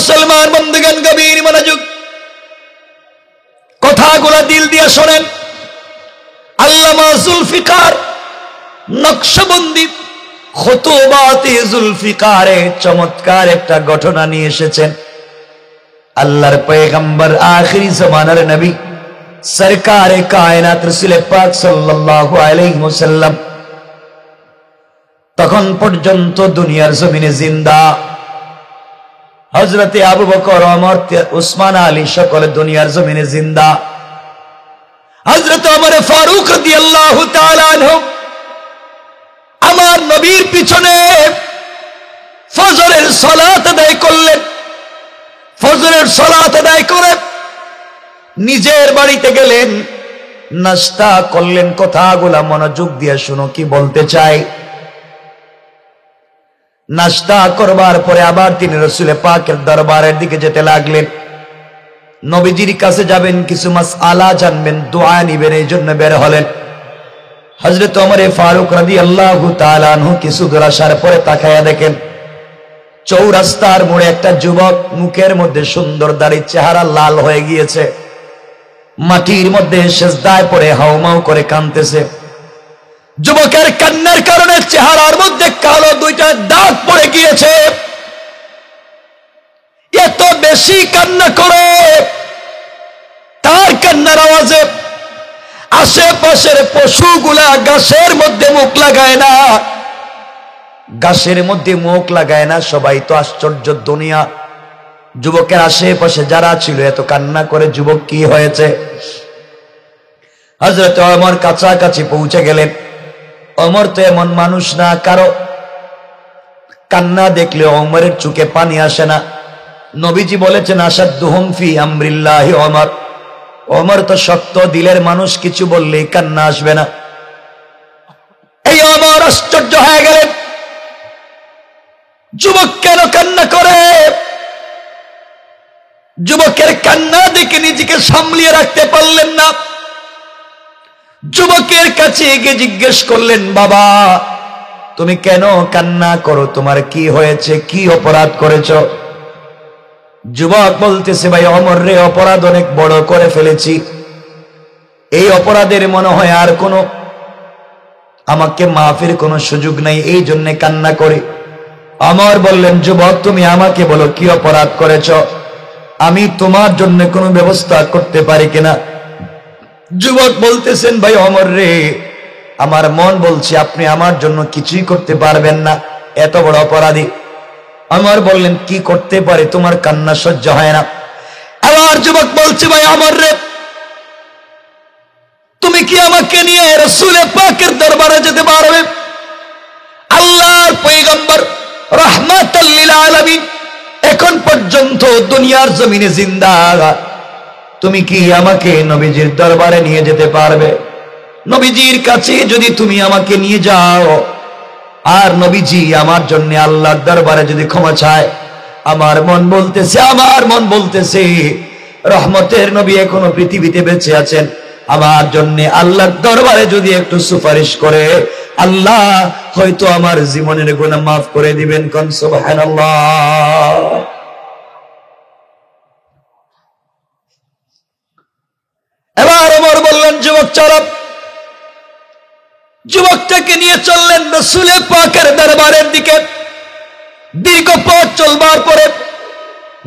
মুসলমান বন্ধুগণ, গভীর মনোযোগ, কথাগুলো দিল দিয়ে শোনেন। আল্লামা জুলফিকার নকশবন্দি খুতুবাতে জুলফিকারে চমৎকার একটা ঘটনা নিয়ে এসেছেন। আল্লাহর পয়গম্বর আখিরি জামানার নবী সরকারে কায়নাত রাসূল পাক সাল্লাল্লাহু আলাইহি ওয়াসাল্লাম তখন পর্যন্ত দুনিয়ার জমিনে জিন্দা। হযরতে আবু বকর, ওমর, উসমান, আলী সকলে দুনিয়ার জমিনে জিন্দা। হযরত ওমর ফারুক রাদিয়াল্লাহু তাআলা আনহু আমার নবীর পিছনে ফজরের সালাত আদায় করলেন। ফজরের সালাত আদায় করে নিজের বাড়িতে গেলেন, নাস্তা করলেন। কথাগুলা মনোযোগ দিয়ে শুনো কি বলতে চাই। নাস্তা করবার পরে আবার তিনি রাসূল পাকের দরবারের দিকে যেতে লাগলেন। নবীজির কাছে যাবেন, কিছু মাসআলা জানবেন, দোয়া নিবেন, এই জন্য বের হলেন। হযরত ওমর ফারুক রাদিয়াল্লাহু তাআলা আনহু কিছু দূর আসার পরে তাকায়া দেখেন চৌরাস্তার মোড়ে একটা যুবক, মুখের মধ্যে সুন্দর দাড়ি, চেহারা লাল হয়ে গিয়েছে, মাটির মধ্যে সিজদায় পড়ে হাউমাউ করে কাঁদতেছে। যুবকের কান্নার কারণে চেহারার মধ্যে কালো দুইটা দাগ পড়ে গিয়েছে। এত বেশি কান্না করে, তার কান্নার আওয়াজে আশেপাশের পশুগুলা গাছের মধ্যে মুখ লাগায় না, গাছের মধ্যে মুখ লাগায় না। সবাই তো আশ্চর্য দুনিয়া। যুবকের আশেপাশে যারা ছিল এত কান্না করে, যুবক কি হয়েছে? হযরত ওমর কাছাকাছি পৌঁছে গেলেন। ওমর তো এমন মানুষ না, কারো কান্না দেখলে ওমরের চোখে পানি আসে না। নবীজি বলেছেন আসাদুহুম ফি আমরিল্লাহি ওমর। ওমর তো শক্ত দিলের মানুষ, কিছু বললেই কান্না আসবে না। এই ওমর আশ্চর্য হয়ে গেলেন, যুবক কেন কান্না করে? যুবকের কান্না দেখে নিজেকে সামলিয়ে রাখতে পারলেন না। যুবকের কাছে গিয়ে জিজ্ঞেস করলেন, বাবা তুমি কেন কান্না করো? তোমার কি হয়েছে? কি অপরাধ করেছ? যুবক বলতেছে, ভাই ওমর রে, অপরাধ অনেক বড় করে ফেলেছি। এই অপরাধের মনে হয় আর কোনো আমাকে মাফের কোনো সুযোগ নাই, এই জন্য কান্না করি। ওমর বললেন, যুবক তুমি আমাকে বলো কি অপরাধ করেছ, আমি তোমার জন্য কোনো ব্যবস্থা করতে পারি কিনা। যুবক বলতেছেন, ভাই ওমর রে, আমার মন বলছে আপনি আমার জন্য কিছুই করতে পারবেন না, এত বড় অপরাধী। ওমর বললেন, কি করতে পারে? তোমার কান্না সহ্য হয় না। আবার যুবক বলছে, ভাই ওমর রে, তুমি কি আমাকে নিয়ে রাসূল পাকের দরবারে যেতে পারবে? আল্লাহর পয়গম্বর রাহমাতাল লিল আলামিন এখন পর্যন্ত দুনিয়ার জমিনে জিন্দা, তুমি কি আমাকে নবীজির দরবারে নিয়ে যেতে পারবে? নবীজির কাছে যদি তুমি আমাকে নিয়ে যাও, আর নবীজি আমার জন্য আল্লাহর দরবারে যদি ক্ষমা চায়, আমার মন বলতেছে রহমতের নবী এখনো পৃথিবীতে বেঁচে আছেন, আমার জন্য আল্লাহর দরবারে যদি একটু সুপারিশ করে, আল্লাহ হয়তো আমার জীবনের গুনাহ মাফ করে দিবেন। কোন সুবহানাল্লাহ। এবার ওমর বললেন, যুবক চলো। যুবকটাকে নিয়ে চললেন রাসূল পাকের দরবারের দিকে। দীর্ঘ পথ চলবার পরে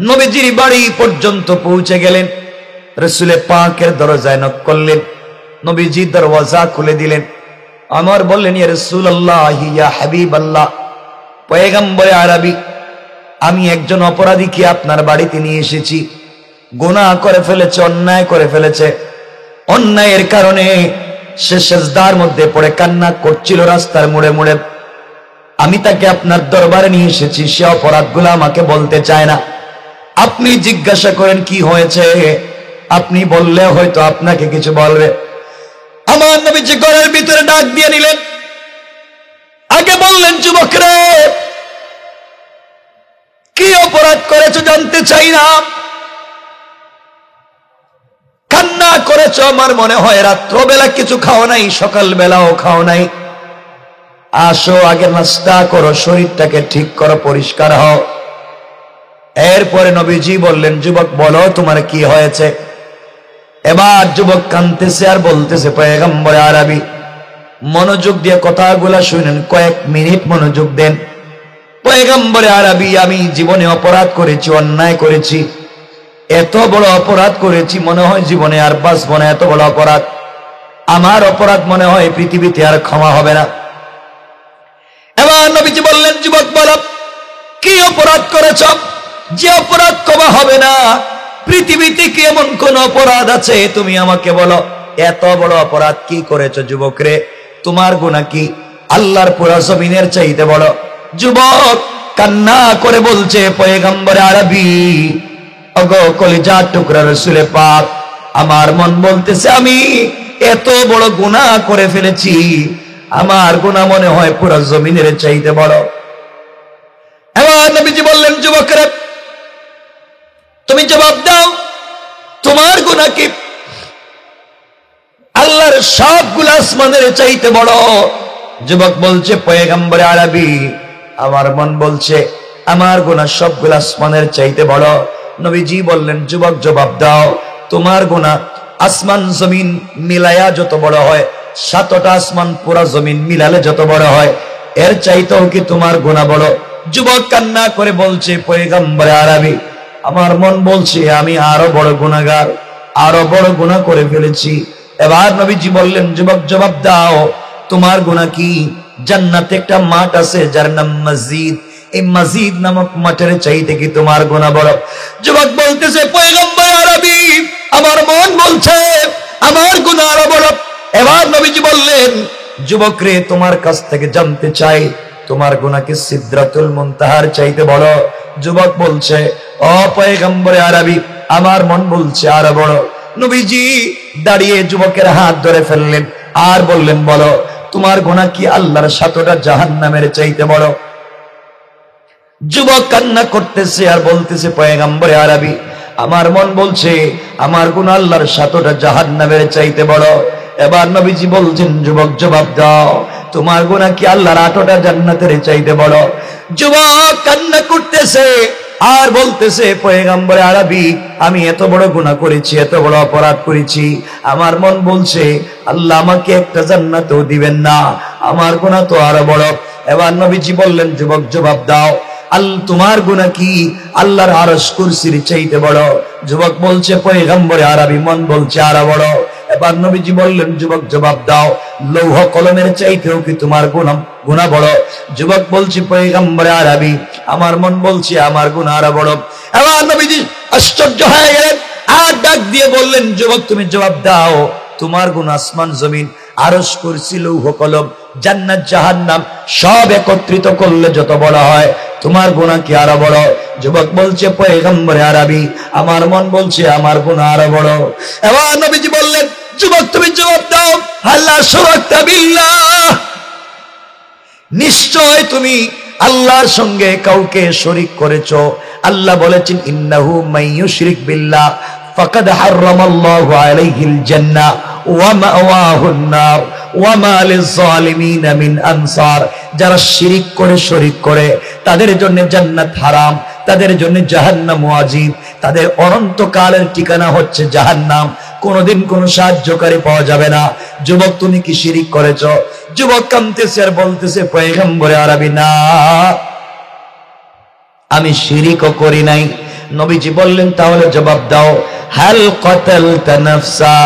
নবীজির বাড়ি পর্যন্ত পৌঁছে গেলেন। রাসূল পাকের দরজায় নক করলেন, নবীজি দরওয়াজা খুলে দিলেন। ওমর বললেন, ইয়া রাসূলুল্লাহ, ইয়া হাবিবাল্লাহ, পয়গম্বরে আরবি, আমি একজন অপরাধীকে আপনার বাড়িতে নিয়ে এসেছি। গুনাহ করে ফেলেছে, অন্যায় করে ফেলেছে। অন্যায়ের কারণে সে সিজদার মধ্যে পড়ে কান্না করছিল রাস্তার মোড়ে মোড়ে। আমি তাকে আপনার দরবারে নিয়ে এসেছি, সে অপরাধগুলো আমাকে বলতে চায় না। আপনি জিজ্ঞাসা করেন কি হয়েছে, আপনি বললে হয়তো আপনাকে কিছু বলবে। আমার নবীজি ঘরের ভিতরে ডাক দিয়ে নিলেন। আগে বললেন, যুবক রে, কি অপরাধ করেছো জানতে চাই না। কান্না করেছো, আমার মনে হয় রাত্রবেলা কিছু খাও নাই, সকাল বেলাও খাও নাই। আসো আগে নাস্তা করো, শরীরটাকে ঠিক করো, পরিষ্কার হও। এরপরে নবীজি বললেন, যুবক বলো তোমার কি হয়েছে? এবার যুবক কাঁদতেছে আর বলতেছে, পয়গম্বর আরবি, মনোযোগ দিয়ে কথাগুলা শুনেন, কয়েক মিনিট মনোযোগ দেন। পয়গম্বর আরবি, আমি জীবনে অপরাধ করেছি, অন্যায় করেছি, এত বড় অপরাধ করেছি মনে হয় জীবনে আর বাঁচব না। এত বড় অপরাধ, আমার অপরাধ মনে হয় পৃথিবীতে আর ক্ষমা হবে না। এবার নবীজি বললেন, যুবক বলো কি অপরাধ করেছ যে অপরাধ ক্ষমা হবে না? পৃথিবীতে কি এমন কোন অপরাধ আছে? তুমি আমাকে বলো, এত বড় অপরাধ কি করেছো যুবক রে? তোমার গুনাহ কি আল্লাহর পুরা জমিনের চাইতে বড়? যুবক কান্না করে বলছে, পয়গম্বর আরবি, ওগো কলিজার টুকরা রাসূলে পাক, আমার মন বলতেছে আমি এত বড় গুনাহ করে ফেলেছি, আমার গুনাহ মনে হয় পুরা জমিনের চাইতে বড়। এবার নবীজি বললেন, যুবকরা তুমি জবাব দাও, তোমার গুনাহ কি আল্লাহর সবগুলো আসমানের চাইতে বড়? যুবক বলছে, পয়গম্বর আরবি, আমার মন বলছে আমার গুনাহ সবগুলো আসমানের চাইতে বড়। নবীজি বললেন, যুবক জবাব দাও, তোমার গুনাহ আসমান জমিন মিলায়া যত বড় হয়, 7টা আসমান পুরা জমিন মিলালে যত বড় হয়, এর চাইতেও কি তোমার গুনাহ বড়? যুবক কান্না করে বলছে, পয়গম্বর আরবি, আমার মন বলছে আমি আরো বড় গুনাহগার, আরো বড় গুনাহ করে ফেলেছি। এবার নবীজি বললেন, যুবক জবাব দাও, তোমার গুনাহ কি জান্নাতে একটা মাঠ আছে যার নাম মসজিদ, এই মসজিদ নামক মাঠের চাইতে কি তোমার গুনাহ বড়? যুবক বলতেছে, পয়গম্বর আরবি, আমার মন বলছে আমার গুনাহ আরো বড়। এবার নবীজি বললেন, যুবক রে, তোমার কাছ থেকে জানতে চাই, তোমার গুনাহ কি সিদরাতুল মুনতাহার চাইতে বড়? যুবক বলছে, ও পয়গম্বর আরবি, আমার মন বলছে আরো বড়। নবীজি দাঁড়িয়ে যুবকের হাত ধরে ফেললেন আর বললেন, বলো তোমার গুনাহ কি আল্লাহর 7টা জাহান্নামের চাইতে বড়? যুবক কান্না করতেছে আর বলতেছে, পয়গম্বর আরবি, আমার মন বলছে আমার গুনাহ আল্লাহর 7টা জাহান্নামের চাইতে বড়। এবার নবীজি বলছেন, যুবক জবাব দাও, তোমার গুনাহ কি আল্লাহর 8টা জান্নাতের চাইতে বড়? যুবক কান্না করতেছে আর বলতেছে, পয়গম্বর আরবি, আমি এত বড় গুনাহ করেছি, এত বড় অপরাধ করেছি, আমার মন বলছে আল্লাহ আমাকে একটা জান্নাতও দিবেন না, আমার গুনাহ তো আরো বড়। এবার নবীজি বললেন, যুবক জবাব দাও, তোমার গুনাহ কি আল্লাহর আরশ কুরসির চাইতে বড়? যুবক বলছে, পয়গম্বর আরবি, মন বলছে আরো বড়। এবার নবীজি বললেন, যুবক জবাব দাও, লৌহ কলমের চাইতেও কি তোমার গুনাহ বড়? যুবক বলছে, পয়গম্বর আরবি, আমার মন বলছে আমার গুনাহ আরো বড়। এবার নবীজি আশ্চর্য হয়ে গেলেন আর ডাক দিয়ে বললেন, যুবক তুমি জবাব দাও, তোমার গুনাহ আসমান জমিন আরশ কুরসি লৌহ কলম জান্নাত জাহান্নাম সব একত্রিত করলে যত বড় হয়, তোমার গুনাহ কি আরো বড়? যুবক বলছে, পয়গম্বর আরবি, আমার মন বলছে আমার গুনাহ আরো বড়। এবার নবীজি বললেন, যুবক তুমি জবাব দাও, আল্লাহ শুরাকা বিল্লাহ, নিশ্চয় তুমি আল্লাহর সঙ্গে কাউকে শরীক করেছো। আল্লাহ বলেছেন, ইন্নাহু মাইয়ুশরিক বিল্লাহ ফাকাদ হারামাল্লাহু আলাইহিল জান্নাহ ওয়া মাওয়াহুন নার ওয়া মা লিয-যালিমিন মিন আনসার। যারা শিরিক করে, শরীক করে, তাদের জন্য জান্নাত হারাম, তাদের জন্য জাহান্নাম ওয়াজিব, তাদের অনন্তকালের ঠিকানা হচ্ছে জাহান্নাম, কোনদিন কোনো সাহায্যকারী পাওয়া যাবে না। যুবক তুমি কি শিরিক করেছো? যুবক কাঁদতেছে আর বলতেছে, পয়গম্বর আরবি, না, আমি শিরিকও করি নাই। নবীজি বললেন, তাহলে জবাব দাও, হাল কাতালতা নাফসা,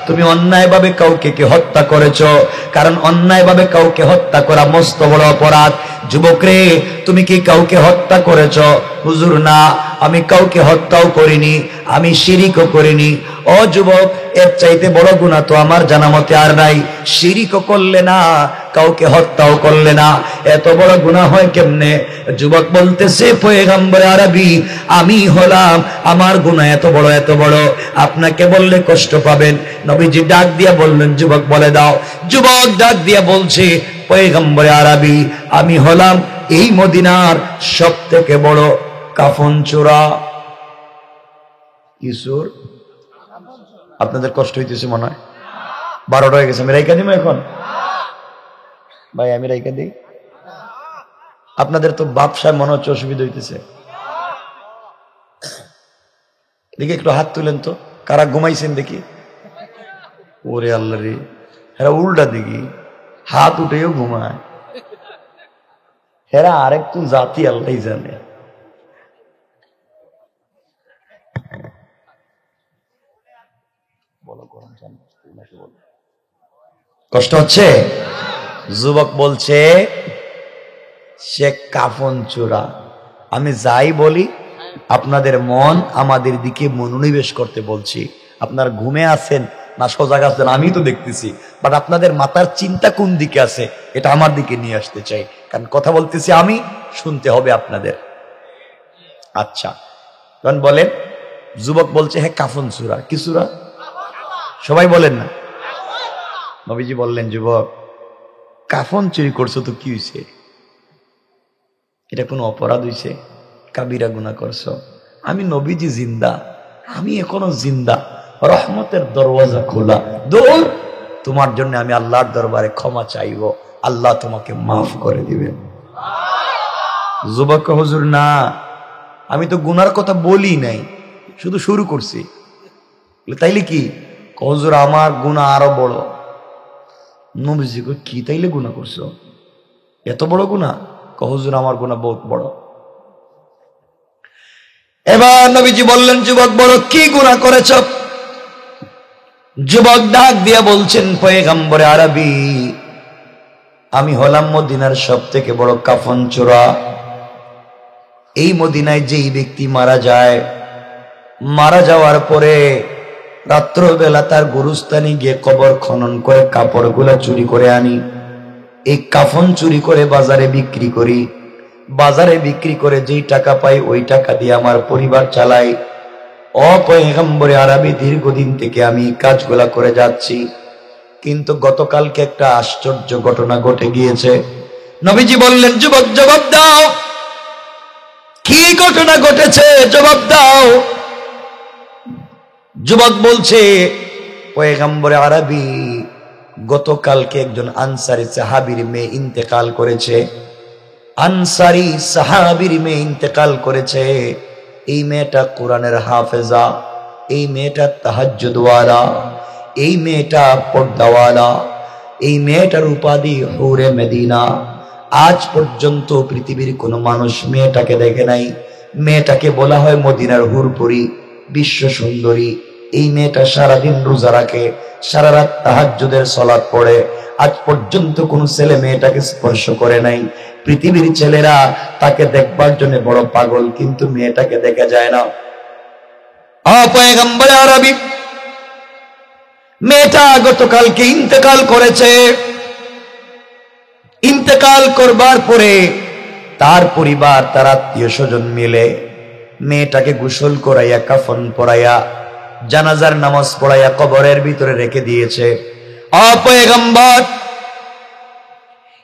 তুমি অন্যায়ভাবে কাউকে কি হত্যা করেছো? কারণ অন্যায়ভাবে কাউকে হত্যা করা মস্ত বড় অপরাধ। যুবক রে, তুমি কি কাউকে হত্যা করেছো? হুজুর না, আমি কাউকে হত্যাও করিনি, আমি শিরিকও করিনি। ও যুবক, এর চাইতে বড় গুনাহ তো আমার জানা মতে আর নাই। শিরিকও করলে না, কাউকে হত্যাও করলে না, এত বড় গুনাহ হয় কেমনে? যুবক বলতেছে, পয়গম্বর আরবি, আমি হলাম, আমার গুনাহ এত বড়, এত বড়, আপনাকে বললে কষ্ট পাবেন। নবীজি ডাক দিয়া বললেন, যুবক বলে দাও। যুবক ডাক দিয়া বলছে, পয়গম্বর আরবি, আমি হলাম এই মদিনার সবথেকে বড় কাফন চোরা। কিশোর, আপনাদের কষ্ট হইতেছে মনে হয়? 12টা হয়ে গেছে, আমি রাইখা দিব এখন? ভাই আমি রাইখা দিই? আপনাদের তো ব্যবসায় মনে হচ্ছে অসুবিধা হইতেছে। দেখি একটু হাত তুলেন তো, কারা ঘুমাইছেন দেখি। ওরে আল্লাহ রে, হেরা উল্টা দেখি হাত উঠেও ঘুমায়। হেরা আরেকটু জাতি আল্লাহ জানে। কষ্ট হচ্ছে? যুবক বলছে সে কাফন চোরা। আমি যাই বলি আপনাদের মন আমাদের দিকে মনোনিবেশ করতে বলছি। আপনারা ঘুমে আছেন না সজাগ আছেন আমি তো দেখতেছি, বাট আপনাদের মাথার চিন্তা কোন দিকে আছে এটা আমার দিকে নিয়ে আসতে চাই, কারণ কথা বলতেছি আমি, শুনতে হবে আপনাদের। আচ্ছা তখন বলেন, যুবক বলছে হ্যাঁ কাফন চোরা। কি চোরা? সবাই বলেন না। নবীজি বললেন, যুবক কাফন চুরি করছো তো কি হয়েছে? এটা কোনো অপরাধ হয়েছে? কাবিরা গুনাহ করছো? আমি নবীজি জিন্দা, আমি এখনো জিন্দা, রহমতের দরওয়াজা খোলা, দৌড় তোমার জন্য আমি আল্লাহর দরবারে ক্ষমা চাইব, আল্লাহ তোমাকে মাফ করে দিবেন। যুবক, হুজুর না, আমি তো গুনার কথা বলি নাই, শুধু শুরু করছি। তাইলে কি? হুজুর আমার গুনাহ আরো বড়। নবীজি কি তাইলে গুনাহ করছো? এত বড় গুনাহ? হুজুর আমার গুনাহ বহুত বড়। এবার নবীজি বললেন, যুবক বড় কি গুনাহ করেছ? যুবক ডাক দিয়া বলছেন, পয়গম্বরে আরবি, আমি হলাম মদিনার সব থেকে বড় কাফন চোরা। এই মদিনায় যেই ব্যক্তি মারা যায়, মারা যাওয়ার পরে রাত্রবেলা তার গুরুস্থানে গিয়ে কবর খনন করে কাপড়গুলা চুরি করে আনি, এই কাফন চুরি করে বাজারে বিক্রি করি, বাজারে বিক্রি করে যেই টাকা পাই ওই টাকা দিয়ে আমার পরিবার চালাই। পয়গম্বরে আরবি, দীর্ঘদিন থেকে আমি কাজগুলা করে যাচ্ছি, কিন্তু গতকালকে একটা আশ্চর্য ঘটনা ঘটে গিয়েছে। নবীজি বললেন, যুবক জবাব দাও, কি ঘটনা ঘটেছে জবাব দাও। যুবক বলছে, পয়গম্বরে আরবি, গতকালকে একজন আনসারী সাহাবীর মেয়ে ইন্তেকাল করেছে। আনসারী সাহাবীর মেয়ে ইন্তেকাল করেছে। এই মেয়েটা কোরআনের হাফেজা, এই মেয়েটা তাহাজ্জুদওয়ালা, এই মেয়েটা পর্দাওয়ালা, এই মেয়েটার উপাধি হুরে মদিনা। আজ পর্যন্ত পৃথিবীর কোনো মানুষ মেয়েটাকে দেখে নাই। মেয়েটাকে বলা হয় মদিনার হুরপুরি, বিশ্ব সুন্দরী। এই মেয়েটা সারাদিন রোজা রাখে, সারা রাত তাহাজ্জুদের সালাত পড়ে। আজ পর্যন্ত কোন ছেলে মেয়েটাকে স্পর্শ করে নাই। পৃথিবীর ছেলেরা তাকে দেখবার জন্য বড় পাগল, কিন্তু মেয়েটাকে দেখা যায় না। পয়গম্বরে আরবি, মেয়েটা গতকালকে ইন্তেকাল করেছে। ইন্তেকাল করবার পরে তার পরিবার, তার আত্মীয় স্বজন মিলে মেয়েটাকে গোসল করাইয়া, কাফন পরাইয়া, জানাজার নামাজ পড়াইয়া কবরের ভিতরে রেখে দিয়েছে। পয়গম্বর,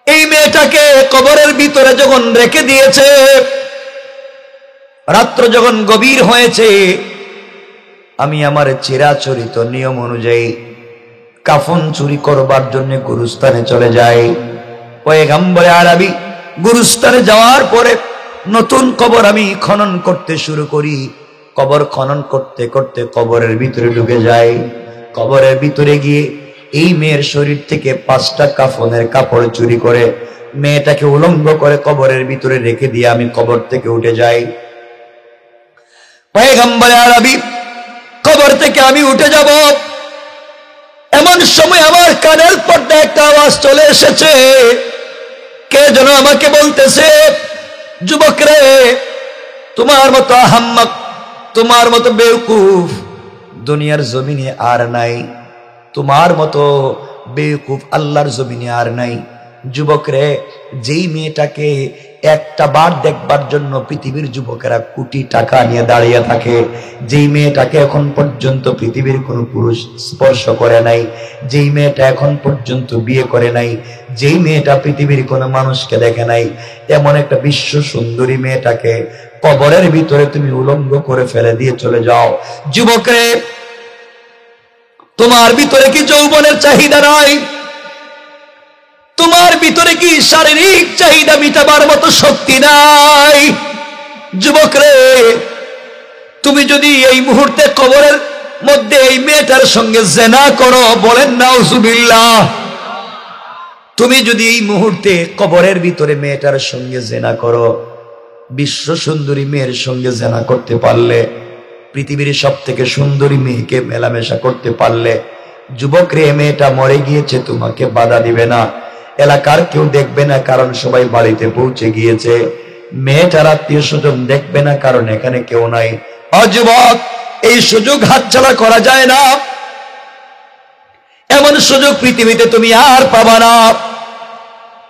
এই মেয়েটাকে কবরের ভিতরে যখন রেখে দিয়েছে, রাত্র যখন গভীর হয়েছে, আমি আমার চিরাচরিত নিয়ম অনুযায়ী কাফন চুরি করবার জন্য গুরুস্থানে চলে যাই। পয়গম্বরে আরবি গুরুস্থানে যাওয়ার পরে নতুন কবর আমি খনন করতে শুরু করি। কবর খনন করতে করতে কবরের ভিতরে ঢুকে যাই। কবরের ভিতরে গিয়ে এই মেয়ের শরীর থেকে 5টা কাফনের কাপড় চুরি করে মেয়েটাকে উলঙ্গ করে কবরের ভিতরে রেখে দিয়ে আমি কবর থেকে উঠে যাই। পয়গম্বরে আরবি, কবর থেকে আমি উঠে যাব, এমন সময় আমার কানের পর্দায় একটা আওয়াজ চলে এসেছে। কে যেন আমাকে বলতেছে, যুবক রে, তোমার মতো আহাম্মক, তোমার মতো বেওকুফ দুনিয়ার জমিনে আর নাই, তোমার মতো বেওকুফ আল্লাহর জমিনে আর নাই। যুবক রে, যেই মেয়েটাকে একটা বার দেখবার জন্য পৃথিবীর যুবকেরা কোটি টাকা নিয়ে দাঁড়িয়ে থাকে, যেই মেয়েটাকে এখন পর্যন্ত পৃথিবীর কোনো পুরুষ স্পর্শ করে নাই, যেই মেয়েটা এখন পর্যন্ত বিয়ে করে নাই, যেই মেয়েটা পৃথিবীর কোনো মানুষকে দেখে নাই, এমন একটা বিশ্ব সুন্দরী মেয়েটাকে কবরের ভিতরে তুমি উলঙ্গ করে ফেলে দিয়ে চলে যাও। যুবক রে, তোমার ভিতরে কি যৌবনের চাহিদা নাই? তোমার ভিতরে কি শারীরিক চাহিদা মিটাবার মতো শক্তি নাই? যুবক রে, তুমি যদি এই মুহূর্তে কবরের মধ্যে এই মেয়েটার সঙ্গে জেনা করো, বলেন নাউজুবিল্লাহ। তুমি যদি এই মুহূর্তে কবরের ভিতরে মেয়েটার সঙ্গে জেনা করো, বিশ্ব সুন্দরী মেয়ের সঙ্গে জেনা করতে পারলে, পৃথিবীর সব থেকে সুন্দরী মেয়েকে মেলামেশা করতে পারলে, যুবক রে, মেয়েটা মরে গিয়েছে, তোমাকে বাধা দিবে না, এলাকার কেউ দেখবে না, কারণ সবাই বাড়িতে পৌঁছে গিয়েছে। মেয়েটার আত্মীয় স্বজন দেখবে না, কারণ এখানে কেউ নাই। যুবক, এই সুযোগ হাতছাড়া করা যায় না। এমন সুযোগ পৃথিবীতে তুমি আর পাবা না।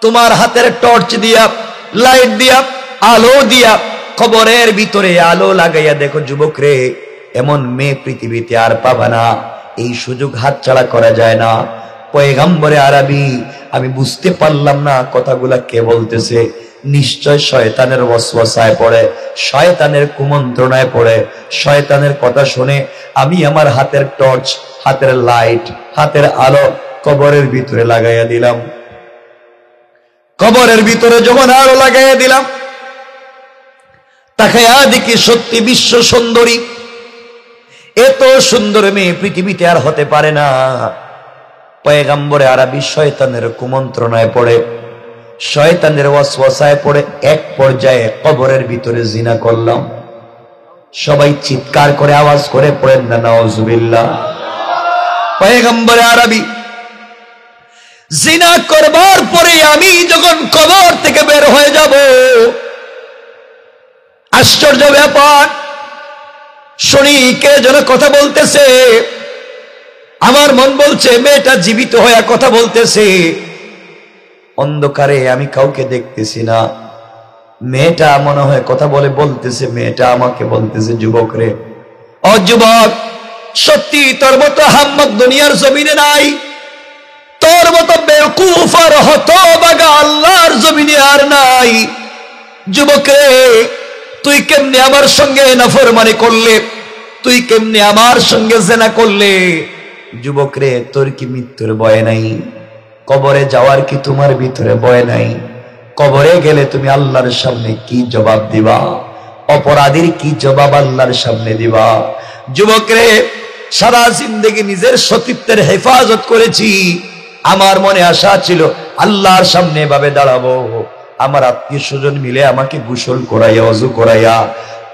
তোমার হাতের টর্চ দিয়া, লাইট দিয়া, আলো দিয়া, কবরের ভিতরে আলো লাগাইয়া দেখো যুবক রে, এমন মেয়ে পৃথিবীতে আর পাবা না। এই সুযোগ হাতছাড়া করা যায় না। পয়গম্বরে আরবি, আমি বুঝতে পারলাম না কথাগুলা কে বলতেছে। নিশ্চয় শয়তানের ওয়াসওয়াসায় পড়ে, শয়তানের কুমন্ত্রণায় পড়ে, শয়তানের কথা শুনে আমি আমার হাতের টর্চ, হাতের লাইট, হাতের আলো কবরের ভিতরে লাগাইয়া দিলাম। কবরের ভিতরে যখন আলো লাগাইয়া দিলাম, তাকাইয়া দেখি সত্যি বিশ্ব সুন্দরী। এত সুন্দর মেয়ে পৃথিবীতে আর হতে পারে না। পয়গম্বরে আরবি শয়তানের কুমন্ত্রণায় পড়ে, শয়তানের ওয়াসওয়াসায় পড়ে এক পর্যায়ে কবরের ভিতরে জিনা করলাম। সবাই চিৎকার করে আওয়াজ করে পড়েন না নাউজুবিল্লাহ। পয়গম্বরে আরবি জিনা করবার পরে আমি যখন কবর থেকে বের হয়ে যাব, আশ্চর্য ব্যাপার, শুনি কে যেন কথা বলতেছে। আমার মন বলছে মেয়েটা জীবিত হয়ে কথা বলতেছে। অন্ধকারে আমি কাউকে দেখতেছি না। মেয়েটা মনে হয় কথা বলতেছে। মেয়েটা আমাকে বলতেছে, যুবক রে, ও যুবক, সত্যি তোর মতো হাম্মক দুনিয়ার জমিনে নাই। তোর মতো বেকুফ আর হতভাগা আল্লাহর জমিনে আর নাই। যুবক রে, তুই কেমনে আমার সঙ্গে নাফরমানি করলে? তুই কেমনে আমার সঙ্গে জেনা করলে? যুবক রে, তোর কি মৃত্যুর ভয় নাই? কবরে যাওয়ার কি তোমার ভিতরে ভয় নাই? কবরে গেলে তুমি আল্লাহর সামনে কি জবাব দিবা? অপরাধীর কি জবাব আল্লাহর সামনে দিবা? যুবক রে, সারা জিন্দেগি নিজের সতীত্বের হেফাজত করেছি। আমার মনে আশা ছিল আল্লাহর সামনে এভাবে দাঁড়াবো। আমার আত্মীয় স্বজন মিলে আমাকে গোসল করাইয়া, ওযু করাইয়া,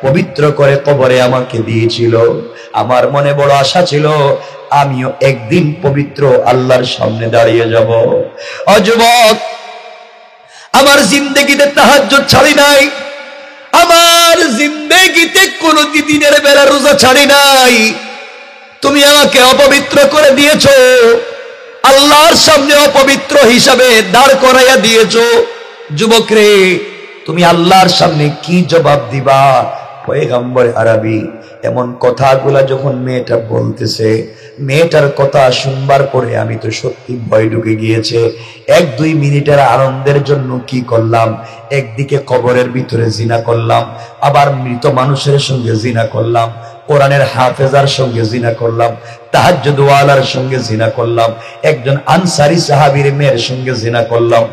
পবিত্র করে কবরে আমাকে দিয়েছিল। আমার মনে বড় আশা ছিল আমিও একদিন পবিত্র আল্লাহর সামনে দাঁড়িয়ে যাব। ও যুবক, আমার জিন্দেগিতে তাহাজ্জুদ ছাড়ি নাই। আমার জিন্দেগিতে কোন দিনের বেলা রোজা ছাড়ি নাই। তুমি আমাকে অপবিত্র করে দিয়েছো, আল্লাহর সামনে অপবিত্র হিসাবে দাঁড় করাইয়া দিয়েছো। যুবক রে, তুমি আল্লাহর সামনে কি জবাব দিবা? পয়গম্বর আরবি এমন কথাগুলা যখন মেয়েটা বলতেছে, মেয়েটার কথা শুনবার পরে আমি তো সত্যি ভয় ঢুকে গিয়েছে। 1-2 মিনিটের আনন্দের জন্য কি করলাম, একদিকে কবরের ভিতরে জিনা করলাম, আবার মৃত মানুষের সঙ্গে জিনা করলাম, কোরআনের হাফেজার সঙ্গে জিনা করলাম, তাহাজ্জুদ ওয়ালার সঙ্গে জিনা করলাম, একজন আনসারী সাহাবীর মেয়ের সঙ্গে জিনা করলাম।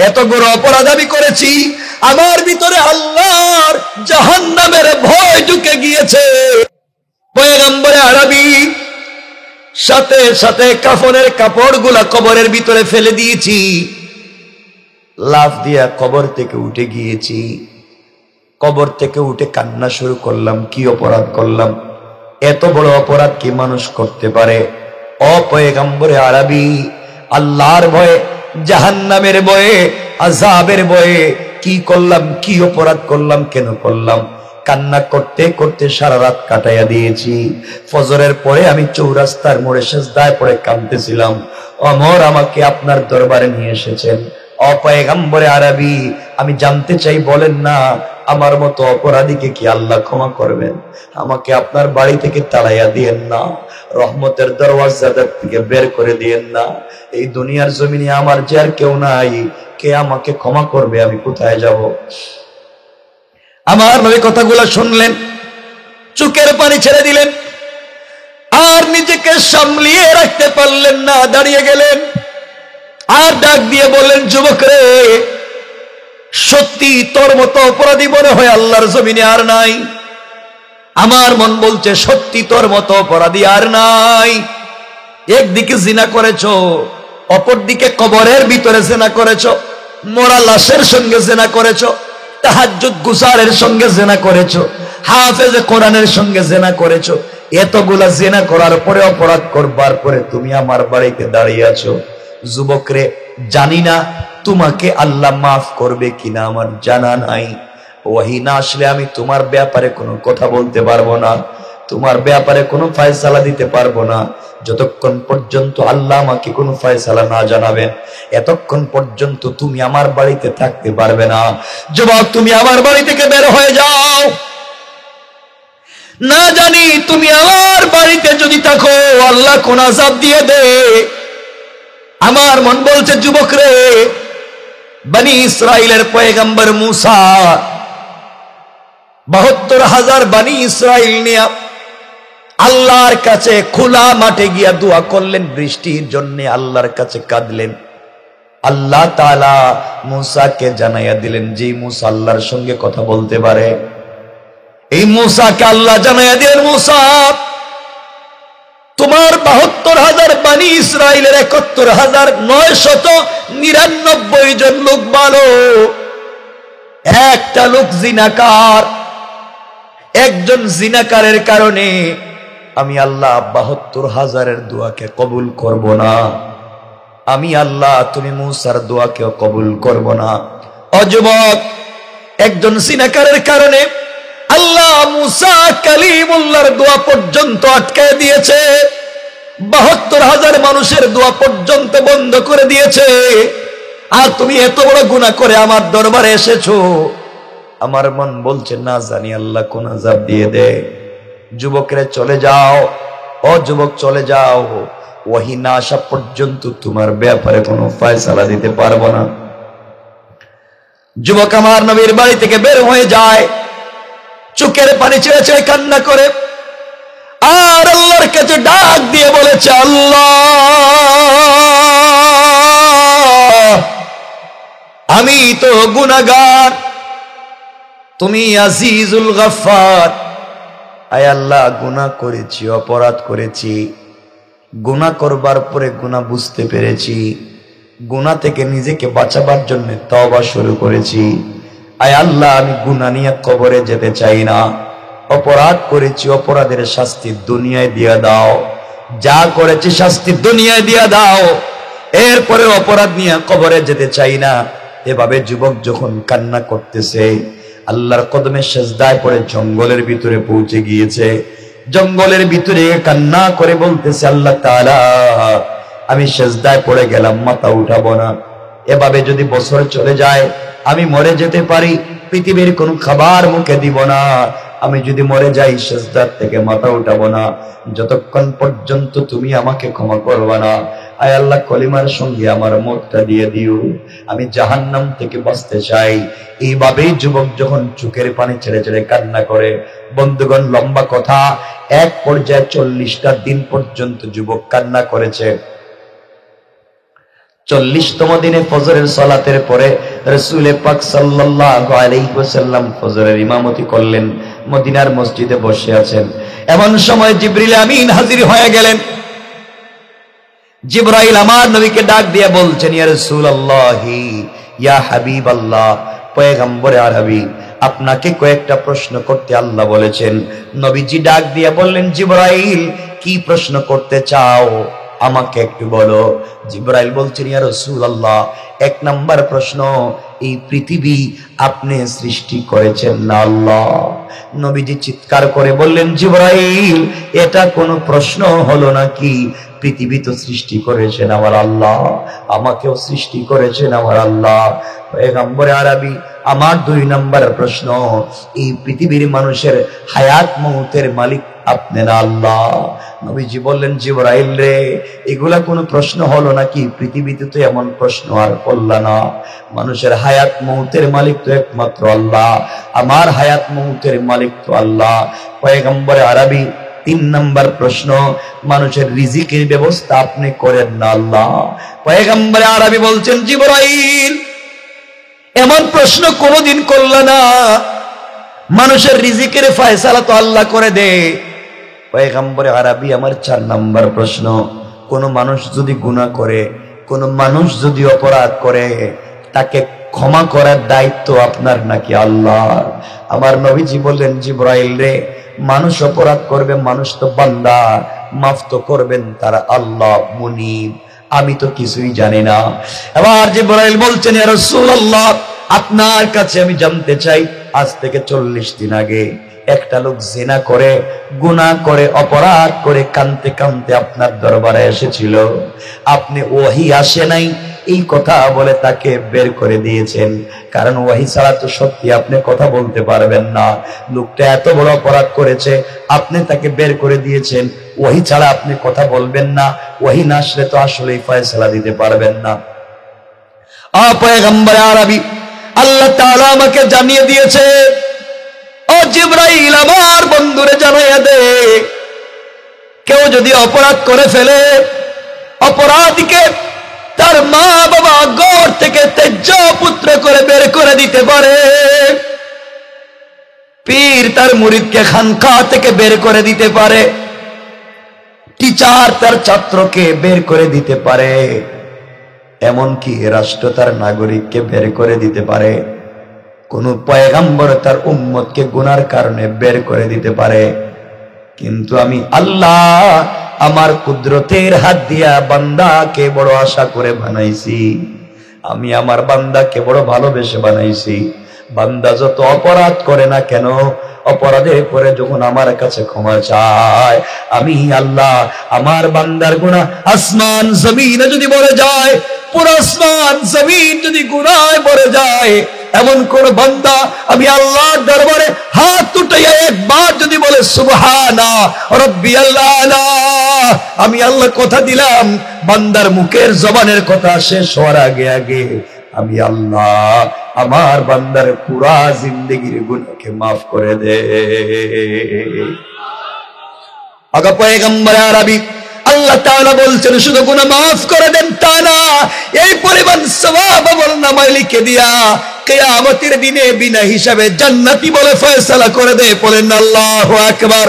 এত বড় অপরাধ আমি করেছি, আমার ভিতরে আল্লাহর জাহান্নামের ভয় ঢুকে গিয়েছে। পয়গম্বর আরবি সাথে সাথে কাফনের কাপড়গুলা কবরের ভিতরে ফেলে দিয়েছি, লাফ দিয়া কবর থেকে উঠে গিয়েছি। কবর থেকে উঠে কান্না শুরু করলাম। কি অপরাধ করলাম? এত বড় অপরাধ কি মানুষ করতে পারে? ও পয়গম্বরে আরবি, আল্লাহর ভয়ে, জাহান্নামের ভয়ে, আযাবের ভয়ে কি করলাম, কি অপরাধ করলাম, কেন করলাম? কান্না করতে করতে সারা রাত কাটাইয়া দিয়েছি। ফজরের পরে আমি চৌরাস্তার মোড়ে সিজদায় পড়ে কাঁদতেছিলাম। ওমর আমাকে আপনার দরবারে নিয়ে এসেছেন। ও পয়গম্বরে আরবি, আমি জানতে চাই, বলেন না আমার মতো অপরাধীকে কি আল্লাহ ক্ষমা করবেন? আমাকে আপনার বাড়ি থেকে তাড়াইয়া দিয়েন না, রহমতের দরওয়াজা থেকে বের করে দিয়েন না। এই দুনিয়ার জমিনে আমার যে আর কেউ নাই, কে আমাকে ক্ষমা করবে? আমি কোথায় যাব? আমার নবী কথাগুলো শুনলেন, চোখের পানি ছেড়ে দিলেন, আর নিজেকে সামলিয়ে রাখতে পারলেন না, দাঁড়িয়ে গেলেন। আর ডাক দিয়ে বললেন, যুবক রে, সত্যি তোর মতো অপরাধী মনে হয় আল্লাহর জমিনে আর নাই। আমার মন বলছে সত্যি তোর মতো অপরাধী আর নাই। একদিকে জিনা করেছো, অপরদিকে কবরের ভিতরে জিনা করেছো, মরা লাশের সঙ্গে জিনা করেছো, তাহাজ্জুদ গুজারের সঙ্গে জিনা করেছো, হাফেজ কোরআনের সঙ্গে জিনা করেছো। এতগুলা জিনা করার পরে, অপরাধ করবার পরে তুমি আমার বাড়িতে দাঁড়িয়ে আছো। যুবকরে, জানি না তোমাকে আল্লাহ মাফ করবে কিনা আমার জানা নাই। ওয়াহি না আসলে আমি তোমার ব্যাপারে কোনো কথা বলতে পারবো না, তোমার ব্যাপারে কোনো ফয়সালা দিতে পারবো না। যতক্ষণ পর্যন্ত আল্লাহ আমাকে কোনো ফয়সালা না জানাবেন, এতক্ষণ পর্যন্ত তুমি আমার বাড়িতে থাকতে পারবে না। যুবক, তুমি আমার বাড়ি থেকে বের হয়ে যাও। না জানি তুমি আমার বাড়িতে যদি থাকো আল্লাহ কোন আযাব দিয়ে দে। আমার মন বলছে যুবক রে, বনি ইসরাইলের পয়গম্বর মূসা ৭২,০০০ বনি ইসরাইল নিয়ে আল্লাহর কাছে খোলা মাঠে গিয়া দোয়া করলেন বৃষ্টির জন্য, আল্লাহর কাছে কাঁদলেন। আল্লাহ তাআলা মূসাকে জানাইয়া দিলেন, যে মূসা আল্লাহর সঙ্গে কথা বলতে পারে, এই মূসাকে আল্লাহ জানাইয়া দিলেন, মূসা তোমার ৭২,০০০ বনি ইসরাইলের ৭১,৯৯৯ জন লোক ভালো, একটা লোক জিনাকার। একজন জিনাকারের কারণে আমি আল্লাহ ৭২,০০০-এর দোয়াকে কবুল করব না। আমি আল্লাহ তুমি মূসার দোয়াকেও কবুল করব না। ও যুবক, একজন জিনাকারের কারণে আল্লাহ মূসা কালিমুল্লাহর দোয়া পর্যন্ত আটকায় দিয়েছে, ৭২,০০০ মানুষের দোয়া পর্যন্ত বন্ধ করে দিয়েছে। আর তুমি এত বড় গুনাহ করে আমার দরবারে এসেছো। আমার মন বলছে না জানি আল্লাহ কোন আযাব দিয়ে দে। যুবকরে, চলে যাও। ও যুবক, চলে যাও। ওহী না আসা পর্যন্ত তোমার ব্যাপারে কোনো ফয়সালা দিতে পারবো না। যুবক আমার নবীর বাড়ি থেকে বের হয়ে যায়, চোখের পানি ছেড়ে ছেড়ে কান্না করে আর আল্লাহর কাছে ডাক দিয়ে বলেছে, আল্লাহ আমি তো গুনাহগার, তুমি আজিজুল গফফার। আয় আল্লাহ, গুনাহ করেছি, অপরাধ করেছি, গুনাহ করবার পরে গুনাহ বুঝতে পেরেছি, গুনাহ থেকে নিজেকে বাঁচাবার জন্য তওবা শুরু করেছি। আয় আল্লাহ, আমি গুনাহ নিয়ে কবরে যেতে চাই না। অপরাধ করেছি, অপরাধের শাস্তি দুনিয়ায় দিয়ে দাও, যা করেছি শাস্তি দুনিয়ায় দিয়ে দাও, এরপরে অপরাধ নিয়ে কবরে যেতে চাই না। এভাবে যুবক যখন কান্না করতেছে, আল্লাহর কদমে সেজদায় পড়ে জঙ্গলের ভিতরে পৌঁছে গিয়েছে। জঙ্গলের ভিতরে কান্না করে বলতেছে, আল্লাহ তাআলা আমি সেজদায় পড়ে গেলাম, মাথা উঠাবো না। এভাবে যদি বছর চলে যায়, আমি মরে যেতে পারি, পৃথিবীর কোনো খাবার মুখে দিব না। আমি যদি মরে যাই, সেজদার থেকে মাথা উঠাবো না যতক্ষণ পর্যন্ত তুমি আমাকে ক্ষমা করবে না। আয় আল্লাহ, কলিমার সঙ্গে আমার মতটা দিয়ে দিও, আমি জাহান্নাম থেকে বাঁচতে চাই। এইভাবেই যুবক যখন চোখের পানি ছেড়ে ছেড়ে কান্না করে, বন্ধুগণ লম্বা কথা, এক পর্যায়ে ৪০টা দিন পর্যন্ত যুবক কান্না করেছে। ৪০তম দিনে ফজরের সালাতের পরে রাসূল পাক সাল্লাল্লাহু আলাইহি ওয়াসাল্লাম ফজরের ইমামতি করলেন, মদিনার মসজিদে বসে আছেন। এমন সময় জিবরিল আমিন হাজির হয়ে গেলেন। জিবরাইল আমার নবীকে ডাক দিয়ে বলছেন, ইয়া রাসূলুল্লাহি, ইয়া হাবিবাল্লাহ, পয়গম্বরে আরবি, আপনাকে কয়েকটা প্রশ্ন করতে আল্লাহ বলেছেন। নবীজি ডাক দিয়ে বললেন, জিবরাইল কি প্রশ্ন করতে চাও আমাকে একটু বলো। জিবরাইল বলছেন, ইয়া রাসূলুল্লাহ, ১ নাম্বার প্রশ্ন, এই পৃথিবী আপনি সৃষ্টি করেছেন না আল্লাহ? নবীজি চিৎকার করে বললেন, জিবরাইল এটা কোনো প্রশ্ন হলো নাকি? পৃথিবী তো সৃষ্টি করেছেন আমার আল্লাহ, আমাকেও সৃষ্টি করেছেন আমার আল্লাহ। পয়গম্বরে আরবি, আমার ২ নাম্বার প্রশ্ন, এই পৃথিবীর মানুষের হায়াত মউতের মালিক আপনি না আল্লাহ? নবীজি বললেন, জিবরাইল রে, এগুলা কোনো প্রশ্ন হলো নাকি? পৃথিবীতে তো এমন প্রশ্ন আর করলা না। মানুষের হায়াত মউতের মালিক তো একমাত্র আল্লাহ, আমার হায়াত মউতের মালিক তো আল্লাহ। পয়গম্বরে আরবি, ৩ নাম্বার প্রশ্ন, মানুষের রিজিকের ব্যবস্থা আপনি করেন না আল্লাহ? পয়গম্বরে আরবি বলছেন, জিবরাইল এমন প্রশ্ন কোনদিন করলা না। মানুষের রিজিকের ফয়সালা তো আল্লাহ করে দে। পয়গম্বরে আরবি আমার 4 নাম্বার প্রশ্ন, কোন মানুষ যদি গুনাহ করে, কোন মানুষ যদি অপরাধ করে, তাকে ক্ষমা করার দায়িত্ব আপনার নাকি আল্লাহর? আমার নবীজি বললেন, জিবরাইল রে, মানুষ অপরাধ করবে, মানুষ তো বান্দা, মাফ তো করবেন তারা আল্লাহ মুনিব, আমি তো কিছুই জানি না। এবার জিবরাইল বলছেন, ইয়া রাসূলুল্লাহ, আপনার কাছে আমি জানতে চাই, আজ থেকে 40 দিন আগে একটা লোক জিনা করে, গুনাহ করে, অপরাধ করে কাঁদতে কাঁদতে আপনার দরবারে এসেছিল, আপনি ওহী আসে নাই এই কথা বলে তাকে বের করে দিয়েছেন, কারণ ওহী ছাড়া তো সত্যি আপনি কথা বলতে পারবেন না। লোকটা এত বড় অপরাধ করেছে, আপনি তাকে বের করে দিয়েছেন, ওহী ছাড়া আপনি কথা বলবেন না, ওহী না আসলে তো আসলেই ফয়সালা দিতে পারবেন না। পয়গম্বর আরবি, আল্লাহ তাআলা আমাকে জানিয়ে দিয়েছে, ও জিবরাইল, আমার বন্ধুরে জানাইয়া দে, কেউ যদি অপরাধ করে ফেলে, অপরাধীকে তার মা বাবা ঘর থেকে তেজ্য পুত্র করে বের করে দিতে পারে, পীর তার মুরিদকে খানকা থেকে বের করে দিতে পারে, টিচার তার ছাত্রকে বের করে দিতে পারে, এমনকি রাষ্ট্র তার নাগরিককে বের করে দিতে পারে, কোন পয়গম্বর তার উম্মতকে গুনার কারণে বের করে দিতে পারে। কিন্তু আমি আল্লাহ আমার কুদরতের হাত দিয়া বান্দাকে বড় আশা করে বানাইছি, আমি আমার বান্দাকে বড় ভালোবেসে বানাইছি। বান্দা যত অপরাধ করে না কেন, অপরাধের পরে যখন আমার কাছে ক্ষমা চায়, আমি আল্লাহ আমার বান্দার গুনাহ আসমান জমিনে যদি ভরে যায়, পুরো আসমান জমিন যদি গুনাহে ভরে যায়, এমন কোন বান্দা আমি আল্লাহর দরবারে হাত উঠাইয়া একবার যদি বলে সুবহানা রাব্বিয়াল আলা, আমি আল্লাহ কথা দিলাম, বান্দার মুখের জবানের কথা শেষ হওয়ার আগে আগে আমি আল্লাহ আমার বান্দার পুরা জিন্দেগির গুনাহকে মাফ করে দে। আগা পয়গম্বর আরবি আল্লাহ তাআলা বলছেন, শুধু গুনাহ মাফ করে দেন তা না, এই পরিমাণ সওয়াব আমল নামায় লিখে দিয়া কিয়ামতের দিনে বিনা হিসাবে জান্নাতি বলে ফয়সালা করে দে। বলেন আল্লাহু আকবার।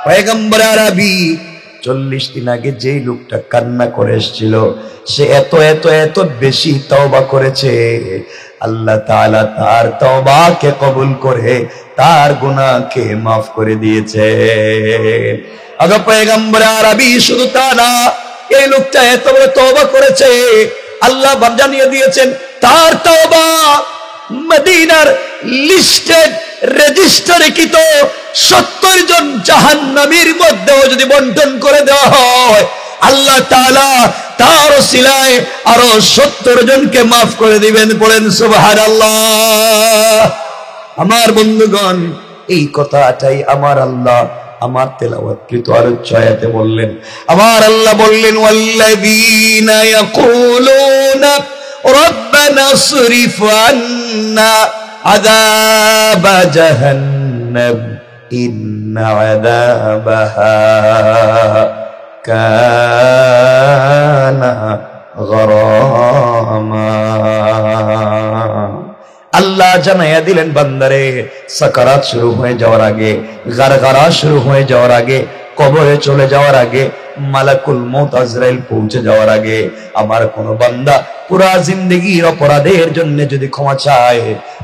পয়গম্বর আরবি 40 দিন আগে যেই লোকটা কান্না করে এসেছিল, সে এত এত এত বেশি তওবা করেছে, আল্লাহ তাআলা তার তওবাকে কবুল করে তার গুনাহকে মাফ করে দিয়েছে। আগে পয়গম্বর আরবি শুধু তা না, এই লোকটা এত বড় তওবা করেছে, আল্লাহ জানিয়ে দিয়েছেন তার তওবা মদিনার লিস্টেড রেজিস্টারে কৃত 70 জন জাহান্নামীর মধ্যেও যদি বন্টন করে দেওয়া হয়, আল্লাহ তাআলা তার ওসিলায় আরো 70 জনকে মাফ করে দিবেন। বলেন সুবহানাল্লাহ। আমার বন্ধুগণ, এই কথাটাই আমার আল্লাহ আমার তেলাওয়াতকৃত আলোচ্য আয়াতে বললেন। আমার আল্লাহ বললেন, ওয়াল্লাযীনা ইয়াকুলুনা রাব্বানা সরিফ আন্না আযাবা জাহান্নাম ইন্না আযাবাহা কানা গরামা। আল্লাহ জানাইয়া দিলেন, বান্দারে, সাকারাত শুরু হয়ে যাওয়ার আগে, গারগারা শুরু হয়ে যাওয়ার আগে, কবরে চলে যাওয়ার আগে, মালাকুল মউত আজরাইল পৌঁছে যাওয়ার আগে, আমার কোন বান্দা পুরা জিন্দেগির অপরাধের জন্য যদি ক্ষমা চায়,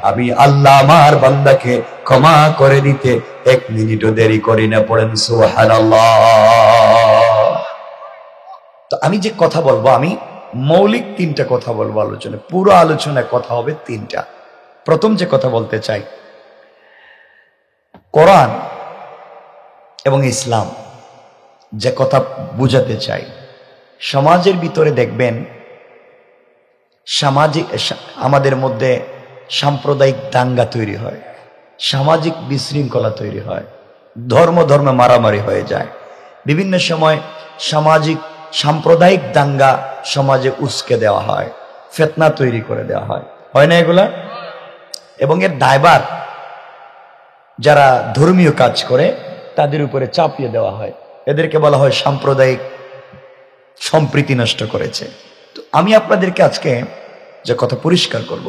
আমি আল্লাহ আমার বান্দাকে ক্ষমা করে দিতে 1 মিনিটও দেরি করি না। পড়েন সুবহানাল্লাহ। তো আমি যে কথা বলবো, আমি মৌলিক 3টা কথা বলবো আলোচনায়, পুরো আলোচনায় কথা হবে 3টা। প্রথম যে কথা বলতে চাই, কোরআন এবং ইসলাম যে কথা বুঝাতে চাই, সমাজের ভিতরে দেখবেন আমাদের মধ্যে সাম্প্রদায়িক দাঙ্গা তৈরি হয়, সামাজিক বিশৃঙ্খলা তৈরি হয়, ধর্মে মারামারি হয়ে যায়, বিভিন্ন সময় সামাজিক সাম্প্রদায়িক দাঙ্গা সমাজে উস্কে দেওয়া হয়, ফিতনা তৈরি করে দেওয়া হয়, হয় না এগুলা? এবং এর দায়ভার যারা ধর্মীয় কাজ করে তাদের উপরে চাপিয়ে দেওয়া হয়, এদেরকে বলা হয় সাম্প্রদায়িক সম্প্রীতি নষ্ট করেছে। তো আমি আপনাদেরকে আজকে যে কথা পরিষ্কার করব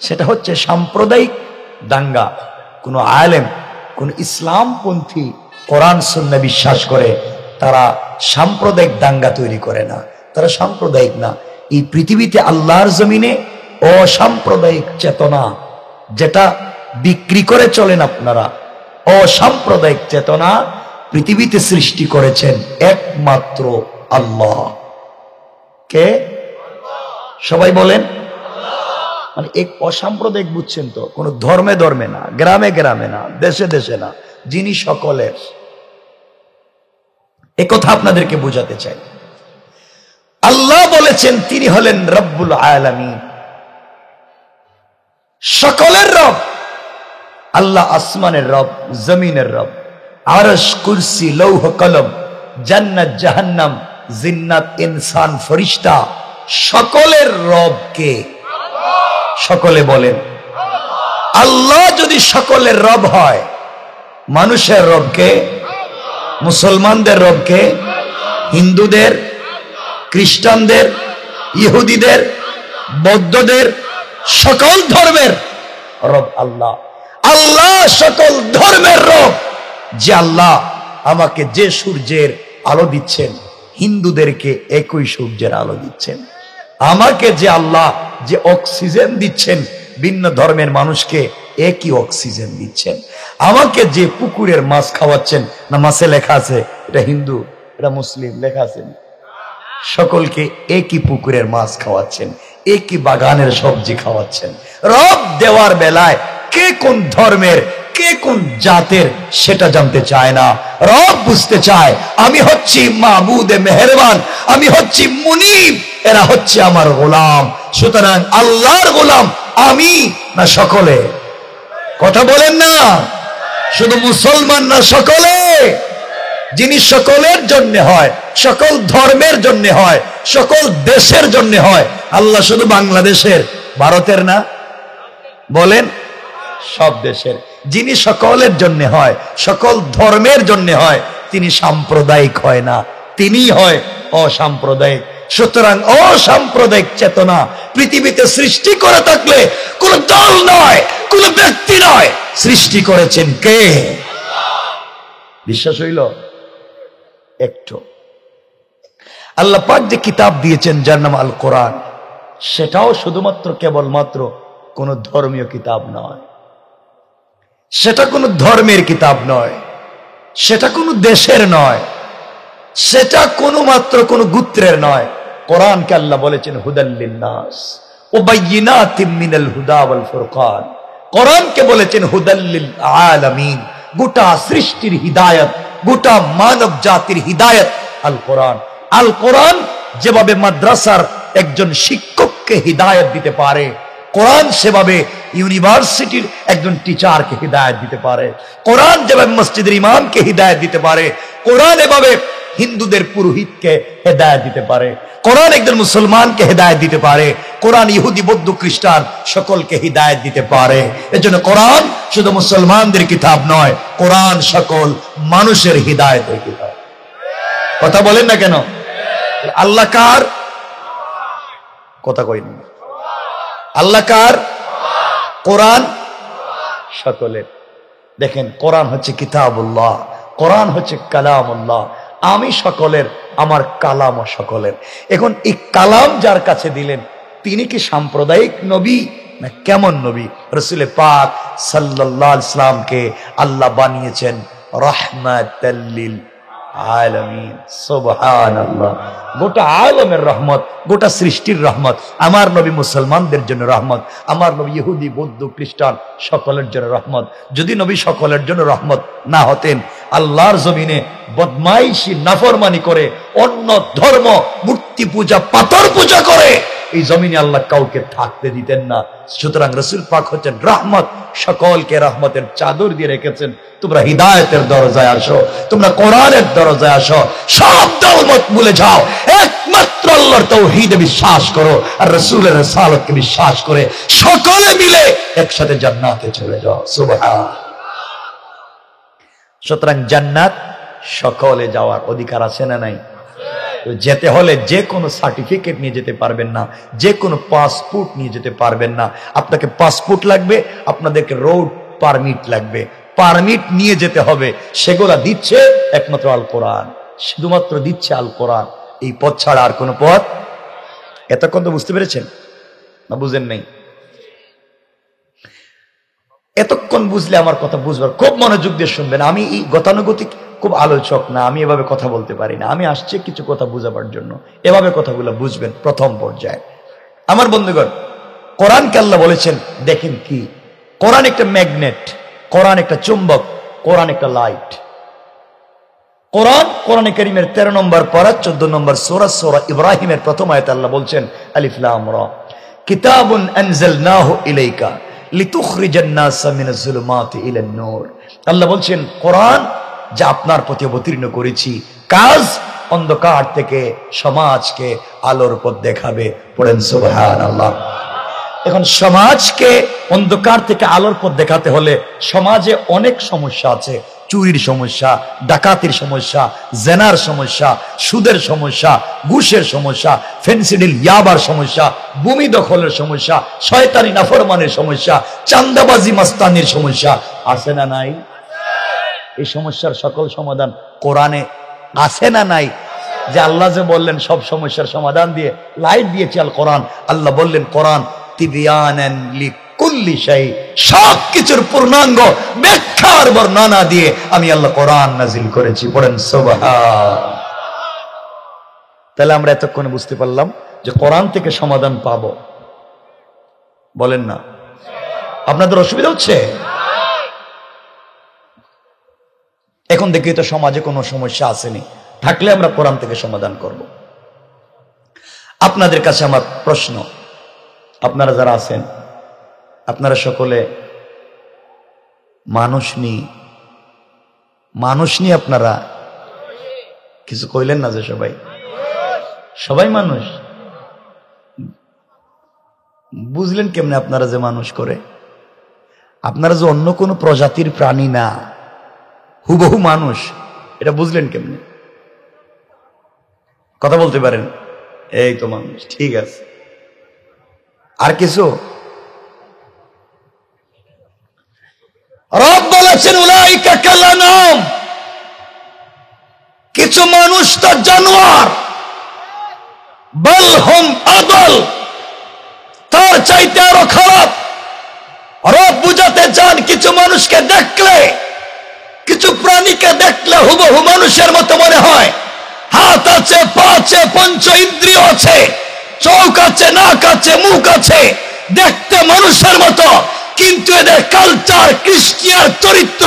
সেটা হচ্ছে সাম্প্রদায়িক দাঙ্গা কোন আলেম, কোন ইসলামপন্থী কোরআন সুন্নাহ বিশ্বাস করে, তারা সাম্প্রদায়িক দাঙ্গা তৈরি করে না, তারা সাম্প্রদায়িক না। এই পৃথিবীতে আল্লাহর জমিনে অসাম্প্রদায়িক চেতনা যেটা বিক্রি করে চলেন আপনারা, অসাম্প্রদায়িক চেতনা পৃথিবীতে সৃষ্টি করেছেন একমাত্র আল্লাহ। কে? সবাই বলেন। মানে এক অসাম্প্রদায়িক বুঝছেন তো, কোন ধর্মে ধর্মে না, গ্রামে গ্রামে না, দেশে দেশে না, যিনি সকলের। একথা আপনাদেরকে বোঝাতে চাই। আল্লাহ বলেছেন তিনি হলেন রব্বুল আলামিন, সকলের রব। আল্লাহ আসমানের রব, জমিনের রব, আরশ, কুরসি, লৌহ কলম, জান্নাত, জাহান্নাম, জিন্নাত, ইনসান, ফেরেশতা, সকলের রব কে? সকলে বলেন। আল্লাহ যদি সকলের রব হয়, মানুষের রব কে? মুসলমানদের রব কে? হিন্দুদের, খ্রিস্টানদের, ইহুদিদের, বৌদ্ধদের, সকল ধর্মের রব আল্লাহ। আল্লাহ সকল ধর্মের রব। যে আল্লাহ আমাকে যে সূর্যের আলো দিচ্ছেন, হিন্দুদেরকে একই সূর্যের আলো দিচ্ছেন। আমাকে যে আল্লাহ যে অক্সিজেন দিচ্ছেন, ভিন্ন ধর্মের মানুষকে একই অক্সিজেন দিচ্ছেন। আমাকে যে পুকুরের মাছ খাওয়াচ্ছেন, না মাছে লেখা আছে এটা হিন্দু, এটা মুসলিম, লেখা আছে সকলকে একই পুকুরের মাছ খাওয়াচ্ছেন, একই বাগানের সবজি খাওয়াচ্ছেন। রব দেওয়ার বেলায় কে কোন ধর্মের, কে কোন জাতের সেটা জানতে চায় না। রব বুঝতে চায় আমি হচ্ছি মাবুদে মেহেরবান, আমি হচ্ছি মুনিব, এরা হচ্ছে আমার গোলাম। সুতরাং আল্লাহর গোলাম আমি না সকলে? কথা বলেন না। শুধু মুসলমান না, সকলে। যিনি সকলের জন্য হয়, সকল ধর্মের জন্য হয়, সকল দেশের জন্য হয়। আল্লাহ শুধু বাংলাদেশের, ভারতের না, বলেন সব দেশের। যিনি সকলের জন্য হয়, সকল ধর্মের জন্য হয়, তিনি সাম্প্রদায়িক হয় না, তিনি হয় অসাম্প্রদায়িক। সুতরাং অসাম্প্রদায়িক চেতনা পৃথিবীতে সৃষ্টি করে থাকলে কোন দল নয়, কোন ব্যক্তি নয়, সৃষ্টি করেছেন কে? বিশ্বাস হইল একটু? আল্লাহ পাক যে কিতাব দিয়েছেন যার নাম আল কোরআন, সেটাও শুধুমাত্র কেবলমাত্র কোন ধর্মীয় কিতাব নয়, সেটা কোন ধর্মের কিতাব নয়, সেটা কোন দেশের নয়, সেটা কোনো মাত্র কোন গোত্রের নয়। কোরআনকে আল্লাহ বলেছেন হুদাল লিন্নাস ওয়া বাইয়িনাতিম মিনাল হুদা ওয়াল ফুরকান। কোরআনকে বলেছেন হুদাল লিল আলামিন, গোটা সৃষ্টির হিদায়াত, গোটা মানব জাতির হিদায়াত আল কোরআন। আল কোরআন যেভাবে মাদ্রাসার একজন শিক্ষককে হিদায়াত দিতে পারে, কোরআন সেভাবে ইউনিভার্সিটির একজন টিচারকে হিদায়াত দিতে পারে। কোরআন যেভাবে মসজিদের ইমামকে হিদায়াত দিতে পারে, কোরআন এভাবে হিন্দুদের পুরোহিতকে হেদায়েত দিতে পারে। কোরআন একজন মুসলমানকে হেদায়েত দিতে পারে। কোরআন ইহুদি, বৌদ্ধ, খ্রিস্টান সকলকে হিদায়েত দিতে পারে। এজন্য কোরআন শুধু মুসলমানদের কিতাব নয়, কোরআন সকল মানুষের হিদায়েতের কিতাব। কথা বলেন না কেন? আল্লাহ কার? কথা কইন না। আল্লাহ কার? কোরআন সকলের। দেখেন, কোরআন হচ্ছে কিতাবুল্লাহ, কোরআন হচ্ছে কালামুল্লাহ। আমি সকলের, আমার কালাম সকলের। এখন এই কালাম যার কাছে দিলেন, তিনি কি সাম্প্রদায়িক নবী না কেমন নবী? রাসূল পাক সাল্লাল্লাহু আলাইহি ওয়াসাল্লামকে আল্লাহ বানিয়েছেন রাহমাতাল লিল আলামিন। সুবহানাল্লাহ। গোটা আলমের রহমত, গোটা সৃষ্টির রহমত। আমার নবী মুসলমানদের জন্য রহমত, আমার নবী ইহুদি, বৌদ্ধ, খ্রিস্টান সকলের জন্য রহমত। যদি নবী সকলের জন্য রহমত না হতেন, আল্লাহর জমিনে বদমাইশি, নাফরমানি করে, অন্য ধর্ম, মূর্তি পূজা, পাথর পূজা করে এই জমিনে আল্লাহ কাউকে থাকতে দিতেন না। সুতরাং রাসূল পাক হচ্ছেন রহমত, সকলকে রহমতের চাদর দিয়ে রেখেছেন। তোমরা হিদায়াতের দরজায় আসো, তোমরা কোরআনের দরজায় আসো, সব দলমত ভুলে যাও, একমাত্র আল্লাহর তাওহীদে বিশ্বাস করো আর রাসূলের রিসালাতকে বিশ্বাস করে সকলে মিলে একসাথে জান্নাতে চলে যাও। সুবহানাল্লাহ। সুতরাং জান্নাত সকলে যাওয়ার অধিকার আছে না নাই? যেতে হলে যে কোনো সার্টিফিকেট নিয়ে যেতে পারবেন না, যে কোনো পাসপোর্ট নিয়ে যেতে পারবেন না। আপনাকে পাসপোর্ট লাগবে, আপনাদেরকে রোড পারমিট লাগবে, পারমিট নিয়ে যেতে হবে। সেগুলা দিচ্ছে একমাত্র আল কোরআন, শুধুমাত্র দিচ্ছে আল কোরআন। এই পথ ছাড়া আর কোনো পথ। এতক্ষণ তো বুঝতে পেরেছেন না বুঝেন নাই? এতক্ষণ বুঝলে আমার কথা বুঝবার, খুব মনোযোগ দিয়ে শুনবেন। আমি এই গতানুগতিক খুব আলোচক না, আমি এভাবে কথা বলতে পারি না। আমি আসছি কিছু কথা বুঝাবার জন্য, এভাবে কথাগুলো বুঝবেন প্রথম পর্যায়ে। আমার বন্ধুগণ, কোরআনকে আল্লাহ বলেছেন, দেখেন কি, কোরআন একটা ম্যাগনেট, কোরআন একটা চুম্বক, কোরআন একটা লাইট। কোরআনে কারীমের 13 নম্বর পারা 14 নম্বর সূরা, সূরা ইব্রাহিমের প্রথম আয়াতে আল্লাহ বলছেন, আলিফ লাম রা, কিতাবুন আনজালনাহু ইলাইকা লিতুখরিজান নাসা মিনাজ যুলুমাতি ইলান নূর। আল্লাহ বলছেন, কোরআন যা আপনার প্রতি অবতীর্ণ করেছি, কাজ অন্ধকার থেকে সমাজকে আলোর পথ দেখাবে। পড়েন সুবহানাল্লাহ। এখন সমাজকে অন্ধকার থেকে আলোর পথ দেখাতে হলে সমাজে অনেক সমস্যা আছে। চুরির সমস্যা, ডাকাতির সমস্যা, জেনার সমস্যা, সুদের সমস্যা, ঘুষের সমস্যা, ফেন্সিডিল ইয়াবার সমস্যা, ভূমি দখলের সমস্যা, শয়তানি নাফরমানের সমস্যা, চান্দাবাজি মাস্তানির সমস্যা আছে না নাই? এই সমস্যার সকল সমাধান কোরআনে আছে না নাই? যে আল্লাহ যে বললেন সব সমস্যার সমাধান দিয়ে লাইট দিয়েছে আল কোরআন। আল্লাহ বললেন, কোরআন তিবিয়ানান লিকুল্লি শাই, সব কিছুর পূর্ণাঙ্গ ব্যাখ্যার বর্ণনা দিয়ে আমি আল্লাহ কোরআন নাজিল করেছি। পড়েন সুবহান। তাহলে আমরা এতক্ষণে বুঝতে পারলাম যে কোরআন থেকে সমাধান পাবো। বলেন না? আপনাদের অসুবিধা হচ্ছে? এখন দেখি তো সমাজে কোনো সমস্যা আসেনি, থাকলে আমরা কোরআন থেকে সমাধান করব। আপনাদের কাছে আমার প্রশ্ন, আপনারা যারা আছেন, আপনারা সকলে মানুষ নিয়ে আপনারা কিছু কইলেন না যে সবাই মানুষ? বুঝলেন কেমনে আপনারা যে মানুষ করে? আপনারা যে অন্য কোনো প্রজাতির প্রাণী না, হুবহু মানুষ, এটা বুঝলেন কেমনে? কথা বলতে পারেন? এই তো মানুষ, ঠিক আছে। আর কিছু? রব বলেছেন, উলাইকা কালানাম, কিছু মানুষ তো জানোয়ার, বাল হুম আদল, তার চাইতে আরো খারাপ। রব বুঝাতে চান, কিছু মানুষকে দেখলে, কিছু প্রাণীকে দেখলে হুবহু মানুষের মতো মনে হয়। হাত আছে, পা আছে, পঞ্চ ইন্দ্রিয় আছে, চোখ আছে, নাক আছে, মুখ আছে, দেখতে মানুষের মতো, কিন্তু এদের কালচার, কৃষ্টি আর চরিত্র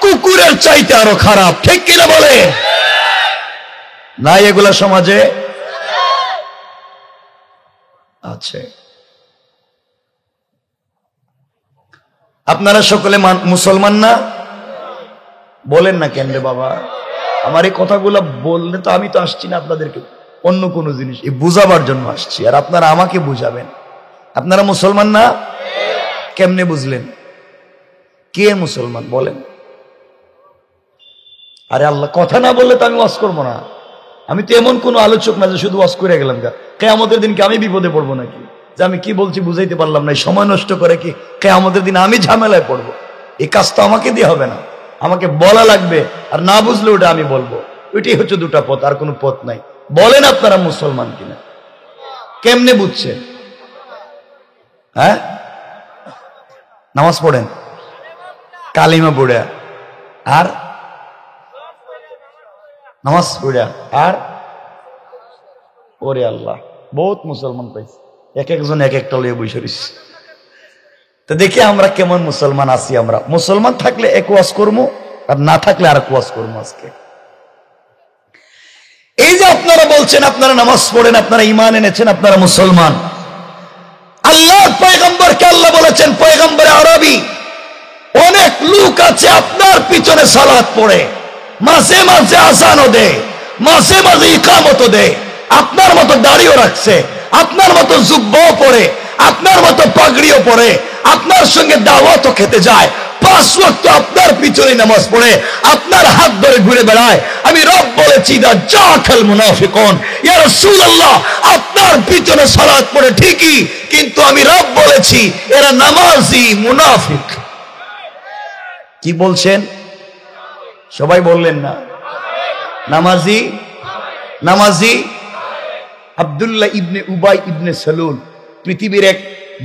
কুকুরের চাইতে আরো খারাপ। ঠিক কিনা বলে? নাই এগুলা সমাজে আছে। আপনারা সকলে মুসলমান না? বলেন না কেন রে বাবা? আমার এই কথাগুলো বললে তো আমি তো আসছি না আপনাদেরকে অন্য কোনো জিনিস বুঝাবার জন্য আসছি, আর আপনারা আমাকে বুঝাবেন। আপনারা মুসলমান না? কেমনে বুঝলেন? কে মুসলমান বলেন? আরে আল্লাহ, কথা না বললে তো আমি ওয়াজ করবো না। আমি তো এমন কোন আলোচক না যে শুধু ওয়াজ করে গেলাম। কিয়ামতের দিন কি আমি বিপদে পড়বো নাকি? যে আমি কি বলছি বুঝাইতে পারলাম না, সময় নষ্ট করে কি কিয়ামতের দিন আমি ঝামেলায় পড়বো? এই কাজ তো আমাকে দিয়ে হবে না, আমাকে বলা লাগবে, আর না বুঝলে ওটা আমি বলবো। ওইটাই হচ্ছে দুটা পথ, আর কোনো পথ নাই। বলেন আপনারা মুসলমান কিনা? কেমনে বুঝছেন? হ্যাঁ, নামাজ পড়েন, কালিমা পড়ে, আর নামাজ পড়ে, আর ওরে আল্লাহ, বহুত মুসলমান পাইছি, এক একজন এক একটা লইয়ে বসে রইছি। তো দেখি আমরা কেমন মুসলমান আছি। আমরা মুসলমান থাকলে এক ওয়াজ করবো, আর না থাকলে আর এক ওয়াজ করবো। আজকে এই যে আপনারা বলছেন আপনারা নামাজ পড়েন, আপনারা ঈমান এনেছেন, আপনারা মুসলমান, আল্লাহর পয়গম্বরকে আল্লাহ বলেছেন, পয়গম্বরে আরবি, অনেক লোক আছে আপনার পিছনে সালাত পড়ে, মাঝে মাঝে আযানও দেয়, মাঝে মাঝে ইকামতও দেয়, আপনার মতো দাড়িও রাখছে, আপনার মতো জুব্বাও পড়ে, আপনার মতো পাগড়িও পড়ে, আপনার সঙ্গে দাওয়াতও খেতে যায়, 5 ওয়াক্ত আপনার পিছনে নামাজ পড়ে, আপনার হাত ধরে ঘুরে বেড়ায়। আমি রব বলেছি, দা জাকাল মুনাফিকুন, ইয়া রাসূলুল্লাহ, আপনার পিছনে সালাত পড়ে ঠিকই, কিন্তু আমি রব বলেছি এরা নামাজি মুনাফিক। কি বলছেন? সবাই বললেন না। নামাজি, নামাজি। আব্দুল্লাহ ইবনে উবাই ইবনে সালুল পৃথিবীর এক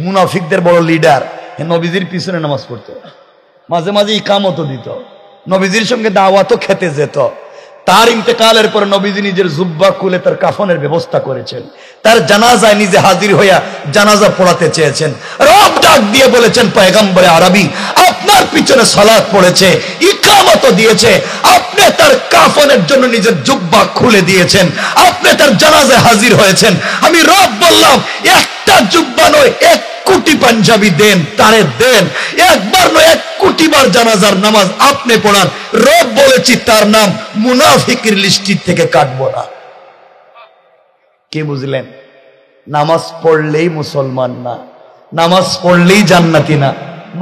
মুনাফিকদের বড় লিডার। নবীজির পিছনে নামাজ পড়তো, মাঝে মাঝে ইকামতও দিত, নবীজির সঙ্গে দাওয়াতও খেতে যেত। তার ইন্তেকালের পরে নবীজি নিজের জুব্বা খুলে তার কাফনের ব্যবস্থা করেছেন। তার জানাজায় নিজে হাজির হইয়া জানাজা পড়াতে চেয়েছেন। রব ডাক দিয়ে বলেছেন, পয়গম্বরে আরবি আপনার পিছনে সালাত পড়েছে, ইকামতও দিয়েছে, আপনি তার কাফনের জন্য নিজের জুব্বা খুলে দিয়েছেন, আপনি তার জানাজায় হাজির হয়েছেন। আমি রব বললাম, একটা জুব্বা নয়, 1 কোটি পাঞ্জাবি দেন, তারে দেন। একবার নয়, 1 কোটি বার জানাজার নামাজ আপনি পড়ান। রব বলেছি তার নাম মুনাফিকের লিস্টি থেকে কাটবো না। কি বুঝলেন? নামাজ পড়লেই মুসলমান না, নামাজ পড়লেই জান্নাতি না।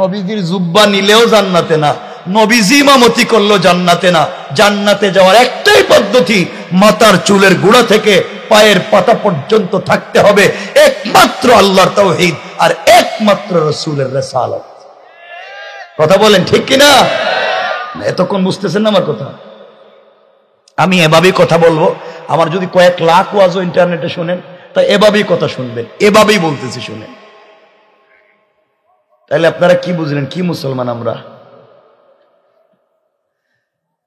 নবীজির জুব্বা নিলেও জান্নাতে না, নবীজি ইমামতি করলেও জান্নাতে না। জান্নাতে যাওয়ার একটাই পদ্ধতি, মাথার চুলের গোড়া থেকে পায়ের পাতা পর্যন্ত থাকতে হবে একমাত্র আল্লাহর তাওহীদ আর একমাত্র রাসূলের রিসালাত। কথা বলেন ঠিক কিনা? এতক্ষণ বুঝতেছেন না আমার কথা? আমি এভাবেই কথা বলবো। আমার যদি কয়েক লাখ ওয়াজও ইন্টারনেটে শোনেন, তা এভাবেই কথা শুনবেন, এভাবেই বলতেছি, শুনেন। তাহলে আপনারা কি বুঝলেন কি মুসলমান আমরা?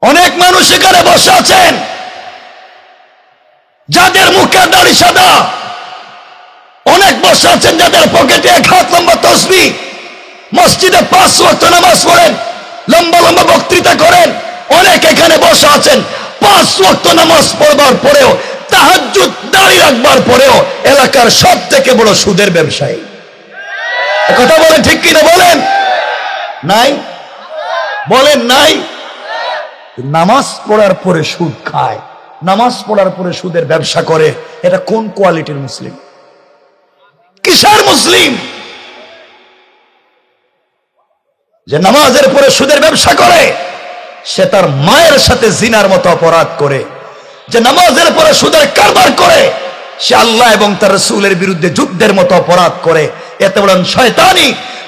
অনেক মানুষ এখানে বসে আছেন যাদের মুখে দাড়ি সাদা, অনেক বসে আছেন যাদের পকেটে 1 হাত লম্বা তসবিহ, মসজিদে 5 ওয়াক্ত নামাজ পড়েন, লম্বা লম্বা বক্তৃতা করেন। অনেক এখানে বসে আছেন 5 ওয়াক্ত নামাজ পড়বার পরেও, তাহাজ্জুদ দাঁড়ি রাখবার পরেও এলাকার সব থেকে বড় সুদের ব্যবসায়ী। কথা বলেন ঠিক কিনা? বলেন নাই? বলেন নাই? নামাজ পড়ার পরে সুদ খায়, নামাজ পড়ার পরে সুদের ব্যবসা করে। এটা কোন কোয়ালিটির মুসলিম? কিসের মুসলিম যে নামাজের পরে সুদের ব্যবসা করে? সে তার মায়ের সাথে জিনার মতো অপরাধ করে। যে নামাজের পরে সুদের কারবার করে, সে আল্লাহ এবং তার রাসূলের বিরুদ্ধে যুদ্ধের মতো অপরাধ করে। এত বড় শয়তানি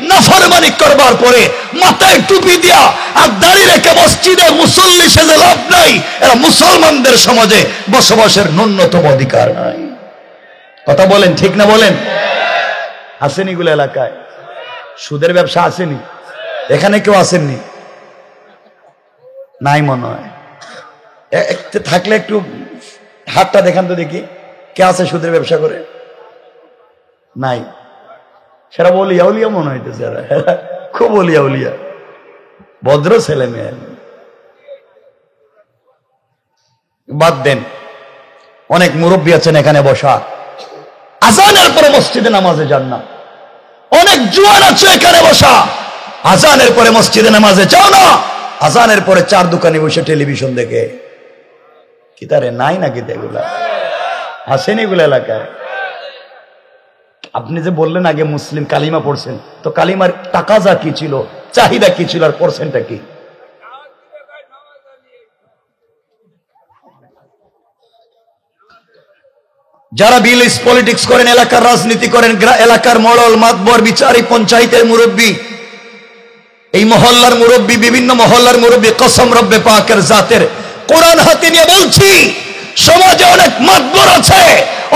নাফরমানি করবার পরে মাথায় টুপি দিয়া আর দাড়ি রেখে মসজিদে মুসল্লি সেজে লাভ নাই। এরা মুসলমানদের সমাজে বসবাসের ন্যূনতম অধিকার নাই। কথা বলেন ঠিক না? বলেন আসেনি এগুলো এলাকায়? সুদের ব্যবসা আসেনি? এখানে কেউ আসেননি? নাই মনে হয়। থাকলে একটু হাতটা দেখান তো দেখি, কে আছে সুদের ব্যবসা করে? নাই। সেটা বলিয়া উলিয়া মনে হইতেছে, খুব বলিয়া উলিয়া, ভদ্র ছেলে মেয়ে। বাদ দেন, অনেক মুরব্বী আছেন এখানে বসা, আজানের পরে মসজিদে নামাজে যান না। অনেক জুয়ান আছে এখানে বসা, আজানের পরে মসজিদে নামাজে যাও না। আজানের পরে 4 দোকানে বসে টেলিভিশন দেখে। কি তারে নাই নাকি? এগুলা আসেনি এগুলো এলাকায়? আপনি যে বললেন আগে মুসলিম, কালিমা পড়ছেন, তো কালিমার টাকা যা কি ছিল, চাহিদা কি ছিল, আর পড়ছেনটা কি? যারা বিলিস পলিটিক্স করেন, এলাকার রাজনীতি করেন, এলাকার মডল মাতবর বিচারি, পঞ্চায়েতের মুরব্বী, এই মহল্লার মুরব্বী, বিভিন্ন মহল্লার মুরব্বী, কসম রব্বে পাকের জাতের কোরআন হাতে নিয়ে বলছি, সমাজে অনেক মাতবর আছে,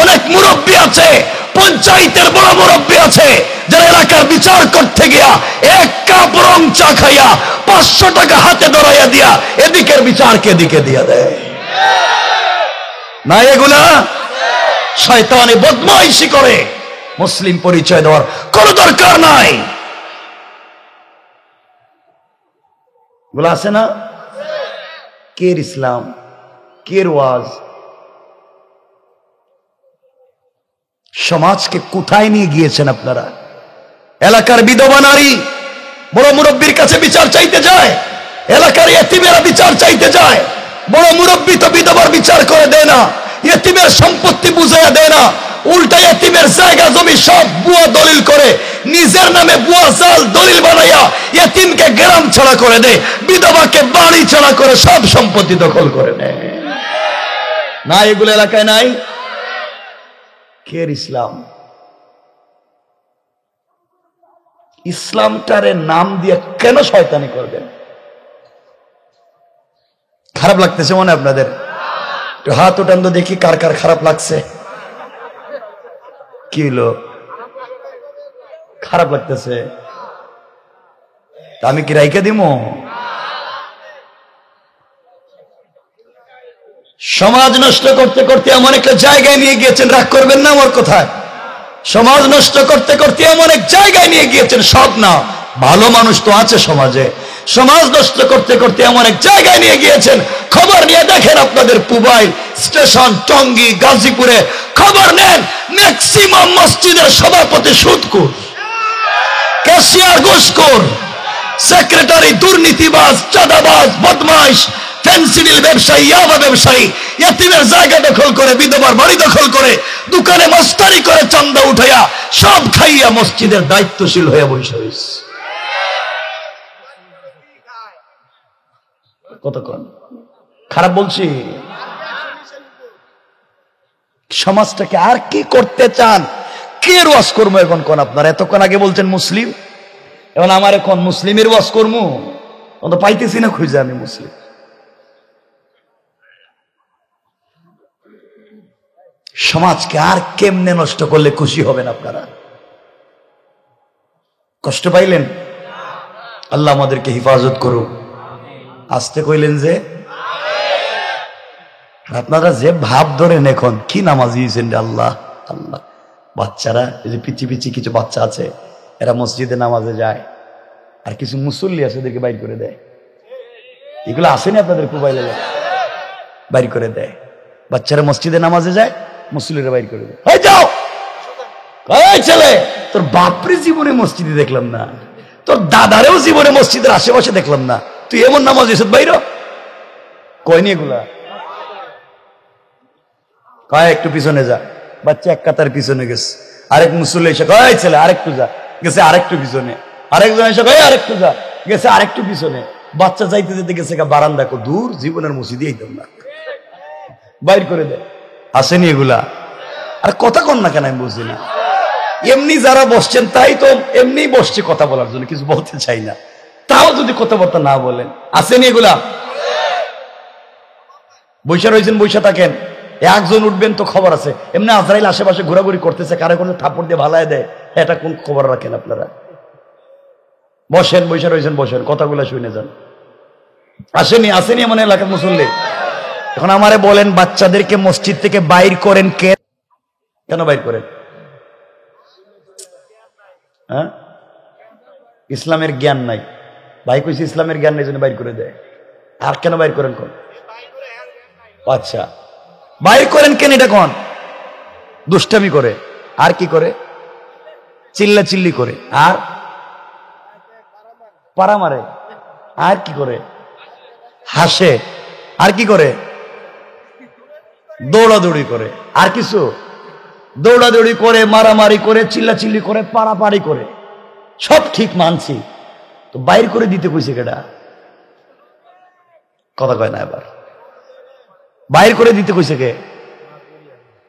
অনেক মুরব্বী আছে, পঞ্চায়েতের বড় মুরব্বী আছে, যারা এলাকার বিচার করতে গিয়া 1 কাপ রং চা খাইয়া 500 টাকা হাতে ধরাইয়া দিয়া এদিকের বিচারকে এদিকে দিয়া দেয়। না এগুলা শয়তানি বদমাইশি করে। মুসলিম পরিচয় দেওয়ার কোনো দরকার নাই। এগুলো আছে না? কের ইসলাম, কের ওয়াজ? সমাজকে কোথায় নিয়ে গিয়েছেন আপনারা? এলাকার বিধবা নারী বড় মুরব্বীর কাছে বিচার চাইতে যায়, এলাকার ইতিমেরা বিচার চাইতে যায়। বড় মুরব্বী তো বিধবার বিচার করে দেয় না, ইতিমের সম্পত্তি বুঝাইয়া দেয় না, উল্টা ইতিমের জায়গা জমি সব বুয়া দলিল করে, নিজের নামে বুয়া জাল দলিল বানাইয়া ইতিমকে গ্রাম ছাড়া করে দেয়, বিধবাকে বাড়ি ছাড়া করে সব সম্পত্তি দখল করে নেয়। না এগুলো এলাকায় নাই? কের ইসলাম? ইসলামটারে নাম দিয়ে কেন শয়তানি করবেন? খারাপ লাগতেছে মনে আপনাদের? একটু হাত উঠান তো দেখি কার কার খারাপ লাগছে। কি হলো? খারাপ লাগতেছে? আমি কি রাইখা দিব? সমাজ নষ্ট করতে করতে এমন একটা জায়গায় নিয়ে গিয়েছেন, রাগ করবেন না আমার কথায়। সমাজ নষ্ট করতে করতে এমন এক জায়গায় নিয়ে গিয়েছেন, সব না, ভালো মানুষ তো আছে সমাজে। সমাজ নষ্ট করতে করতে এমন এক জায়গায় নিয়ে গিয়েছেন, খবর নিয়ে দেখেন আপনাদের পুবাইল স্টেশন, টঙ্গী, গাজীপুরে খবর নেন, ম্যাক্সিমাম মসজিদের সভাপতি সুদখোর, ক্যাশিয়ার ঘুষখোর, সেক্রেটারি দুর্নীতিবাজ, চাঁদাবাজ, বদমাইশ, ফেন্সিডিল ব্যবসায়ী, ইয়াবা ব্যবসায়ী, ইয়াতিমের জায়গা দখল করে, বিধবার বাড়ি দখল করে, দোকানে মস্তানি করে, চান্দা উঠাইয়া সব খাইয়া মসজিদের দায়িত্বশীল হয়ে বসে রয়েছে। কতক্ষণ খারাপ বলছি? সমাজটাকে আর কি করতে চান? কে ওয়াজ করবো এখন? কোন আপনারা এতক্ষণ আগে বলছেন মুসলিম, এখন আমার এখন মুসলিমের ওয়াজ করবো? তো পাইতেছি না খুঁজে আমি মুসলিম। সমাজকে আর কেমনে নষ্ট করলে খুশি হবেন আপনারা? কষ্ট পাইলেন? আল্লাহ আমাদেরকে হেফাজত করুন। আসতে কইলেন যে আপনারা যে ভাব ধরেন এখন কি নামাজি হয়েছেন আল্লাহ আল্লাহ। বাচ্চারা এই যে পিচি পিচি কিছু বাচ্চা আছে, এরা মসজিদে নামাজে যায়, আর কিছু মুসল্লি আছে এদেরকে বাইর করে দেয়। এগুলো আসেনি আপনাদের মোবাইলে? বাইর করে দেয়। বাচ্চারা মসজিদে নামাজে যায়, মুসল্লিরা বাইর করে দেয়। হয়ে যাও ছেলে, তোর বাপরে জীবনে মসজিদে দেখলাম না, তোর দাদারেও জীবনে মসজিদের আশেপাশে দেখলাম না, তুই এমন নামাজ এসে বাইর কয়নি এগুলা? কয় একটু পিছনে যা। বাচ্চা এক কাতার পিছনে গেছে, আরেক মুসল্লি এসে কয় ছেলে আরেকটু যা, গেছে আরেকটু পিছনে, আরেকজন এসে কয় আরেকটু যা, গেছে আরেকটু পিছনে। বাচ্চা যাইতে যেতে গেছে বারান্দা, দূর জীবনের মসজিদে আইতাম না, বাইর করে দেয়। আসেনি এগুলা? আর কথা কন না কেন আমি বুঝি না। এমনি যারা বসছেন তাই তো এমনি বসছে কথা বলার জন্য, কিছু বলতে চাই না, তাও যদি কথাবার্তা না বলেন। আসেনি এগুলা? বৈশা রয়েছেন, বৈশা থাকেন, একজন উঠবেন তো খবর আছে। এমনি আজরাইল আশেপাশে ঘোরাঘুরি করতেছে, কারে কোনো থাপ্পড় দিয়ে ভালায় দেয়, এটা কোন খবর রাখেন আপনারা? বসেন, বৈশা রয়েছেন, বসেন, কথাগুলো শুনে যান। আসেনি? আসেনি এমন এলাকার মুসল্লি? এখন আমারে বলেন, বাচ্চাদেরকে মসজিদ থেকে বাইর করেন কে? কেন বাইর করেন? হ্যাঁ, ইসলামের জ্ঞান নাই। ভাই কইছে ইসলামের জ্ঞান নেই জন্য বাইর করে দেয়। আর কেন বাইর করেন কোন? আচ্ছা, বাইর করেন কেন? এটা কোন? দুষ্টামি করে, আর কি করে? চিল্লা চিল্লি করে, আর পাড়া মারে, আর কি করে? হাসে, আর কি করে? দৌড়াদৌড়ি করে, আর কিছু? দৌড়াদৌড়ি করে, মারামারি করে, চিল্লাচিল্লি করে, পাড়াপাড়ি করে, সব ঠিক মানছি, তো বাইর করে দিতে কইছে কেডা? কথা কয় না। এবার বাইর করে দিতে কইছে কে?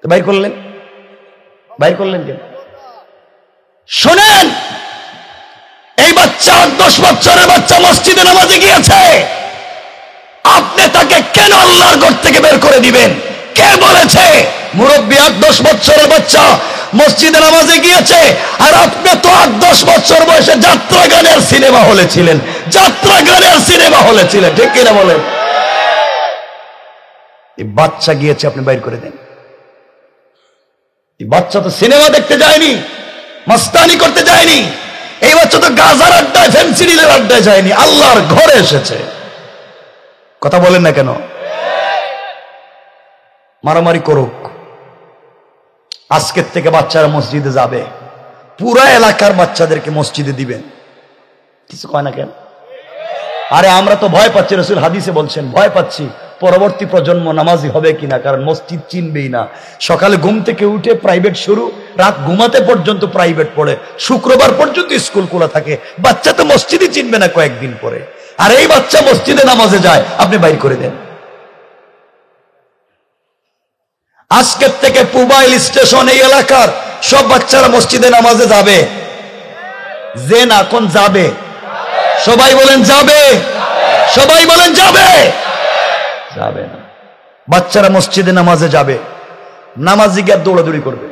তো বাইর করলেন, বাইর করলেন কেন? শোনেন, এই বাচ্চা 10 বছরের বাচ্চা মসজিদে নামাজে গিয়েছে, আপনি তাকে কেন আল্লাহর ঘর থেকে বের করে দিবেন? কে বলেছে? মুরব্বী 8-10 বছরের বাচ্চা মসজিদে নামাজে গিয়েছে, আর আপনি তো 8-10 বছর বয়সে যাত্রা গানের সিনেমা হলে ছিলেন, যাত্রা গানের সিনেমা হলে ছিলেন, ঠিক কিনা বলেন? এই বাচ্চা গিয়েছে, আপনি বাইর করে দেন। এই বাচ্চা তো সিনেমা দেখতে যায়নি, মস্তানি করতে যায়নি, এই বাচ্চা তো গাজার আড্ডায়, ফেন্সিডিলের আড্ডায় যায়নি, আল্লাহর ঘরে এসেছে। কথা বলেন না কেন? মারামারি করুক, আজকের থেকে বাচ্চারা মসজিদে যাবে, পুরা এলাকার বাচ্চাদেরকে মসজিদে দিবেন, কিছু কয় না কেন? আরে আমরা তো ভয় পাচ্ছি, রাসূল হাদিসে বলছেন ভয় পাচ্ছি পরবর্তী প্রজন্ম নামাজি হবে কিনা, কারণ মসজিদ চিনবেই না। সকালে ঘুম থেকে উঠে প্রাইভেট শুরু, রাত ঘুমাতে পর্যন্ত প্রাইভেট পড়ে, শুক্রবার পর্যন্ত স্কুল খোলা থাকে, বাচ্চা তো মসজিদই চিনবে না কয়েকদিন পরে। আর এই বাচ্চা মসজিদে নামাজে যায়, আপনি বাইর করে দেন। আজকের থেকে পুবাইল স্টেশন, এই এলাকার সব বাচ্চারা মসজিদে নামাজে যাবে। যে না কোন যাবে? সবাই বলেন যাবে, সবাই বলেন যাবে। যাবে না। বাচ্চারা মসজিদে নামাজে যাবে, নামাজি গিয়ে দৌড়াদৌড়ি করবে,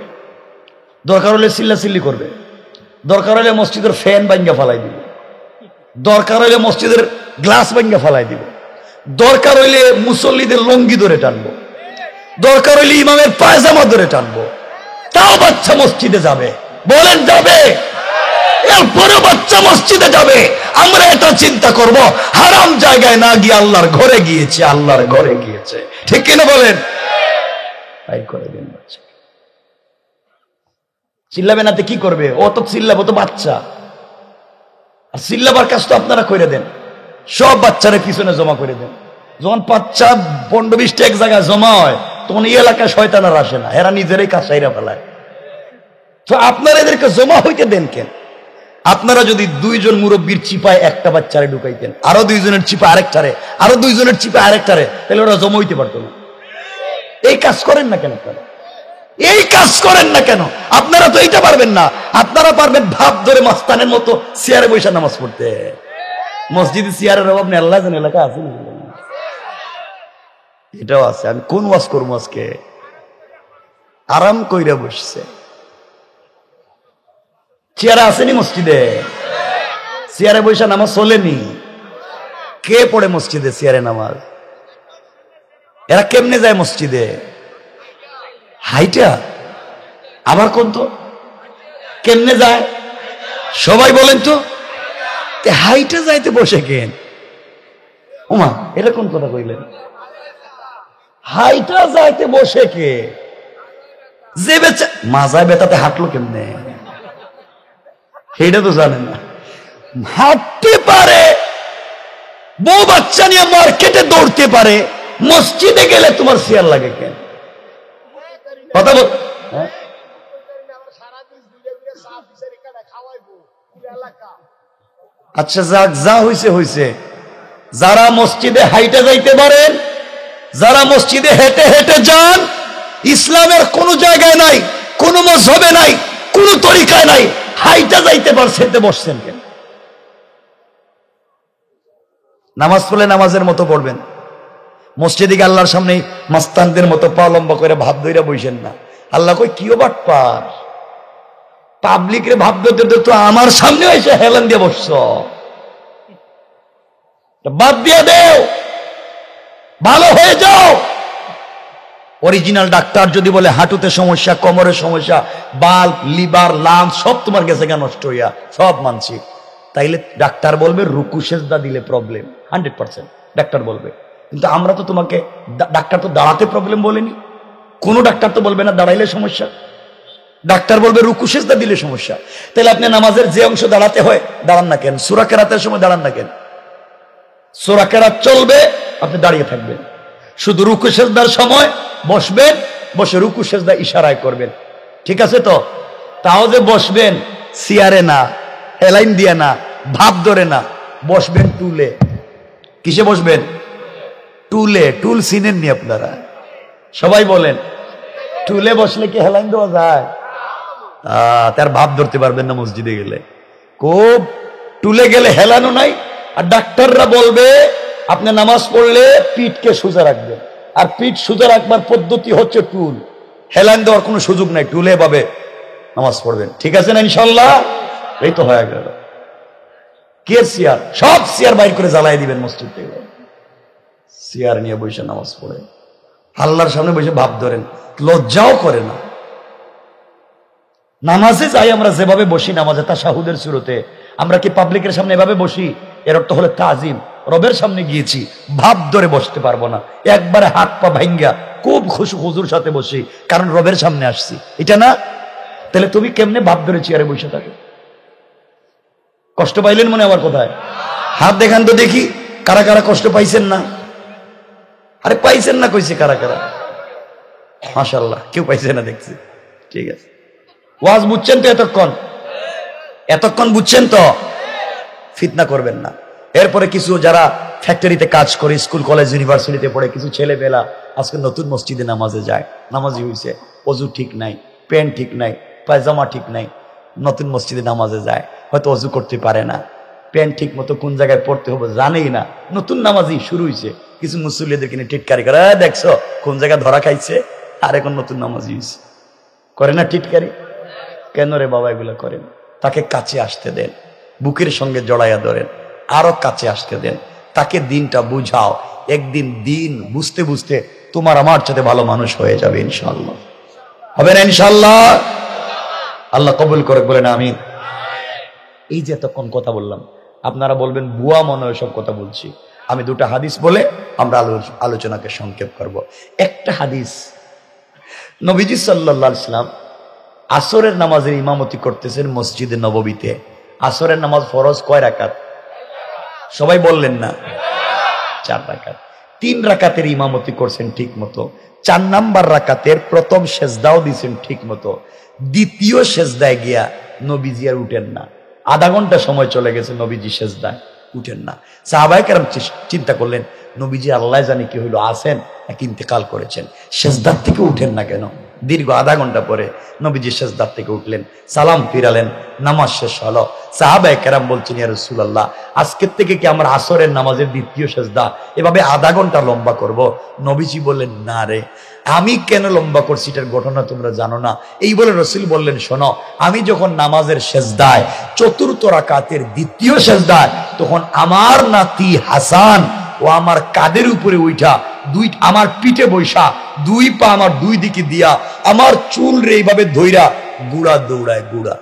দরকার হলে চিল্লাচিল্লি করবে, দরকার হলে মসজিদের ফ্যান ভাঙ্গা ফালাই দিবে, দরকার হলে মসজিদের গ্লাস ভাঙ্গা ফালাই দিবে, দরকার হইলে মুসল্লিদের লঙ্গি ধরে টানবো, দরকার হইলে ইমামের পায়জামা ধরে টানবো, তাও বাচ্চা মসজিদে যাবে। বলেন যাবে? এরপরে বাচ্চা মসজিদে যাবে। আমরা এটা চিন্তা করব, হারাম জায়গায় না গিয়ে আল্লাহর ঘরে গিয়েছে, আল্লাহর ঘরে গিয়েছে। ঠিক কিনা বলেন? তাই করে দিন। বাচ্চা চিল্লাবে না তো কি করবে? ও তো চিল্লাবো, তো বাচ্চা। আর চিল্লাবার কাজ তো আপনারা করে দেন, সব বাচ্চারা পিছনে জমা করে দেন। যখন বাচ্চা 15-20টা এক জায়গায় জমা হয়, তখন এই এলাকায় শয়তানার আসে না, এরা নিজেরাই কাজ সাইরা ফেলায়। তো আপনারা এদেরকে জমা হইতে দেন কেন? আপনারা যদি 2 জন মুরব্বীর চিপায় একটা বাচ্চারে ঢুকাইতেন, আরো 2 জনের চিপা আরেকটারে, আরো 2 জনের চিপা আরেকটারে, তাহলে ওরা জমা হইতে পারতো না। এই কাজ করেন না কেন আপনারা? এই কাজ করেন না কেন? আপনারা তো এইটা পারবেন না। আপনারা পারবেন ভাব ধরে মাস্তানের মতো চেয়ারে বসে নামাজ পড়তে। মসজিদে চেয়ারের অভাব নেই, আল্লাহ জানে এলাকা আছে, এটাও আছে। আমি কোন ওয়াজ করবো আজকে? আরাম কইরা বসছে, চেয়ারে আসেনি মসজিদে, চেয়ারে বসে নামাজ চলেনি। কে পড়ে মসজিদে চেয়ারে নামাজ? এরা কেমনে যায় মসজিদে? হাইটা। আবার কোন তো কেমনে যায়? সবাই বলেন তো, হাইটা যাইতে বসে কেন? ওমা, এটা কোন কথা কইলেন? হাইটা যাইতে বসে কে? যে বেচা মাজায় বেতাতে হাঁটলো কেমনে, সেইটা তো জানেন না। হাঁটতে পারে, বউ বাচ্চা নিয়ে মার্কেটে দৌড়তে পারে, মসজিদে গেলে তোমার চেয়ার লাগে কেন? কথা বল। আচ্ছা যাক, যা হইছে হইছে। যারা মসজিদে হাইটে যাইতে পারেন, যারা মসজিদে হেঁটে হেঁটে যান, ইসলামের কোন জায়গায় নাই, কোন মজহবে নাই, কোন তরিকায় নাই, হাইটা যাইতে পারছেন, বসছেন কেন? নামাজ পড়লে নামাজের মতো পড়বেন। মসজিদে গিয়ে আল্লাহর সামনে মাস্তানদের মতো পা লম্বা করে ভাব ধইরা বইছেন না। আল্লাহ কই কিও বাটপার, পাবলিক রে ভাব ধরতে তো আমার সামনে এসে হেলান দিয়ে বসছ। বাদ দিয়ে দেও, ভালো হয়ে যাও। অরিজিনাল ডাক্তার যদি বলে হাঁটুতে সমস্যা, কোমরের সমস্যা, বাল্ব, লিভার, লাংস সব তোমার গেছে গা নষ্ট হইয়া, সব মানছি, তাইলে ডাক্তার বলবে রুকু সেজদা দিলে প্রবলেম, 100% ডাক্তার বলবে। কিন্তু আমরা তো তোমাকে, ডাক্তার তো দাঁড়াতে প্রবলেম বলেনি, কোনো ডাক্তার তো বলবে না দাঁড়াইলে সমস্যা, ডাক্তার বলবে রুকু সেজদা দিলে সমস্যা। তাহলে আপনি নামাজের যে অংশ দাঁড়াতে হয় দাঁড়ান না কেন? সূরা কেরাতের সময় দাঁড়ান না কেন? সূরা কেরাত চলবে, আপনি দাঁড়িয়ে থাকবেন। শুধু রুকু সেজদার সময় বসবেন, বসে রুকু সেজদা ইশারায় করবেন। ঠিক আছে তো? তাও যে বসবেন চেয়ারে না, হেলাইন দিয়ে না, ভাব ধরে না, বসবেন টুলে। কিসে বসবেন? টুলে। টুল চিনেননি আপনারা? সবাই বলেন, টুলে বসলে কি হেলাইন দেওয়া যায়? তার ভাব ধরতে পারবেন না মসজিদে গেলে। খুব টুলে গেলে হেলানো নাই। আর ডাক্তাররা বলবে আপনি নামাজ পড়লে পিঠকে সোজা রাখবেন, আর পিঠ সোজা রাখবার পদ্ধতি হচ্ছে টুল। হেলান দেওয়ার কোনো সুযোগ নাই, টুলে ভাবে নামাজ পড়বেন। ঠিক আছে না ইনশাল্লাহ? এই তো হয়ে গেল। কে চেয়ার? সব চেয়ার বাইর করে জ্বালাই দিবেন মসজিদ থেকে। চেয়ার নিয়ে বসে নামাজ পড়ে আল্লাহর সামনে বসে ভাব ধরেন, লজ্জাও করে না। নামাজে যাই আমরা যেভাবে বসি, নামাজে তাশাহুদের শুরুতে আমরা কি পাবলিকের সামনে এভাবে বসি? এর অর্থ হলো তাজিম। রবের সামনে গিয়েছি, ভাব ধরে বসতে পারবো না, একবারে হাত পা ভাঙ্গা খুব খুশু হুজুর সাথে বসি, কারণ রবের সামনে আসছি, এটা না? তাহলে তুমি কেমনে ভাব ধরে চেয়ারে বসে থাকো? কষ্ট পাইলেন মনে? আমার কোথায় হাত দেখান তো দেখি, কারা কারা কষ্ট পাইছেন না? আরে পাইছেন না কইছে কারা কারা? মাশাআল্লাহ, কেউ পাইছে না দেখছি। ঠিক আছে, ওয়াজ বুঝছেন তো? এতক্ষণ বুঝছেন তো? ফিতনা করবেন না। এরপরে কিছু যারা ফ্যাক্টরিতে কাজ করে, স্কুল কলেজ ইউনিভার্সিটিতে পড়ে, কিছু ছেলেবেলা আজকে নতুন মসজিদে নামাজে যায়, নামাজি হয়েছে, অজু ঠিক নাই, প্যান্ট ঠিক নাই, পায়জামা ঠিক নাই, নতুন মসজিদে নামাজে যায়, হয়তো অজু করতে পারে না, প্যান্ট ঠিক মতো কোন জায়গায় পড়তে হবে জানেই না, নতুন নামাজি শুরু হয়েছে, কিছু মুসল্লিদেরকে নিয়ে টিটকারি করে, দেখছো কোন জায়গায় ধরা খাইছে, আর এখন নতুন নামাজি হইছে। করে না টিটকারি? কেন রে বাবা এগুলো করেন? তাকে কাছে আসতে দেন, বুকের সঙ্গে জড়াইয়া ধরেন, আরো কাছে আসতে দেন, তাকে দিনটা বুঝাও। একদিন দিন বুঝতে বুঝতে তোমার আমার সাথে ভালো মানুষ হয়ে যাবে ইনশাআল্লাহ। হবে না ইনশাআল্লাহ? আল্লাহ কবুল করে, বলেন আমিন। এই যে এতক্ষণ কথা বললাম, আপনারা বলবেন বুয়া মনে হয় সব কথা বলছি। আমি দুটো হাদিস বলে আমরা আলোচনাকে সংক্ষেপ করব। একটা হাদিস, নবীজি সাল্লাল্লাহু আলাইহি সাল্লাম আসরের নামাজের ইমামতি করতেছেন মসজিদে নববীতে। আসরের নামাজ ফরজ কয় রাকাত? সবাই বললেন না? 4 রাকাত। 3 রাকাতের ইমামতি করছেন ঠিক মতো। 4 নাম্বার রাকাতের প্রথম সেজদাও দিয়েছেন ঠিক মতো। দ্বিতীয় সেজদায় গিয়া নবীজি আর উঠেন না। আধা ঘন্টা সময় চলে গেছে, নবীজি সেজদায় উঠেন না। সাহাবায়ে কেরাম চিন্তা করলেন, নবীজি আল্লাহ জানে কি হইল, আছেন নাকি ইন্তেকাল করেছেন, সেজদার থেকে উঠেন না কেন? দীর্ঘ আধা ঘন্টা পরে নবীজি সেজদার থেকে উঠলেন, সালাম ফিরালেন, নামাজ শেষ হলো। সাহাবায়ে কেরাম বলছেন, ইয়া রাসূলুল্লাহ, আজকের থেকে কি আমরা আসরের নামাজের দ্বিতীয় সেজদা এভাবে আধা ঘন্টা লম্বা করব? নবীজি বললেন, না রে, আমি কেন লম্বা করছি এটার ঘটনা তোমরা জানো না। এই বলে রাসূল বললেন, শোনো, আমি যখন নামাজের সেজদায় চতুর্থ রাকাতের দ্বিতীয় সেজদায়, তখন আমার নাতি হাসান ও আমার কাদের উপরে উঠা আমার পিঠে বৈশা 2 পা আমার 2 দিকে দিয়া আমার চুল রে এইভাবে ধইরা গুড়া দৌড়ায়, গুড়া।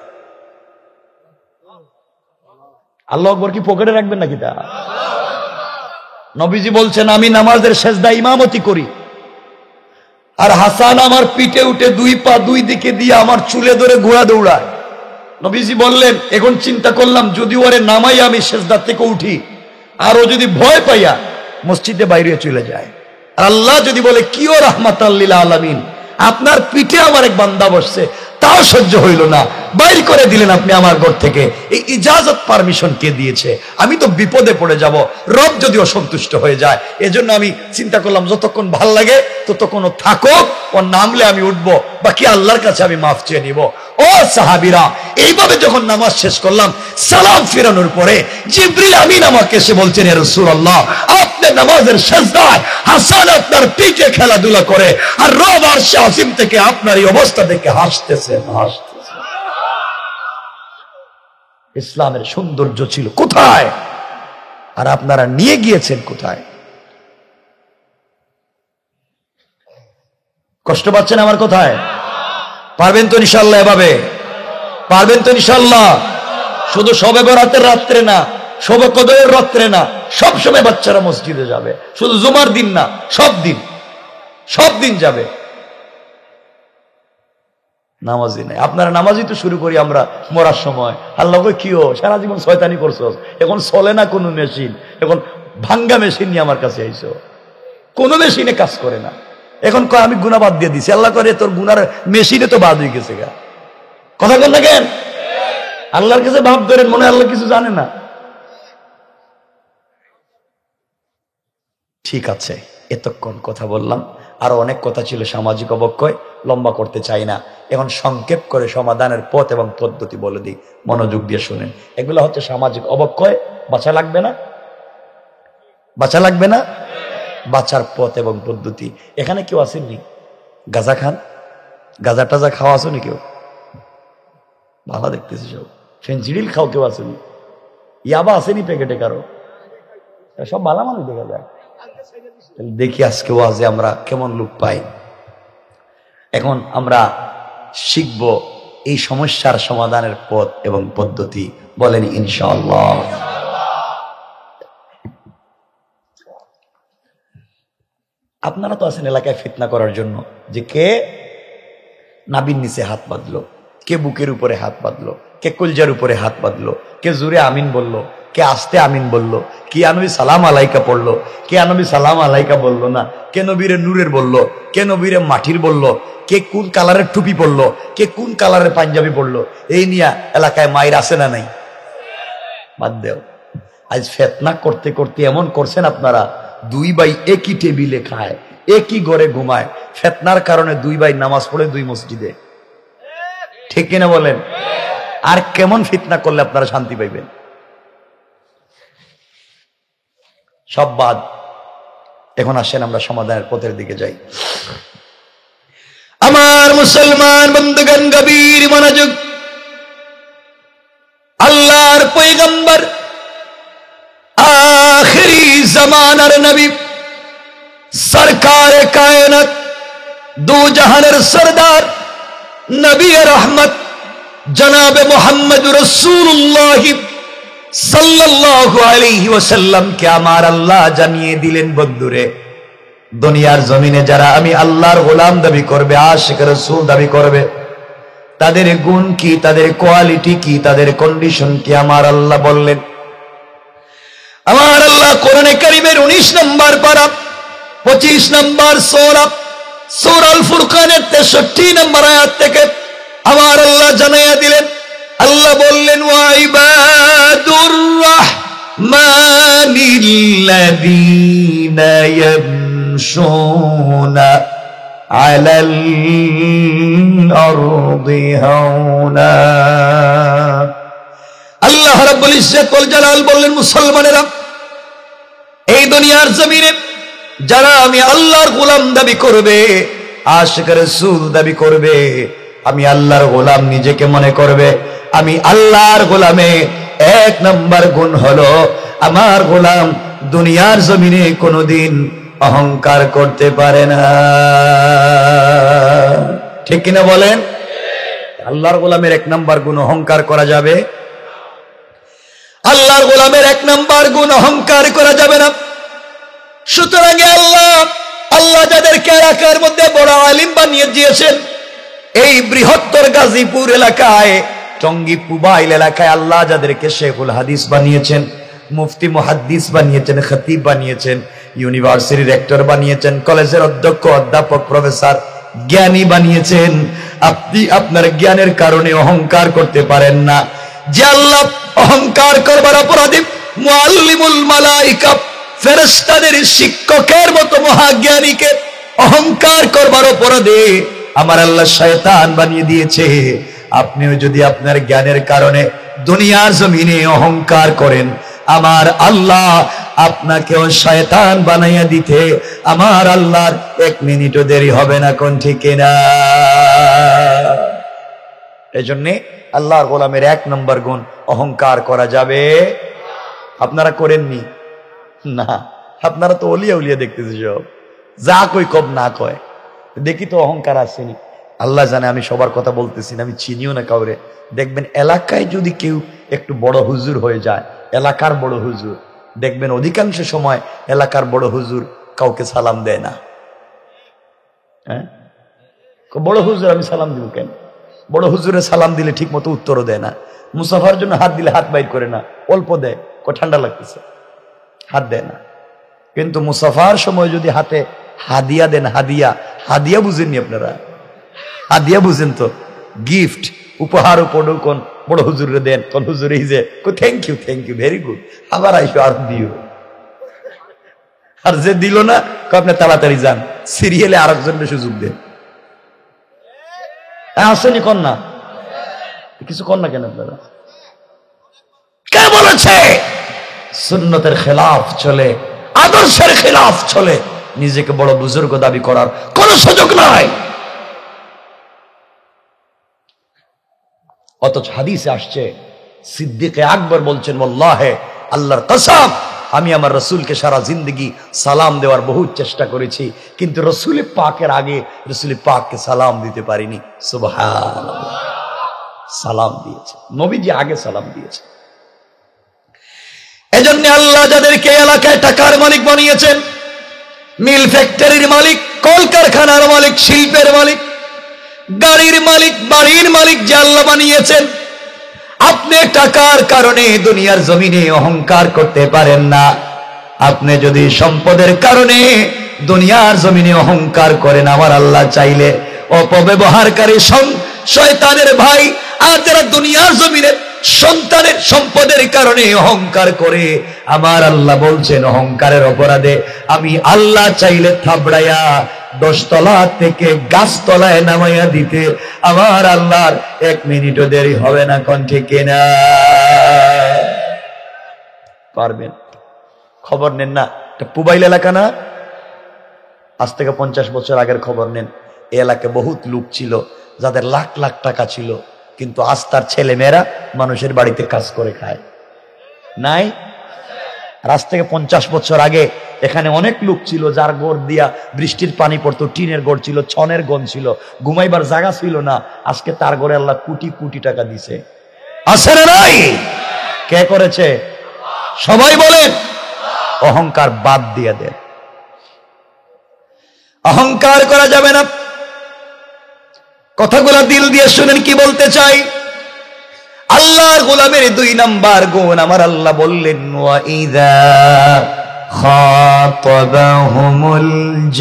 আল্লাহু আকবার কি পকেটে রাখবেন নাকি? তা নবীজি বলছেন, আমি নামাজের সেজদায় ইমামতি করি, আর হাসান আমার পিঠে উঠে 2 পা 2 দিকে দিয়ে আমার চুলে ধরে ঘোড়া দৌড়ায়। নবীজি বললেন, এখন চিন্তা করলাম, যদি ওরে নামাই আমি সেজদা থেকে উঠি, আর ও যদি ভয় পাইয়া মসজিদে বাইরে চলে যায়, আর আল্লাহ যদি বলে, কি ও রাহমাতাল লিল আলামিন, আপনার পিঠে আমার এক বান্দা বসছে, তাও সহ্য হইল না, বাইর করে দিলেন আপনি আমার ঘর থেকে, এই ইজাজত পারমিশন কে দিয়েছে? আমি তো বিপদে পড়ে যাব, রব যদি অসন্তুষ্ট হয়ে যায়। এজন্য আমি চিন্তা করলাম, যতক্ষণ ভাল লাগে ততক্ষণ থাকো, ও নামলে আমি উঠবো, বাকি আল্লাহর কাছে আমি মাফ চেয়ে নিব। ও সাহাবীরা, এইভাবে যখন নামাজ শেষ করলাম, সালাম ফিরানোর পরে জিবরিল আমিন আমাকে এসে বলছেন, ইয়া রাসূলুল্লাহ, আপনি নামাজের সেজদায় হাসান আপনার পিঠে খেলাধুলা করে, আর রব আরশে আজিম থেকে আপনার এই অবস্থা দেখে হাসতেছেন। ইসলামের সৌন্দর্য ছিল কোথায়, আর আপনারা নিয়ে গিয়েছেন কোথায়? কষ্ট পাচ্ছেন আমার কোথায়? পারবেন তো ইনশাআল্লাহ? এভাবে পারবেন তো ইনশাআল্লাহ? শুধু শবে বরাতের রাত্রে না, শবে কদরের রাত্রে না, সব সময় বাচ্চারা মসজিদে যাবে, শুধু জুমার দিন না, সব দিন যাবে। নামাজি নাই, আপনারা নামাজি তো শুরু করি আমরা মরার সময়। আল্লাহ কই, কি ও সারা জীবন শয়তানি করছো, এখন চলে না কোনো মেশিন, এখন ভাঙ্গা মেশিন নিয়ে আমার কাছে আইছো, কোনো মেশিনে কাজ করে না। এখন কয় আমি গুনাহ বাদ দিয়ে দিছি। আল্লাহ করে, তোর গুনার মেশিনে তো বাদ হয়ে গেছে গা। কথা বল না কেন? আল্লাহর কাছে ভাব ধরেন, মনে আল্লাহ কিছু জানে না। ঠিক আছে, এতক্ষণ কথা বললাম, আরো অনেক কথা ছিল সামাজিক অবক্ষয়, লম্বা করতে চাই না। এখন সংক্ষেপ করে সমাধানের পথ এবং পদ্ধতি বলে দিই, মনোযোগ দিয়ে শুনেন। এগুলো হচ্ছে সামাজিক অবক্ষয়, বাঁচা লাগবে না, বাঁচা লাগবে না, বাঁচার পথ এবং পদ্ধতি। এখানে কেউ আসেননি গাঁজা খান? গাঁজা টাজা খাওয়া আসেনি কেউ? ভালো দেখতেছি সব। ফেন্সিডিল খাও কেউ আসেনি? ইয়াবা আসেনি প্যাকেটে কারো? সব ভালো মানুষ দেখা যায়। দেখি আজকে ওয়াজে আমরা কেমন লোক পাই। এখন আমরা শিখব এই সমস্যার সমাধানের পথ এবং পদ্ধতি, বলেন ইনশাআল্লাহ। আপনারা তো আছেন এলাকায় ফিতনা করার জন্য, যে কে নাবির নিচে হাত বাঁধলো, কে বুকের উপরে হাত বাঁধলো, কে কলজার উপরে হাত বাঁধলো, কে জোরে আমিন বললো, কে আস্তে আমিন বললো, কে নবী সালাম আলাইকা পড়লো, কে নবী সালাম আলাইকা বললো না, কে নবীরে নূরের বললো, কে নবীরে মাটির বললো, কে কোন কালারের টুপি পরলো, কে কোন কালারের পাঞ্জাবি পরলো। এই নিয়ে এলাকায় মায়ের আছে না নাই? বাদ দেও। আজ ফিতনা করতে করতে এমন করছেন আপনারা, 2 ভাই একই টেবিলে খায়, একই ঘরে ঘুমায়, ফিতনার কারণে 2 ভাই নামাজ পড়ে 2 মসজিদে। ঠিক কিনা বলেন? আর কেমন ফিতনা করলে আপনারা শান্তি পাইবেন? সব বাদ। এখন আসেন আমরা সমাধানের পথের দিকে যাই। আমার মুসলমান বন্ধুগণ, গভীর মনোযোগ। আল্লাহর পয়গম্বর, আখিরি জামানার নবী, সরকারে কায়নাত, দু জাহানের সরদার, নবী রহমত জনাবে মুহাম্মদ রাসূলুল্লাহ সাল্লাল্লাহু আলাইহি ওয়াসাল্লাম কে আমার আল্লাহ জানিয়ে দিলেন, বন্ধুরে, দুনিয়ার জমিনে যারা আমি আল্লাহর গোলাম দাবি করবে, আশিক রাসূল দাবি করবে, তাদের গুণ কি, তাদের কোয়ালিটি কি, তাদের কন্ডিশন কি, আমার আল্লাহ বললেন। আমার আল্লাহ কোরআনে কারীমের 19 নম্বর পারা 25 নম্বর সূরা সূরা আল ফুরকানের 63 নম্বর আয়াত থেকে আমার আল্লাহ জানাইয়া দিলেন। আল্লাহ বললেন, ওয়া ইবাদুর রাহমানিল্লাযীনা ইয়ামশুনা আলাল আরদি হাওনা। আল্লাহ রাব্বুল ইজ্জত ওয়াল জালাল বললেন, মুসলমানেরা, এই দুনিয়ার জমিনে যারা আমি আল্লাহর গোলাম দাবি করবে, আশিক রাসূল দাবি করবে, আমি আল্লাহর গোলাম নিজেকে মনে করবে, আমি আল্লাহর গোলামে 1 নম্বর গুণ হলো আমার গোলাম দুনিয়ার জমিনে কোনোদিন অহংকার করতে পারে না। ঠিক কিনা বলেন? আল্লাহর গোলামের 1 নম্বর গুণ অহংকার করা যাবে? আল্লাহর গোলামের 1 নম্বর গুণ অহংকার করা যাবে না। সুতরাং আল্লাহ যাদেরকে এলাকার মধ্যে বড় আলিম বানিয়ে দিয়েছেন, এই বৃহত্তর গাজীপুর এলাকায়, টঙ্গী পুবাইল এলাকায় আল্লাহ যাদেরকে শেখুল হাদিস বানিয়েছেন, মুফতি মুহাদ্দিস বানিয়েছেন, খতিব বানিয়েছেন, ইউনিভার্সিটির রেক্টর বানিয়েছেন, কলেজের অধ্যক্ষ, অধ্যাপক, প্রফেসর, জ্ঞানী বানিয়েছেন, আপনি আপনার জ্ঞানের কারণে অহংকার করতে পারেন না। যে আল্লাহ অহংকার করবার অপরাধী মুআল্লিমুল মালাইকা, ফেরেশতাদের শিক্ষকের মতো মহাজ্ঞানীকে অহংকার করবার অপরাধে আমার আল্লাহ শয়তান বানিয়ে দিয়েছে। আপনিও যদি আপনার জ্ঞানের কারণে দুনিয়ার জমিনে অহংকার করেন, আমার আল্লাহ আপনাকেও শয়তান বানাইয়া দিতে আমার আল্লাহর 1 মিনিটও দেরি হবে না। কোন ঠিক না? এই জন্যে আল্লাহর গোলামের 1 নম্বর গুণ অহংকার করা যাবে। আপনারা করেননি না? আপনারা তো অলিয়া উলিয়া দেখতেছি, সব যা কই কব না কয়, দেখি তো অহংকার আসেনি। আল্লাহ জানে আমি সবার কথা বলতেছি না, আমি চিনিও না কাউরে। দেখবেন এলাকায় যদি কেউ একটু বড় হুজুর হয়ে যায়, এলাকার বড় হুজুর, দেখবেন অধিকাংশ সময় এলাকার বড় হুজুর কাউকে সালাম দেয় না। হ্যাঁ, বড় হুজুর আমি সালাম দিব কেন? বড় হুজুরে সালাম দিলে ঠিক মতো উত্তরও দেয় না। মুসাফার জন্য হাত দিলে হাত বাইর করে না, অল্প দেয়, ঠান্ডা লাগতেছে, হাত দেয় না। কিন্তু মুসাফার সময় যদি হাতে হাদিয়া দেন, হাদিয়া, হাদিয়া বুঝেননি আপনারা? হাদিয়া বুঝেন তো? গিফট, উপহার, উপঢৌকন বড় হুজুরে দেন, কোন হুজুর এই যে থ্যাংক ইউ, ভেরি গুড, আবার আইসো, আর দিও। আর যে দিল না, আপনি তাড়াতাড়ি যান, সিরিয়ালে আরেকজনের সুযোগ দেন। আসেনি কন্যা, কিছু কন্যা কেন আপনারা? কে বলেছে সুন্নতের খেলাফ চলে, আদর্শের খেলাফ চলে, নিজেকে বড় বুজুর্গ দাবি করার কোন সুযোগ নাই। অথচ হাদিসে আসছে, সিদ্দিকে আকবর বলছেন, ওয়াল্লাহি, আল্লাহর কসম, আমি আমার রসুলকে সারা জিন্দগি সালাম দেওয়ার বহু চেষ্টা করেছি, কিন্তু রসুল পাকের আগে রসুল পাককে সালাম দিতে পারিনি। সুবহানাল্লাহ, সালাম দিয়েছে নবীজি, আগে সালাম দিয়েছে। এজন্য আল্লাহ যাদেরকে এলাকায় টাকার মালিক বানিয়েছেন, মিল ফ্যাক্টরির মালিক, কলকারখানার মালিক, শিল্পের মালিক, গাড়ির মালিক, বাড়ির মালিক যে আল্লাহ বানিয়েছেন, আপনি টাকার কারণে দুনিয়ার জমিনে অহংকার করতে পারেন না। আপনি যদি সম্পদের কারণে দুনিয়ার জমিনে অহংকার করেন, আমার আল্লাহ চাইলে অপব্যবহারকারী শয়তানের ভাই আর যারা দুনিয়ার জমিনে সন্তানের সম্পদের কারণে অহংকার করে, আমার আল্লাহ বলছেন অহংকারের অপরাধে আমি আল্লাহ চাইলে থাবড়াইয়া 10 তলা থেকে গাছতলায় নামাইয়া দিতে আমার আল্লাহর 1 মিনিটও দেরি হবে না। কোন ঠিক না? পারবেন? খবর নেন না? এটা পুবাইল এলাকা না? আজ থেকে 50 বছর আগের খবর নেন, এই এলাকায় বহুত লোক ছিল যাদের লাখ লাখ টাকা ছিল, কিন্তু আজ তার ছেলে মেয়েরা মানুষের বাড়িতে কাজ করে খায় নাই। আজ থেকে 50 বছর আগে এখানে অনেক লোক ছিল যার গড় দিয়া বৃষ্টির পানি পড়তো, টিনের গড় ছিল, ছনের গন ছিল, ঘুমাইবার জায়গা ছিল না। আজকে তার ঘরে আল্লাহ কোটি কোটি টাকা দিছে। আছে না নাই? কে করেছে? সবাই বলেন। অহংকার বাদ দিয়ে দেন, অহংকার করা যাবে না। কথাগুলো দিল দিয়ে শুনেন কি বলতে চাই। আল্লাহর গোলামের 2 নাম্বার গুণ আমার আল্লাহ বললেন, ওয়া ইযা খাতাবাহুমুল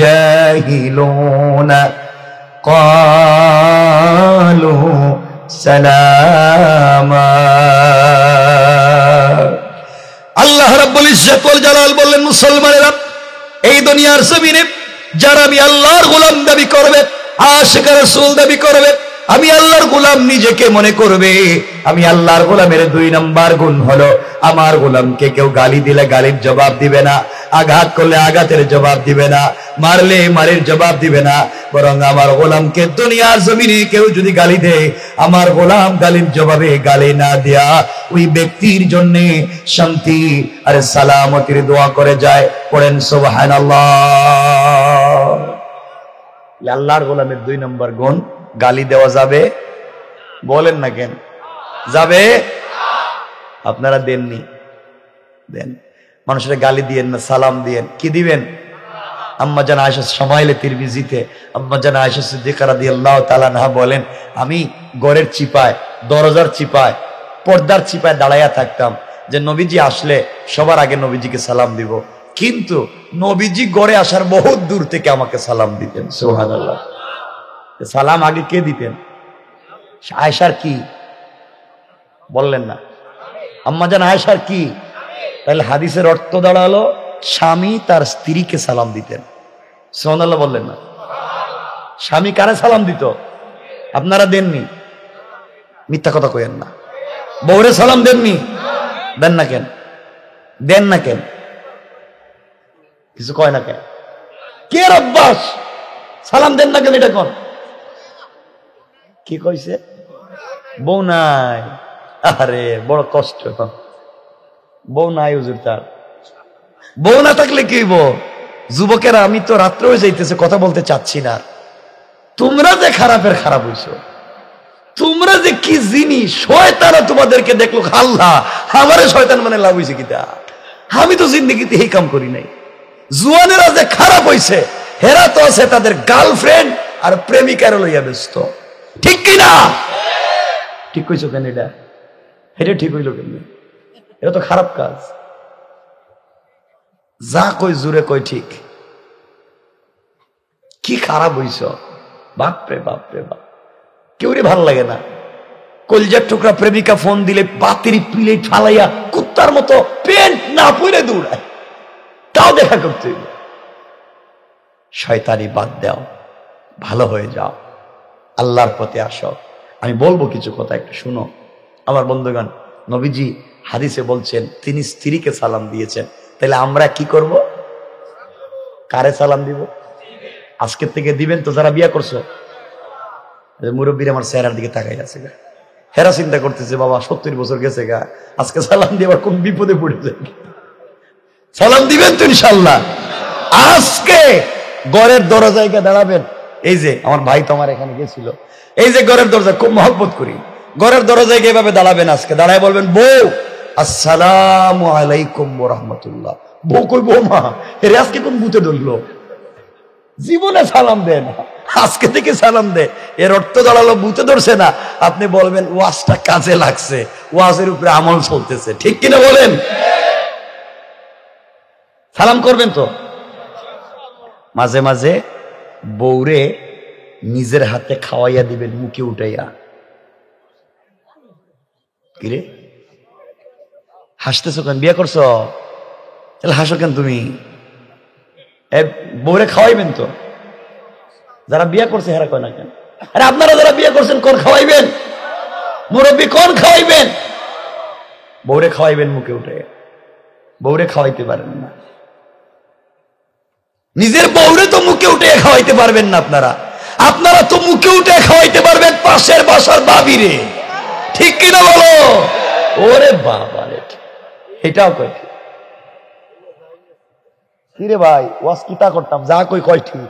জাহিলুনা ক্বালু সালামা। আল্লাহ রাব্বুল ইজ্জত ওয়াল জালাল বললেন, মুসলমানেরা, এই দুনিয়ার জমিনে যারা আমি আল্লাহর গোলাম দাবি করবে, আশিক রাসূল দাবি করবে, আমি আল্লাহর গোলাম নিজেকে মনে করবে, আমি আল্লাহর গোলামের 2 নাম্বার গুণ হলো আমার গোলামকে কেউ গালি দিলে গালির জবাব দিবে না, আঘাত করলে আঘাতের জবাব দিবে না, মারলে মারের জবাব দিবে না, বরং আমার গোলামকে দুনিয়ার জমিনে কেউ যদি গালি দেয়, আমার গোলাম গালির জবাবে গালি না দেয়া ওই ব্যক্তির জন্য শান্তি আর সালামতির দোয়া করে যায়। পড়েন সুবহানাল্লাহ। আল্লাহর গোলামের 2 নম্বর গুণ, গালি দেওয়া যাবে? বলেন না কেন যাবে? আপনারা দেননি, দেন। মানুষের গালি দিয়েন না, সালাম দিয়েন। কি দিবেন? আম্মা জান আয়েশা শামাইলে তিরমিজিতে আম্মা জান আয়েশা সিদ্দিকা রাদিয়াল্লাহু তাআলা আনহা বলেন, আমি ঘরের চিপায়, দরজার চিপায়, পর্দার চিপায় দাঁড়াইয়া থাকতাম যে নবীজি আসলে সবার আগে নবীজিকে সালাম দিব, কিন্তু নবীজি ঘরে আসার বহুত দূর থেকে আমাকে সালাম দিতেন। সুবহানাল্লাহ। সালাম আগে কে দিতেন? আয়েশার কি বললেন না? আম্মা জান আয়েশার কি? তাহলে হাদিসের অর্থ দাঁড়ালো স্বামী তার স্ত্রীকে সালাম দিতেন। সুবহানাল্লাহ বললেন না? স্বামী কারে সালাম দিত? আপনারা দেননি? মিথ্যা কথা কইেন না। বউরে সালাম দেননি? দেন না কেন? দেন না কেন? কিছু কয় না কেন? কে অভ্যাস? সালাম দেন না কেন? এটা কোন কি কইছে? বউ নাই। আরে বড় কষ্ট, বউ নাই হুজুর। তার বউ না থাকলে কি হইব? যুবকেরা, আমি তো রাত্রে হয়ে যাইতেছে, কথা বলতে চাচ্ছি না। তোমরা যে খারাপের খারাপ হইছো, তোমরা যে কি জিনিস, শয়তান তোমাদেরকে দেখলো। আল্লাহ আমারে শয়তান মানে লাভ হইছে কিটা? আমি তো জিন্দেগিতে এই কাম করি নাই। জুয়ানেরা যে খারাপ হইছে, হেরা তো আছে তাদের গার্লফ্রেন্ড আর প্রেমিকার লইয়া ব্যস্ত। ঠিক কিনা? ঠিক কইছো কেন? এটা ঠিক হইল কেন? এটা তো খারাপ কাজ। যা কই জুড়ে কই ঠিক। কি খারাপ হইছ, বাপরে বাপরে বাপ। কেউরে ভাল লাগে না। কলজার টুকরা প্রেমিকা ফোন দিলে বাতির প্লেট ফালাইয়া কুত্তার মতো পেন্ট না পরে দৌড়ায়, তাও দেখা করতে হইল। শয়তানি বাদ দাও, ভালো হয়ে যাও, আল্লাহর পথে আসো। আমি বলবো কিছু কথা, একটু শুনো আমার বন্ধুগণ। নবীজি হাদিসে বলছেন তিনি স্ত্রীকে সালাম দিয়েছেন, তাহলে আমরা কি করব? কারে সালাম দিব? আজকের থেকে দিবেন তো যারা বিয়ে করছো। মুরব্বীর আমার চেহারার দিকে তাকাই আছে গা, হেরা চিন্তা করতেছে বাবা 70 বছর গেছে গা, আজকে সালাম দিয়ে আবার কোন বিপদে পড়ে যায়। সালাম দিবেন তো ইনশাল্লাহ। আজকে ঘরের দরজায় গিয়ে দাঁড়াবেন। এই যে আমার ভাই তো আমার এখানে গেছিল, এই যে ঘরের দরজা, খুব মহব্বত করি, ঘরের দরজায় গিয়ে এভাবে দাঁড়াবেন। আজকে দাঁড়ায় বলবেন, বউ আসসালামু আলাইকুম ওয়া রাহমাতুল্লাহ। বউ কই বৌমা, এর আজকে কোন ভূতে ধরলো? জীবনে সালাম দেয় না, আজকে থেকে সালাম দেয়। এর অর্থ দাঁড়ালো ভূতে ধরছে না। আপনি বলবেন ওয়াজটা কাজে লাগছে, ওয়াজের উপরে আমল চলতেছে। ঠিক কিনা বলেন? সালাম করবেন তো। মাঝে মাঝে বউরে নিজের হাতে খাওয়াইয়া দিবেন, মুখে উঠাইয়া। কিরে হাসতেছো কেন? বিয়ে করছো? তাহলে হাসো কেন তুমি? বউরে খাওয়াইবেন তো। যারা বিয়ে করছে হেরা কয় না কেন? আরে আপনারা যারা বিয়ে করছেন কোন খাওয়াইবেন? মুরব্বী কোন খাওয়াইবেন? বউরে খাওয়াইবেন মুখে উঠে। বউরে খাওয়াইতে পারেন না, নিজের বউরে তো মুখে উঠে খাওয়াইতে পারবেন না আপনারা, আপনারা তো মুখে উঠে খাওয়াইতে পারবেন পাশের বাসার বাবিরে, ঠিক কিনা বলো? ওরে বাবা রে, এটাও কই কিরে ভাই, ওয়াজ কিতা করতাম, যা কই কয় ঠিক।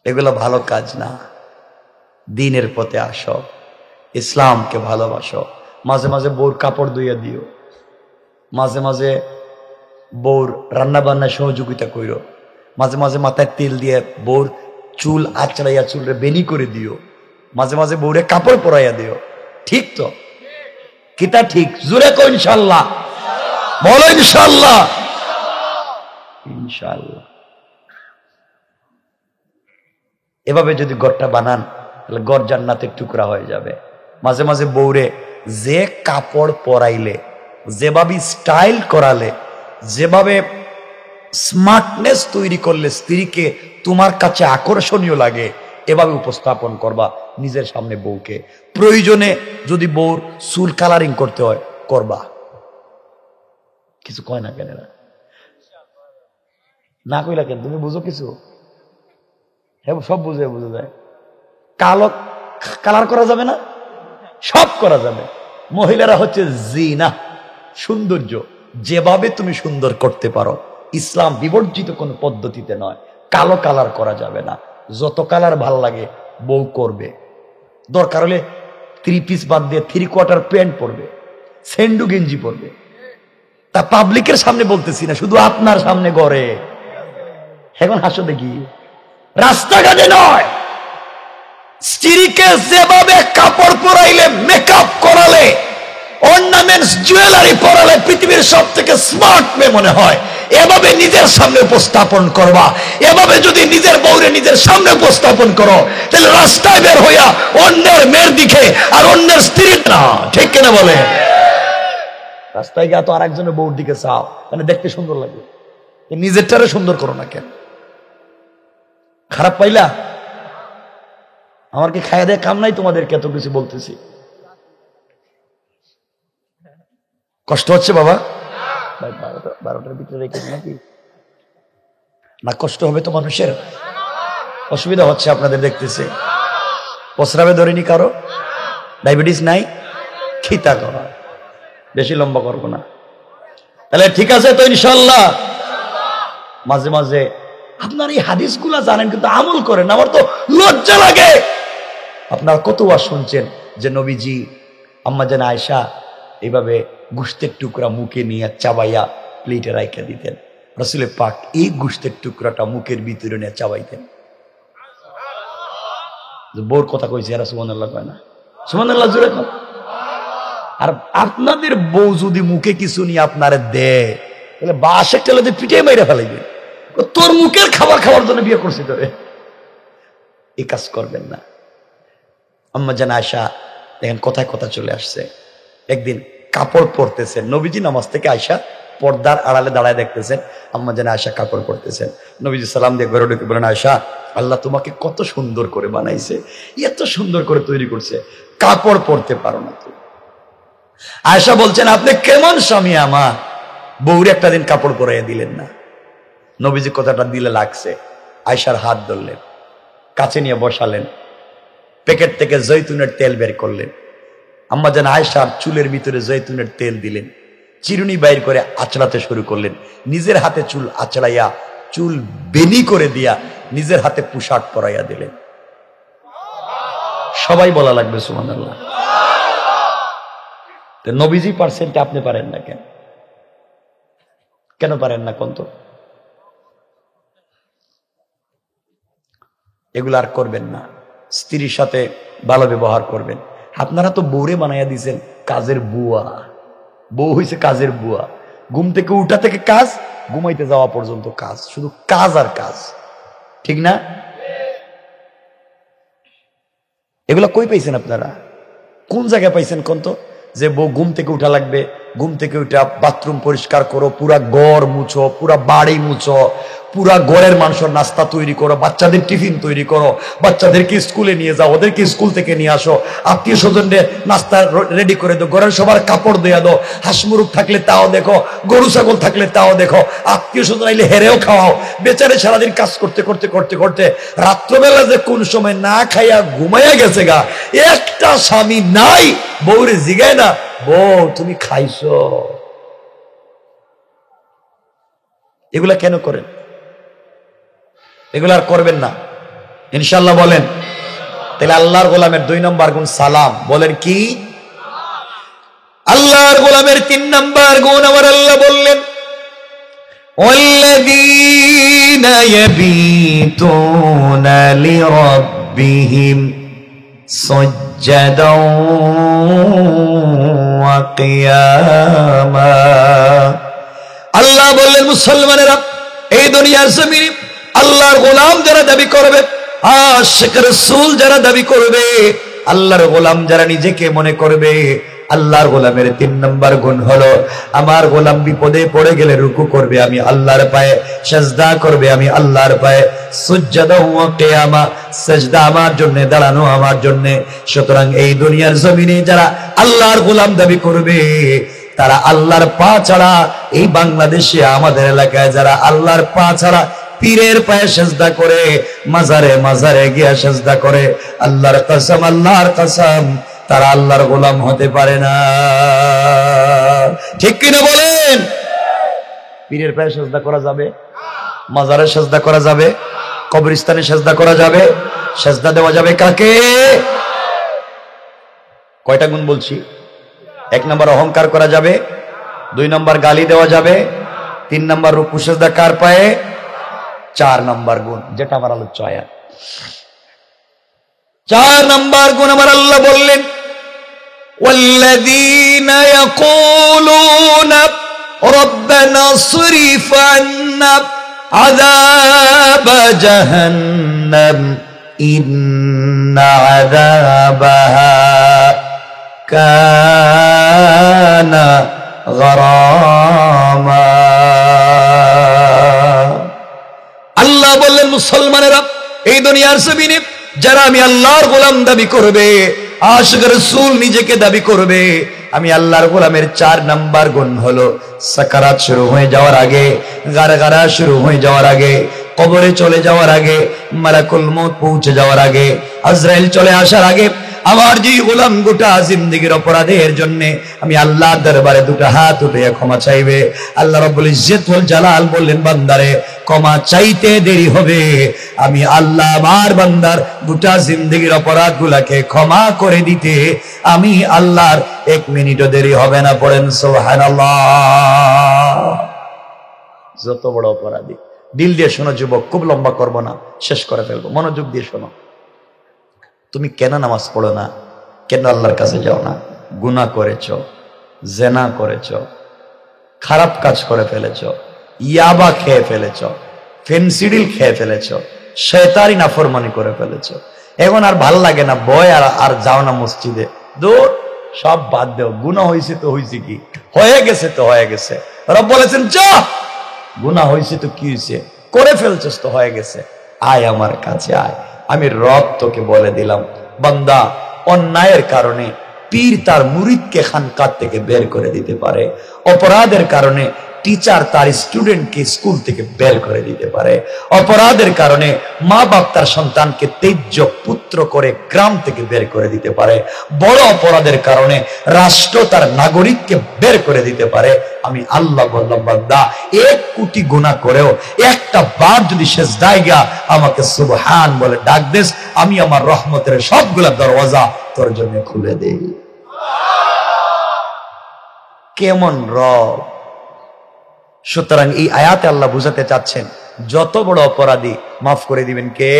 এগুলো ভালো কাজ না। দিনের পথে আসো, ইসলামকে ভালোবাসো। মাঝে মাঝে বউর কাপড় ধুইয়া দিও, মাঝে মাঝে বউর রান্না বান্নায় সহযোগিতা কইরো, মাঝে মাঝে মাথায় তেল দিয়ে বউর চুল আঁচড়াইয়া চুলরে বেনি করে দিও, মাঝে মাঝে বউরে কাপড় পরাইয়া দিও। ঠিক তো? কিতা ঠিক? জোরে কো ইনশাআল্লাহ, বলো ইনশাআল্লাহ। ইনশাআল্লাহ এভাবে যদি ঘরটা বানান তাহলে ঘর জান্নাতের টুকরা হয়ে যাবে। মাঝে মাঝে বউরে যে কাপড় পরাইলে, যেভাবে স্টাইল করালে, যেভাবে স্মার্টনেস তৈরি করলে স্ত্রীকে তোমার কাছে আকর্ষণীয় লাগে, এভাবে উপস্থাপন করবা নিজের সামনে বউকে। প্রয়োজনে যদি বউর চুল কালারিং করতে হয় করবা। কিছু কয় না কেন? না কইলা কেন? তুমি বুঝো কিছু? হ্যাঁ, সব বুঝে বুঝে যায়। কালো কালার করা যাবে না? সব করা যাবে। মহিলারা হচ্ছে জিনা, সৌন্দর্য। যেভাবে তুমি সুন্দর করতে পারো, ইসলাম বিবর্জিত কোনো পদ্ধতিতে নয়। কালো কালার করা যাবে না। যত কালার ভাল লাগে বউ করবে। দরকার হলে 3 পিস বাদ দিয়ে 3/4 প্যান্ট পরবে, সেন্ডু গেঞ্জি পরবে। তা পাবলিকের সামনে বলতেছি না, শুধু আপনার সামনে ঘরে। এখন হাসো দেখি, রাস্তাঘাটে নয়। স্ত্রীকে যেভাবে কাপড় পরাইলে, মেকআপ করালে, অর্নামেন্টস জুয়েলারি পরালে পৃথিবীর সব থেকে স্মার্ট মেয়ে মনে হয়, এভাবে নিজের সামনে উপস্থাপন করবা। এভাবে যদি নিজের বউরে নিজের সামনে উপস্থাপন করো, তাহলে রাস্তায় বের হইয়া অন্যের মেয়ের দিকে আর অন্যের স্ত্রীর না, ঠিক কিনা বলে? রাস্তায় গিয়ে তো আর একজনের বউর দিকে চাও, মানে দেখতে সুন্দর লাগে। নিজেরটারে সুন্দর করো না কেন? খারাপ পাইলা? আমার কি খাইয়া দেয় কাম নাই? তোমাদেরকে এত কিছু বলতেছি, কষ্ট হচ্ছে বাবা? 12টার ভিতরে রেখেছি নাকি? না কষ্ট হবে তো মানুষের? অসুবিধা হচ্ছে আপনাদের দেখতেছে। প্রস্রাবে ধরিনি কারো? ডায়াবেটিস নাই? খিতা করা, বেশি লম্বা করবো না। তাহলে ঠিক আছে তো ইনশাল্লাহ? মাঝে মাঝে আপনার এই হাদিসগুলা জানেন কিন্তু আমল করেন, আমার তো লজ্জা লাগে। আপনারা কতবার শুনছেন যে নবীজি আম্মা জান আয়েশা এইভাবে গোশতের টুকরা মুখে নিয়ে চাবাইয়া প্লেটে রাইখা দিতেন। রাসূল পাক এই গোশতের টুকরাটা মুখের ভিতরে নিয়ে চাবাইতেন। বোর কথা কইছে, এরা সুবহানাল্লাহ কয় না? সুবহানাল্লাহ জোরে কর। আর আপনাদের বউ যদি মুখে কিছু নিয়ে আপনারে দেয়, তাহলে বাসের টেলাতে পিঠে মেরে ফেলাইবে। তোর মুখের খাবার খাওয়ার জন্য বিয়ে করছি তোরে, এই কাজ করবেন না। আম্মা জান আয়েশা দেখেন কথায় কথা চলে আসছে। একদিন কাপড় পরতেছেন নবীজি, নামাজ থেকে আয়েশা পর্দার আড়ালে দাঁড়ায় দেখতেছেন আম্মা জান আয়েশা কাপড় পরতেছেন। নবীজি সালাম দিয়ে ঘরে ঢুকে বলেন, আয়েশা আল্লাহ তোমাকে কত সুন্দর করে বানাইছে, এত সুন্দর করে তৈরি করছে, কাপড় পরতে পারো না তুমি। আয়েশা বলছেন, আপনি কেমন স্বামী আমার, বউরে একটা দিন কাপড় পরাইয়া দিলেন না। নবীজি কথাটা দিলে লাগছে। আয়েশার হাত ধরলেন, কাছে নিয়ে বসালেন, প্যাকেট থেকে জৈতুনের তেল বের করলেন। আম্মা জান আয়েশার চুলের ভিতরে জৈতুনের তেল দিলেন, চিরুনি বাইর করে আঁচড়াতে শুরু করলেন। নিজের হাতে চুল আঁচড়াইয়া, চুল বেনি করে দিয়া নিজের হাতে পোশাক পরাইয়া দিলেন। সবাই বলা লাগবে সুবহানাল্লাহ। নবীজি পারছেন, আপনি পারেন না কেন? কেন পারেন না কোন? তো এগুলো আর করবেন না। স্ত্রীর সাথে ভালো ব্যবহার করবেন। আপনারা তো বউরে বানাইয়া দিয়েছেন কাজের বুয়া। বউ হইছে কাজের বুয়া। ঘুম থেকে উঠা থেকে কাজ, ঘুমাইতে যাওয়া পর্যন্ত কাজ, শুধু কাজ আর কাজ, ঠিক না? এগুলা কই পাইছেন আপনারা? কোন জায়গায় পাইছেন কোন? তো যে বউ ঘুম থেকে উঠা লাগবে, ঘুম থেকে উঠা বাথরুম পরিষ্কার করো, পুরা ঘর মুছো, পুরা বাড়ি মুছো, পুরা ঘরের মানুষের নাস্তা তৈরি করো, বাচ্চাদের টিফিন তৈরি করো, বাচ্চাদেরকে স্কুলে নিয়ে যাও, ওদেরকে স্কুল থেকে নিয়ে আসো, আত্মীয় স্বজনদের নাস্তা রেডি করে দাও, ঘরের সবার কাপড় দেয়া দাও, হাঁস মুরগ থাকলে তাও দেখো, গরু ছাগল থাকলে তাও দেখো, আত্মীয় স্বজন আইলে হেরেও খাওয়াও। বেচারে সারাদিন কাজ করতে করতে করতে করতে রাত্রবেলা যে কোন সময় না খাইয়া ঘুমাইয়া গেছে গা, একটা স্বামী নাই বউরে জিগায় না, বউ তুমি খাইছো? এগুলা কেন করেন? এগুলো আর করবেন না ইনশাআল্লাহ, বলেন। তাহলে আল্লাহর গোলামের 2 নম্বর গুণ সালাম। বলেন কি? আল্লাহর গোলামের 3 নম্বর গুণ আমার আল্লাহ বললেন, ওয়াল্লাযীনা ইয়াবীতুনা লিরাব্বিহিম সুজদাও ওয়া কিয়ামা। আল্লাহ বললেন, মুসলমানেরা, এই দুনিয়ার জমিনে আল্লাহর গোলাম যারা দাবি করবে, আশিক রাসূল যারা দাবি করবে, আল্লাহর গোলাম যারা নিজেকে মনে করবে, আল্লাহর গোলামের 3 নম্বর গুণ হলো, আমার গোলাম বিপদে পড়ে গেলে রুকু করবে আমি আল্লাহর পায়ে, সিজদা করবে আমি আল্লাহর পায়ে, সুজদা ওয়া কিয়ামা, সিজদা আমার জন্য, দাঁড়ানো আমার জন্য। সুতরাং এই দুনিয়ার জমিনে যারা আল্লাহর গোলাম দাবি করবে, তারা আল্লাহর পা ছাড়া, এই বাংলাদেশে আমাদের এলাকায় যারা আল্লাহর পা ছাড়া পীরের পায়ে সিজদা করে, মাজারে মাজারে গিয়া সিজদা করে, আল্লাহর কসম, আল্লাহর কসম, তারা আল্লাহর গোলাম হতে পারে না। ঠিক কিনা বলেন? পীরের পায়ে সিজদা করা যাবে? মাজারে সিজদা করা যাবে? কবরস্থানে সিজদা করা যাবে? সিজদা দেওয়া যাবে কাকে? কয়টা গুণ বলছি? 1 নম্বর অহংকার করা যাবে, 2 নম্বর গালি দেওয়া যাবে, 3 নম্বর রুকু সিজদা কার পায়ে? 4 নম্বর গুণ, যেটা আমার আলোচ্য আয়াত। 4 নম্বর গুণ আমার আল্লাহ বললেন, ওয়াল্লাযীনা ইয়াকুলুনা রাব্বানা সরিফ আন্না আযাব জাহান্নাম ইন্না আযাবাহা কানা গারামা। আল্লাহ বললেন, মুসলমানেরা, এই দুনিয়ার জমিনে যারা আমি আল্লাহর গোলাম দাবি করবে, আশিক রাসূল নিজেকে দাবি করবে, আমি আল্লাহর গোলামের 4 নম্বর গুণ হলো, সাকারাত শুরু হয়ে যাওয়ার আগে, গারগারা শুরু হয়ে যাওয়ার আগে, কবরে চলে যাওয়ার আগে, মালাকুল মউত পৌঁছে যাওয়ার আগে, আজরাইল চলে আসার আগে, আমার যে গোলাম গোটা জিন্দেগীর অপরাধের জন্য আমি আল্লাহর দরবারে 2টা হাত উঠিয়ে ক্ষমা চাইবে। আল্লাহ রাব্বুল ইজ্জত ওয়াল জালাল বললেন, বান্দারে, ক্ষমা চাইতে দেরি হবে, আমি আল্লাহ আমার বান্দার গোটা জিন্দেগীর অপরাধগুলোকে ক্ষমা করে দিতে আমি আল্লাহর 1 মিনিটও দেরি হবে না। পড়েন সুবহানাল্লাহ। যত বড় অপরাধী, দিল দিয়ে শোনো যুবক, খুব লম্বা করব না, শেষ করে ফেলবো, মনোযোগ দিয়ে শোনো। তুমি কেন নামাজ পড়ো না? কেন আল্লাহর কাছে যাও না? গুনাহ করেছো, জেনা করেছো, খারাপ কাজ করে ফেলেছো, ইয়াবা খেয়ে ফেলেছো, ফেনসিডিল খেয়ে ফেলেছো, শয়তানি নাফরমানি করে ফেলেছো, এখন আর ভাল লাগে না, ভয় আর যাও না মসজিদে, দূর, সব বাদ দেও। গুনাহ হয়েছে তো হয়েছে, কি হয়ে গেছে তো হয়ে গেছে। রব বলেছেন, যা, গুনাহ হয়েছে তো কি হয়েছে, করে ফেলছিস তো হয়ে গেছে, আয় আমার কাছে আয়, আমি রব তোকে বলে দিলাম। বান্দা, অন্যায়ের কারণে পীর তার মুরিদকে খানকাত থেকে বের করে দিতে পারে, অপরাধের কারণে টিচার তার স্টুডেন্টকে স্কুল থেকে বের করে দিতে পারে, অপরাধের কারণে মা বাপ তার সন্তানকে তেজ্য পুত্র করে গ্রাম থেকে বের করে দিতে পারে, বড় অপরাধের কারণে রাষ্ট্র তার নাগরিককে বের করে দিতে পারে। আমি আল্লাহ বললাম, বান্দা, 1 কোটি গুনাহ করেও একটা বার যদি সিজদায় গিয়া আমাকে সুবহান বলে ডাক দেস, আমি আমার রহমতের সবগুলা দরওয়াজা তোর জন্য খুলে দেই। কেমন রব! সুতরাং এই আয়াতে আল্লাহ বুঝাতে চাচ্ছেন, যত বড় অপরাধী মাফ করে দিবেন কে?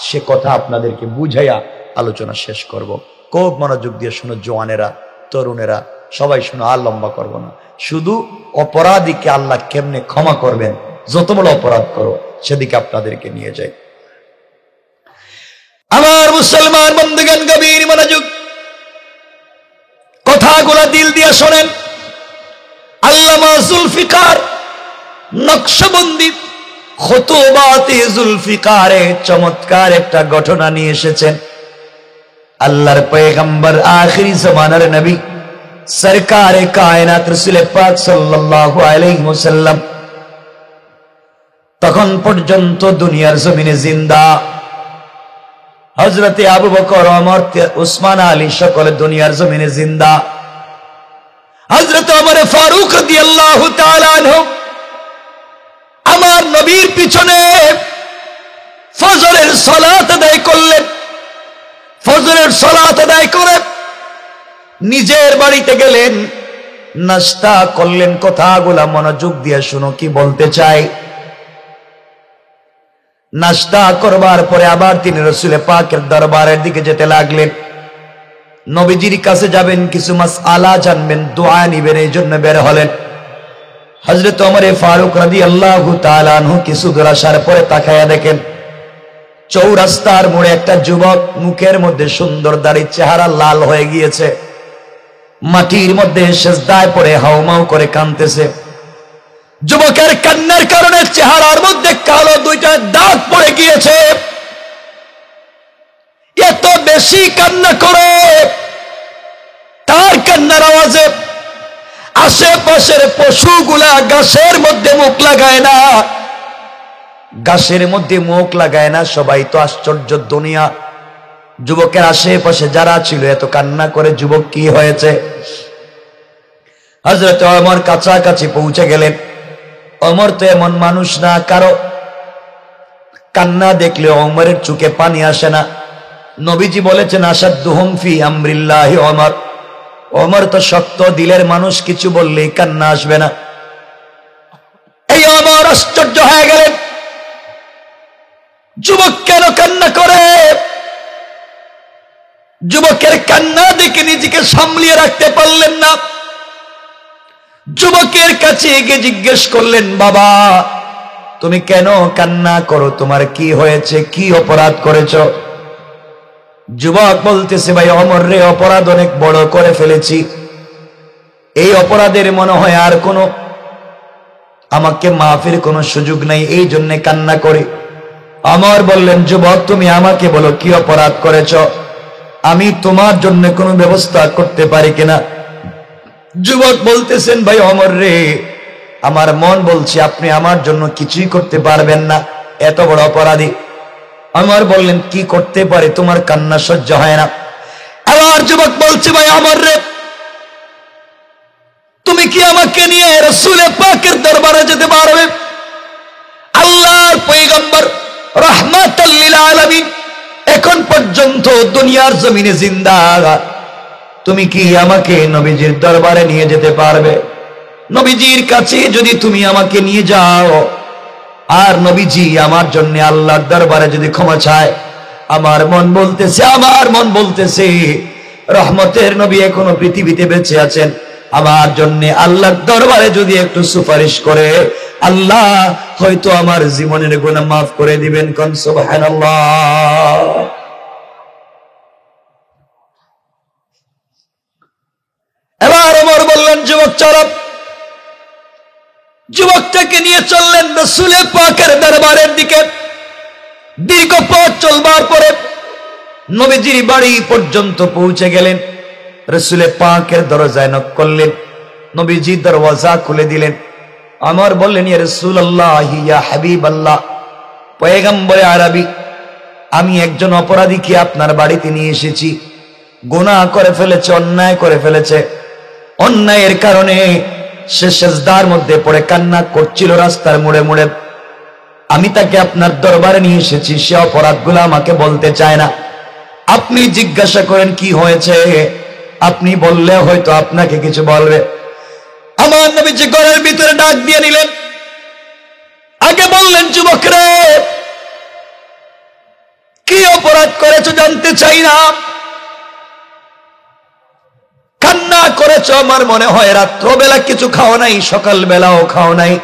সে কথা আপনাদেরকে বুঝাইয়া আলোচনা শেষ করব। খুব মনোযোগ দিয়ে শুনো জওয়ানেরা, তরুণেরা, সবাই শুনো, আর লম্বা করব না। শুধু অপরাধীকে আল্লাহ কেমনে ক্ষমা করবেন, যত বড় অপরাধ করো, সেদিকে আপনাদেরকে নিয়ে যাই। আমার মুসলমান বন্ধুগণ, গভীর মনোযোগ, কথাগুলো দিল দিয়ে শোনেন। আল্লামা জুলফিকার নকশবন্দি খুতুবাতে জুলফিকারে চমৎকার একটা ঘটনা নিয়ে এসেছেন। আল্লাহর পয়গম্বর আখিরি জামানার নবী সরকারে কায়নাত রাসূল পাক সাল্লাল্লাহু আলাইহি ওয়াসাল্লাম তখন পর্যন্ত দুনিয়ার জমিনে জিন্দা। হযরতে আবু বকর, ওমর, উসমান, আলী সকলে দুনিয়ার জমিনে জিন্দা। হযরত ওমর ফারুক রাদিয়াল্লাহু তাআলা আনহু আমার নবীর পিছনে ফজরের সালাত আদায় করলেন। ফজরের সালাত আদায় করে নিজের বাড়িতে গেলেন, নাস্তা করলেন। কথাগুলা মনোযোগ দিয়ে শুনো কি বলতে চাই। নাস্তা করবার পরে আবার তিনি রাসূল পাকের দরবারের দিকে যেতে লাগলেন। নবীজির কাছে যাবেন, কিছু মাসআলা জানবেন, দোয়া নিবেন, এই জন্য বের হলেন। হযরত ওমর ফারুক রাদিয়াল্লাহু তাআলা আনহু কিছু দূর আসার পরে তাকায়া দেখেন চৌরাস্তার মোড়ে একটা যুবক, মুখের মধ্যে সুন্দর দাড়ি, চেহারা লাল হয়ে গিয়েছে, মাটির মধ্যে সিজদায় পড়ে হাউমাউ করে কাঁদতেছে। যুবকের কান্নার কারণে চেহারার মধ্যে কালো দুইটা দাগ পড়ে গিয়েছে। এত বেশি কান্না করে তার কান্নার আওয়াজে আশেপাশের পশুগুলা গাছের মধ্যে মুখ লাগায় না, গাছের মধ্যে মুখ লাগায় না। সবাই তো আশ্চর্য দুনিয়া। যুবকের আশেপাশে যারা ছিল এত কান্না করে, যুবক কি হয়েছে? হযরত ওমর কাছাকাছি পৌঁছে গেলেন। ওমর তো এমন মানুষ না, কারো কান্না দেখলে ওমরের চোখে পানি আসে না। নবীজি বলেছেন আসাদুহুম ফি আমরিল্লাহি ওমর। ওমর তো শক্ত দিলের মানুষ, কিছু বললেই কান্না আসবে না। এই ওমর আশ্চর্য হয়ে গেলেন, যুবক কেন কান্না করে? যুবকের কান্না দেখে নিজেকে সামলিয়ে রাখতে পারলেন না। যুবকের কাছে গিয়ে জিজ্ঞেস করলেন, বাবা তুমি কেন কান্না করো? তোমার কি হয়েছে? কি অপরাধ করেছ? যুবক বলতেছে, ভাই ওমর রে, অপরাধ অনেক বড় করে ফেলেছি। এই অপরাধের মনে হয় আর কোনো আমাকে মাফের কোনো সুযোগ নাই, এই জন্য কান্না করি। ওমর বললেন, যুবক তুমি আমাকে বলো কি অপরাধ করেছ, আমি তোমার জন্য কোনো ব্যবস্থা করতে পারি কিনা। যুবক বলতেছেন, ভাই ওমর রে, আমার মন বলছে আপনি আমার জন্য কিছুই করতে পারবেন না, এত বড় অপরাধী। ওমর বললেন, কি করতে পারে? তোমার কান্না সহ্য হয় না। আবার যুবক বলছে, ভাই ওমর রে, তুমি কি আমাকে নিয়ে রাসূল পাকের দরবারে যেতে পারবে? আল্লাহর পয়গম্বর রাহমাতাল লিল আলামিন এখন পর্যন্ত দুনিয়ার জমিনে জিন্দা, তুমি কি আমাকে নবীজির দরবারে নিয়ে যেতে পারবে? নবীজির কাছে যদি তুমি আমাকে নিয়ে যাও, আর নবীজি আমার জন্য আল্লাহর দরবারে যদি ক্ষমা চায়, আমার মন বলতেছে রহমতের নবী এখনো পৃথিবীতে বেঁচে আছেন, আমার জন্য আল্লাহর দরবারে যদি একটু সুপারিশ করে, আল্লাহ হয়তো আমার জীবনের গুনাহ মাফ করে দিবেন। কোন সুবহানাল্লাহ। এবার ওমর বললেন, যুবক চলো। যুবকটাকে নিয়ে চললেন রাসূল পাকের দরবারের দিকে। দীর্ঘ পথ চলবার পরে নবীজির বাড়ি পর্যন্ত পৌঁছে গেলেন। রাসূল পাকের দরজায় নক করলেন, নবীজি দরওয়াজা খুলে দিলেন। ওমর বললেন, ইয়া রাসূলুল্লাহ, ইয়া হাবিবাল্লাহ, পয়গম্বরে আরবি, আমি একজন অপরাধীকে আপনার বাড়িতে নিয়ে এসেছি। গুনাহ করে ফেলেছে, অন্যায় করে ফেলেছে। অন্যায়ের কারণে সে সিজদার মধ্যে পড়ে কান্না করছিল রাস্তার মোড়ে মোড়ে। আমি তাকে আপনার দরবারে নিয়ে এসেছি, সে অপরাধগুলো আমাকে বলতে চায় না। আপনি জিজ্ঞাসা করেন কি হয়েছে, আপনি বললে হয়তো আপনাকে কিছু বলবে। আমার নবীজি ঘরের ভিতরে ডাক দিয়ে নিলেন। আগে বললেন, যুবক রে, কি অপরাধ করেছো জানতে চাই না। কান্না করেছো, আমার মনে হয় রাত্রবেলা কিছু খাও নাই, সকাল বেলাও খাও নাই।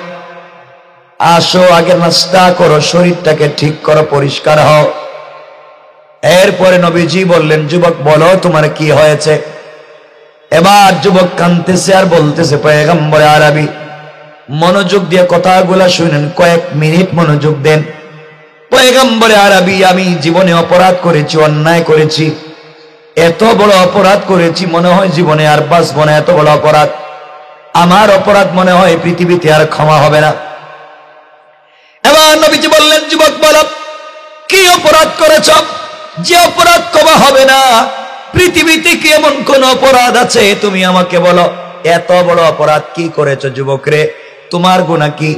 আসো আগে নাস্তা করো, শরীরটাকে ঠিক করো, পরিষ্কার হও। এরপরে নবীজি বললেন, যুবক বলো তোমার কি হয়েছে। এবার যুবক কাঁদতেছে আর বলতেছে, পয়গম্বরে আরবি, মনোযোগ দিয়ে কথাগুলা শুনেন, কয়েক মিনিট মনোযোগ দেন। পয়গম্বরে আরবী, আমি জীবনে অপরাধ করেছি, অন্যায় করেছি, এত বড় অপরাধ করেছি, মনে হয় জীবনে আর বাঁচবো না। এত বড় অপরাধ, আমার অপরাধ মনে হয় পৃথিবীতে আর ক্ষমা হবে না। এবার নবীজি বললেন, যুবক বলো কি অপরাধ করেছ যে অপরাধ ক্ষমা হবে না? পৃথিবীতে কি এমন কোন অপরাধ আছে? তুমি আমাকে বলো, এত বড় অপরাধ কি করেছ যুবক রে? তোমার গুনাহ কি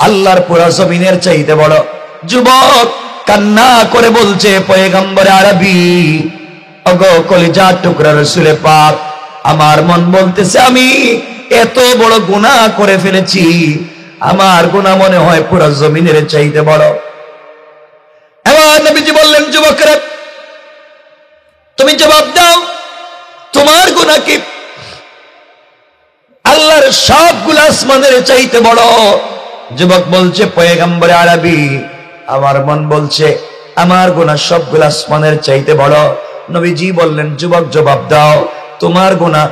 আল্লাহর পুরা জমিনের চাইতে বড়? যুবক কান্না করে বলছে, পয়গম্বরে আরবী, ওগো কলিজার টুকরা রাসূলে পাক, আমার মন বলতেছে আমি এত বড় গুনাহ করে ফেলেছি, আমার গুনাহ মনে হয় পুরা জমিনের চাইতে বড়। এবার নবীজি বললেন, যুবকরা তুমি জবাব দাও, তোমার গুনাহ কি আল্লাহর সবগুলো আসমানের চাইতে বড়? যুবক বলছে, পয়গম্বরে আরবী, আমার মন বলছে আমার গুনাহ সবগুলো আসমানের চাইতে বড়। নবীজি বললেন, যুবক জবাব দাও, তোমার গুনাহ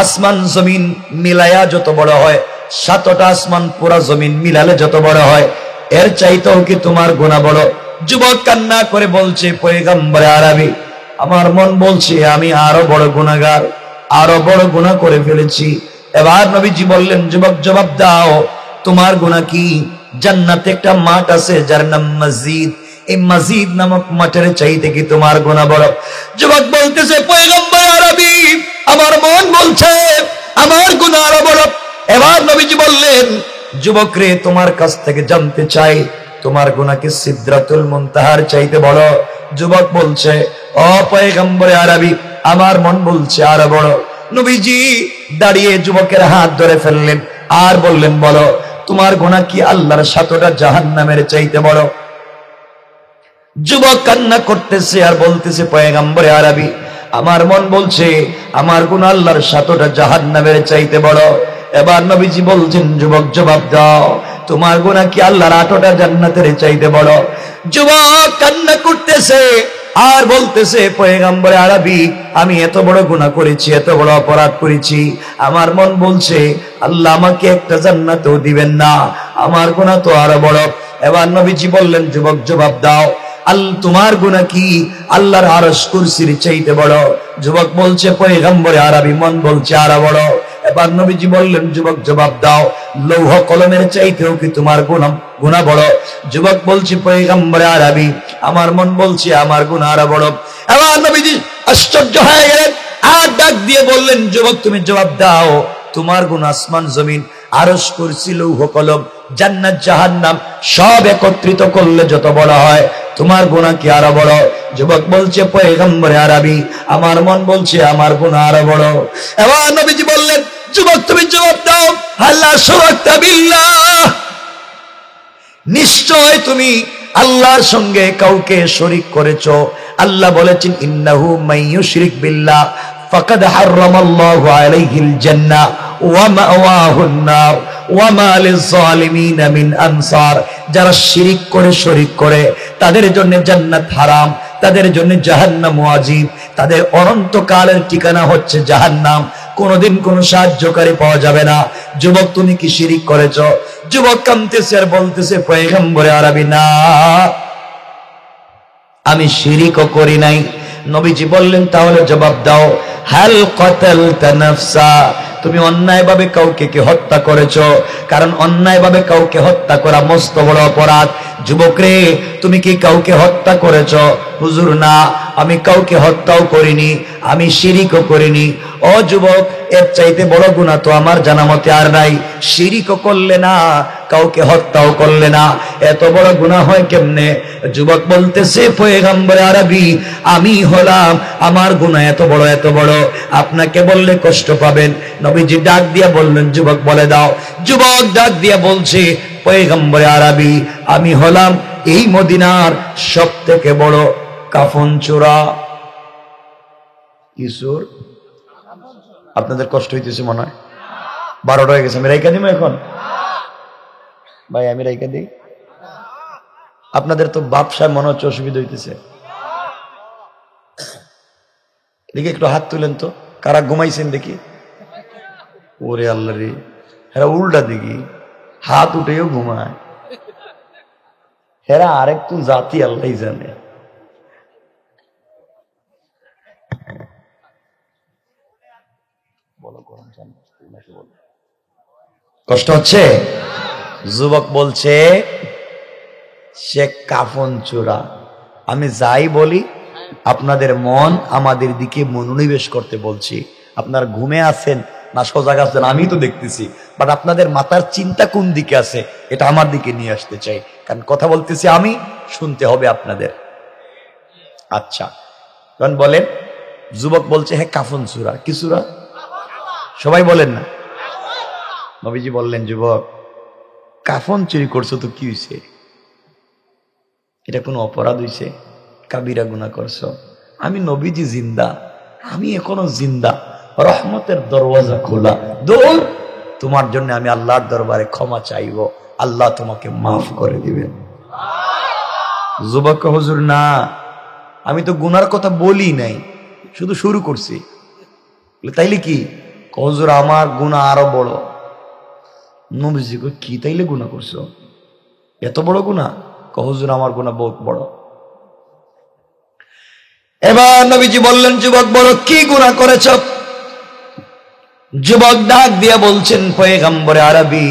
আসমান জমিন মিলায়া যত বড় হয়, 7টা আসমান পুরা জমিন মিলালে যত বড় হয়, এর চাইতেও কি তোমার গুনাহ বড়? যুবক কান্না করে বলছে, পয়গম্বরে আরবী, আমার মন বলছে আমি আরো বড় গুনাহগার, আরো বড় গুনাহ করে ফেলেছি। এবার নবীজি বললেন, যুবক জবাব দাও, তোমার গুনাহ কি জান্নাতে একটা মাঠ আছে যার নাম মসজিদ, এই মসজিদ নামক মাঠের চাইতে কি তোমার গুনাহ বড়? যুবক বলতেছে, পয়গম্বর আরবী, আমার মন বলছে আমার গুনাহ আরো বড়। এবার নবীজি বললেন, যুবক রে, তোমার কাছ থেকে জানতে চাই, তোমার গুনাহ কি সিদরাতুল মুনতাহার চাইতে বড়? যুবক বলছে, ও পয়গম্বর আরবী, আমার মন বলছে আরো বড়। নবীজি দাঁড়িয়ে যুবকের হাত ধরে ফেললেন আর বললেন, বলো তোমার গুনাহ কি আল্লাহর 7টা জাহান্নামের চাইতে বড়? যুবক কান্না করতেছে আর বলতেছে, পয়গম্বরে আরবী, আমার মন বলছে আমার গুনাহ আল্লাহর 7টা জাহান্নামের চাইতে বড়। এবার নবীজি বলছেন, যুবক জবাব দাও, তোমার গুনাহ কি আল্লাহর 8টা জান্নাতের চাইতে বড়? যুবক কান্না করতেছে আর বলতেছে, পয়গম্বরে আরবী, আমি এত বড় গুনাহ করেছি, এত বড় অপরাধ করেছি, আমার মন বলছে আল্লাহ আমাকে একটা জান্নাতও দিবেন না, আমার গুনাহ তো আরো বড়। এবার নবীজি বললেন, যুবক জবাব দাও, তোমার গুনাহ কি আল্লাহর আরশ কুরসির চাইতে বড়? যুবক বলছে, পয়গম্বরে আরবী, মন বলছে আরো বড়। এবার নবীজি বললেন, যুবক জবাব দাও, লৌহ কলমের চাইতেও কি তোমার গুনাহ বড়? যুবক বলছে, পয়গম্বরে আরবী, আমার মন বলছে আমার গুনাহ আরো বড়। এবার নবীজি আশ্চর্য হয়ে গেলেন আর ডাক দিয়ে বললেন, যুবক তুমি জবাব দাও, তোমার গুনাহ আসমান জমিন আরশ কুরসি লৌহ কলম জান্নাত জাহান্নাম সব একত্রিত করলে যত বড় হয়, তোমার গুনাহ কি আরো বড়? যুবক বলছে, পয়গম্বরে আরবী, আমার মন বলছে আমার গুনাহ আরো বড়। এবার নবীজি বললেন, যুবক তুমি জবাব দাও, আল্লাহ শুরাকা বিল্লাহ, নিশ্চয় তুমি আল্লাহর সঙ্গে কাউকে শরীক করেছো। আল্লাহ বলেছেন, ইন্নাহু মাইয়ুশরিক বিল্লাহ ফাকাদ হারামাল্লাহু আলাইহিল জান্নাহ ওয়া মাওয়াহুন নার ওয়া মা লিয-যালিমিন মিন আনসার। যারা শিরিক করে, শরীক করে, তাদের জন্য জান্নাত হারাম, তাদের জন্য জাহান্নাম ওয়াজিব, তাদের অনন্তকালের ঠিকানা হচ্ছে জাহান্নাম, কোনদিন কোনো সাহায্যকারী পাওয়া যাবে না। যুবক তুমি কি শিরিক করেছো? যুবক কাঁদতেছে আর বলতেছে, পয়গম্বরে আরবী, না, আমি শিরিকও করি নাই। নবীজি বললেন, তাহলে জবাব দাও, হাল কাতালতা নাফসা, তুমি অন্যায়ভাবে কাউকে কি হত্যা করেছো? কারণ অন্যায়ভাবে কাউকে হত্যা করা মস্ত বড় অপরাধ। যুবক রে, তুমি কি কাউকে হত্যা করেছো? হুজুর না, আমি কাউকে হত্যাও করিনি, আমি শিরিকও করিনি। ও যুবক, এর চাইতে বড় গুনাহ তো আমার জানা মতে আর নাই। শিরিকও করলে না, কাউকে হত্যাও করলে না, এত বড় গুনাহ হয় কেমনে? যুবক বলতেছে, পয়গম্বরে আরবী, আমি হলাম, আমার গুনাহ এত বড়, এত বড়, আপনাকে বললে কষ্ট পাবেন। নবীজি ডাক দিয়া বললেন, যুবক বলে দাও। যুবক ডাক দিয়া বলছে, পয়গম্বরে আরবী, আমি হলাম এই মদিনার সব থেকে বড় কাফন চোরা। ঈশ্বর, আপনাদের কষ্ট হইতেছে মনে হয়? 12টা হয়ে গেছে, আমি রাইকা দিব এখন? ভাই আমি রাইকা দিই? আপনাদের তো ব্যবসায় মনে হচ্ছে অসুবিধা হইতেছে। দেখি একটু হাত তুলেন তো, কারা ঘুমাইছেন দেখি। ওরে আল্লাহ রে, হ্যাঁ উল্টা দেখি, হাত উঠেও ঘুমায়। হেরা আরেকটু জাতি আল্লাহ জানে। কষ্ট হচ্ছে? যুবক বলছে সে কাফন চোরা। আমি যাই বলি আপনাদের মন আমাদের দিকে মনোনিবেশ করতে বলছি। আপনার ঘুমে আছেন না সজাগ আছেন আমি তো দেখতেছি, বাট আপনাদের মাথার চিন্তা কোন দিকে আছে এটা আমার দিকে নিয়ে আসতে চাই, কারণ কথা বলতেছি আমি, শুনতে হবে আপনাদের। আচ্ছা তখন বলেন, যুবক বলছে হ্যাঁ কাফন চোরা। কি চোরা? সবাই বলেন না। নবীজি বললেন, যুবক কাফন চুরি করছো তো কি হয়েছে? এটা কোনো অপরাধ হয়েছে? কাবিরা গুনাহ করছো? আমি নবীজি জিন্দা, আমি এখনো জিন্দা, রহমতের দরওয়াজা খোলা, দৌড় তোমার জন্য আমি আল্লাহর দরবারে ক্ষমা চাইব, আল্লাহ তোমাকে মাফ করে দিবেন। যুবক, হুজুর না, আমি তো গুনার কথা বলি নাই, শুধু শুরু করছি। তাইলে কি? হুজুর আমার গুনাহ আরো বড়। নবীজি কি তাইলে গুনাহ করছো? এত বড় গুনাহ? হুজুর আমার গুনাহ বহুত বড়। এবার নবীজি বললেন, যুবক বড় কি গুনাহ করেছ? যুবক ডাক দিয়া বলছেন, পয়গম্বরে আরবি,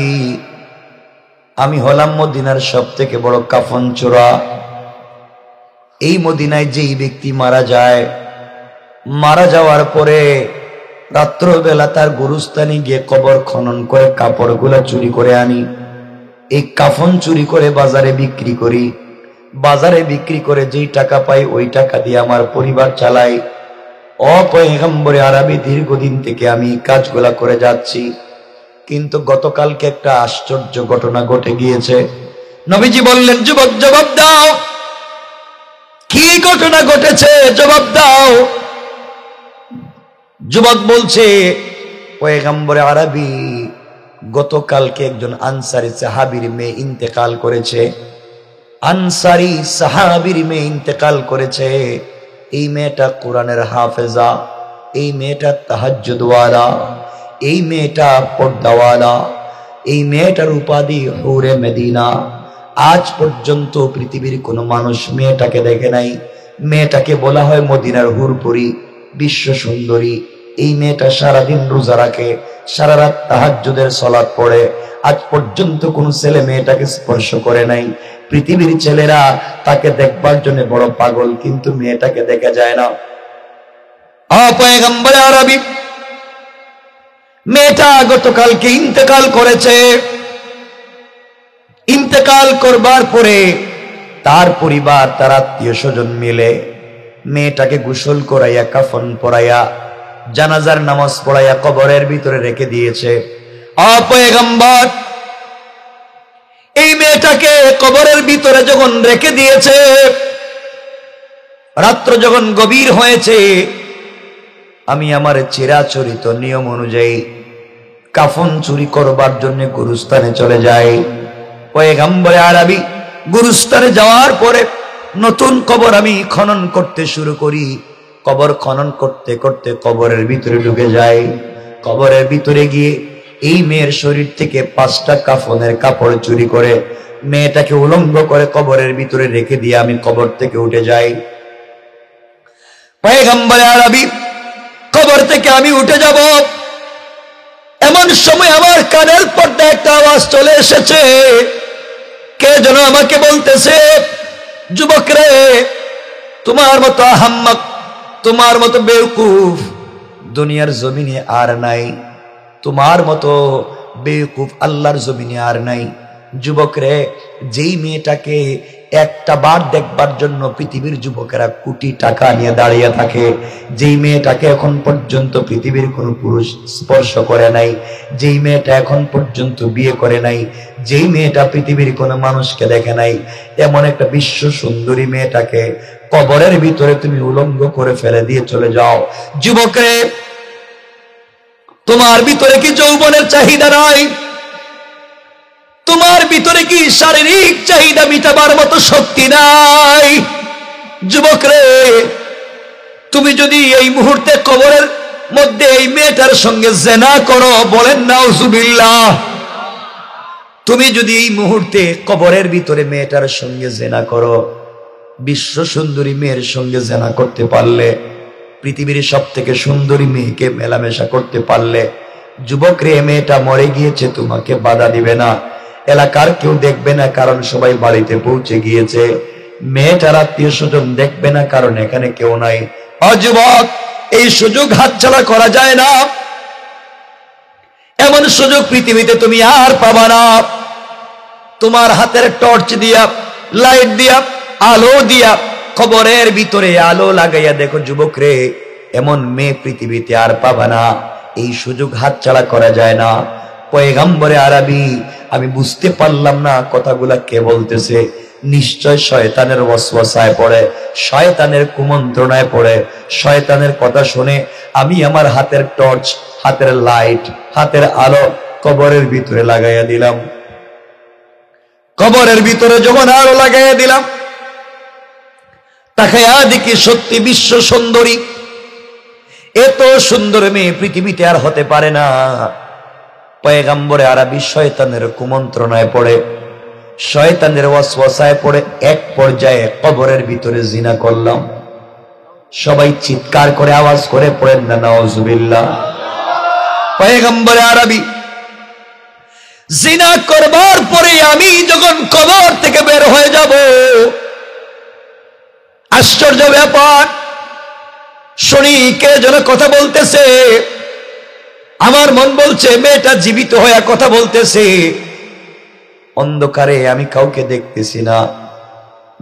আমি হলাম মদিনার সব থেকে বড় কাফন চোরা। এই মদিনায় যেই ব্যক্তি মারা যায়, মারা যাওয়ার পরে রাত্রবেলা তার গুরুস্থানে গিয়ে কবর খনন করে কাপড়গুলা চুরি করে আনি, এই কাফন চুরি করে বাজারে বিক্রি করি, বাজারে বিক্রি করে যেই টাকা পাই ওই টাকা দিয়ে আমার পরিবার চালাই। পয়গম্বরে আরবি, দীর্ঘদিন থেকে আমি কাজগুলা করে যাচ্ছি, কিন্তু গতকালকে একটা আশ্চর্য ঘটনা ঘটে গিয়েছে। নবীজি বললেন, যুবক জবাব দাও, কি ঘটনা ঘটেছে জবাব দাও। যুবক বলছে, পয়গম্বরে আরবি, গতকালকে একজন আনসারী সাহাবীর মেয়ে ইন্তেকাল করেছে। আনসারী সাহাবীর মেয়ে ইন্তেকাল করেছে। এই মেয়েটা কোরআনের হাফেজা, এই মেয়েটা তাহাজ্জুদওয়ালা, এই মেয়েটা পর্দাওয়ালা, এই মেয়েটার উপাধি হুরে মদিনা। আজ পর্যন্ত পৃথিবীর কোনো মানুষ মেয়েটাকে দেখে নাই। মেয়েটাকে বলা হয় মদিনার হুরপুরি, বিশ্ব সুন্দরী। এই মেয়েটা সারাদিন রোজা রাখে, সারা রাত তাহাজ্জুদের সালাত পড়ে। আজ পর্যন্ত কোন ছেলে মেয়েটাকে স্পর্শ করে নাই। পৃথিবীর ছেলেরা তাকে দেখবার জন্য বড় পাগল, কিন্তু মেয়েটাকে দেখা যায় না। পয়গম্বরে আরবি, মেয়েটা গতকালকে ইন্তেকাল করেছে। ইন্তেকাল করবার পরে তার পরিবার, তার আত্মীয় স্বজন মিলে মেয়েটাকে গোসল করাইয়া, কাফন পরাইয়া, জানাজার নামাজ পড়াইয়া কবরের ভিতরে রেখে দিয়েছে। পয়গম্বর, এই মেয়েটাকে কবরের ভিতরে যখন রেখে দিয়েছে, রাত্র যখন গভীর হয়েছে, আমি আমার চিরাচরিত নিয়ম অনুযায়ী কাফন চুরি করবার জন্য গুরুস্থানে চলে যাই। পয়গম্বরে আরবি গুরুস্থানে যাওয়ার পরে নতুন কবর আমি খনন করতে শুরু করি। কবর খনন করতে করতে কবরের ভিতরে ঢুকে যাই। কবরের ভিতরে গিয়ে এই মেয়ের শরীর থেকে 5টা কাফনের কাপড় চুরি করে মেয়েটাকে উলঙ্গ করে কবরের ভিতরে রেখে দিয়ে আমি কবর থেকে উঠে যাই। পয়গম্বরে আরবি, কবর থেকে আমি উঠে যাব, এমন সময় আমার কানের পর্দা একটা আওয়াজ চলে এসেছে। কে যেন আমাকে বলতেছে, যুবক রে, তোমার মতো আহাম্মক, তোমার মতো বেওকুফ দুনিয়ার জমিনে আর নাই, তোমার মতো বেওকুফ আল্লাহর জমিনে আর নাই। যুবক রে, যেই মেয়েটাকে একটা বার দেখবার জন্য পৃথিবীর যুবকেরা কোটি টাকা নিয়ে দাঁড়িয়ে থাকে, যেই মেয়েটাকে এখন পর্যন্ত পৃথিবীর কোনো পুরুষ স্পর্শ করে নাই, যেই মেয়েটা এখন পর্যন্ত বিয়ে করে নাই, যেই মেয়েটা পৃথিবীর কোনো মানুষকে দেখে নাই, এমন একটা বিশ্ব সুন্দরী মেয়েটাকে কবরের ভিতরে তুমি উলঙ্গ করে ফেলে দিয়ে চলে যাও। যুবক রে, তোমার ভিতরে কি যৌবনের চাহিদা নাই? তোমার ভিতরে কি শারীরিক চাহিদা মিটাবার মতো শক্তি নাই? যুবক রে, তুমি যদি এই মুহূর্তে কবরের মধ্যে এই মেয়েটার সঙ্গে জেনা করো, বলেন নাউজুবিল্লাহ, তুমি যদি এই মুহূর্তে কবরের ভিতরে মেয়েটার সঙ্গে জেনা করো, বিশ্ব সুন্দরী মেয়ের সঙ্গে জেনা করতে পারলে, পৃথিবীর সব থেকে সুন্দরী মেয়েকে মেলামেশা করতে পারলে, যুবক রে মেয়েটা মরে গিয়েছে, তোমাকে বাধা দিবে না, এলাকার কেউ দেখবে না, কারণ সবাই বাড়িতে পৌঁছে গিয়েছে। মেয়েটার আত্মীয় স্বজন দেখবে না, কারণ এখানে কেউ নাই। যুবক, এই সুযোগ হাতছাড়া করা যায় না। এমন সুযোগ পৃথিবীতে তুমি আর পাবা না। তোমার হাতের টর্চ দিয়া, লাইট দিয়া, আলো দিয়া কবরের ভিতরে আলো লাগাইয়া দেখো যুবক রে, এমন মেয়ে পৃথিবীতে আর পাবা না। এই সুযোগ হাতছাড়া করা যায় না। পয়গম্বরে আরবি, আমি বুঝতে পারলাম না কথাগুলা কে বলতেছে। নিশ্চয় শয়তানের ওয়াসওয়াসায় পড়ে, শয়তানের কুমন্ত্রণায় পড়ে, শয়তানের কথা শুনে আমি আমার হাতের টর্চ, হাতের লাইট, হাতের আলো কবরের ভিতরে লাগাইয়া দিলাম। কবরের ভিতরে যখন আলো লাগাইয়া দিলাম, তাকাইয়া দেখি সত্যি বিশ্ব সুন্দরী। এত সুন্দর মেয়ে পৃথিবীতে আর হতে পারে না। পয়গম্বরে আরবি শয়তানের কুমন্ত্রণায় পড়ে, শয়তানের ওয়াসওয়াসায় পড়ে এক পর্যায়ে কবরের ভিতরে জিনা করলাম। সবাই চিৎকার করে আওয়াজ করে পড়েন না নাউজুবিল্লাহ। পয়গম্বরে আরবি জিনা করবার পরে আমি যখন কবর থেকে বের হয়ে যাব, আশ্চর্য ব্যাপার, শুনি কে যেন কথা বলতেছে। আমার মন বলছে মেয়েটা জীবিত হয়ে কথা বলতেছে। অন্ধকারে আমি কাউকে দেখতেছি না।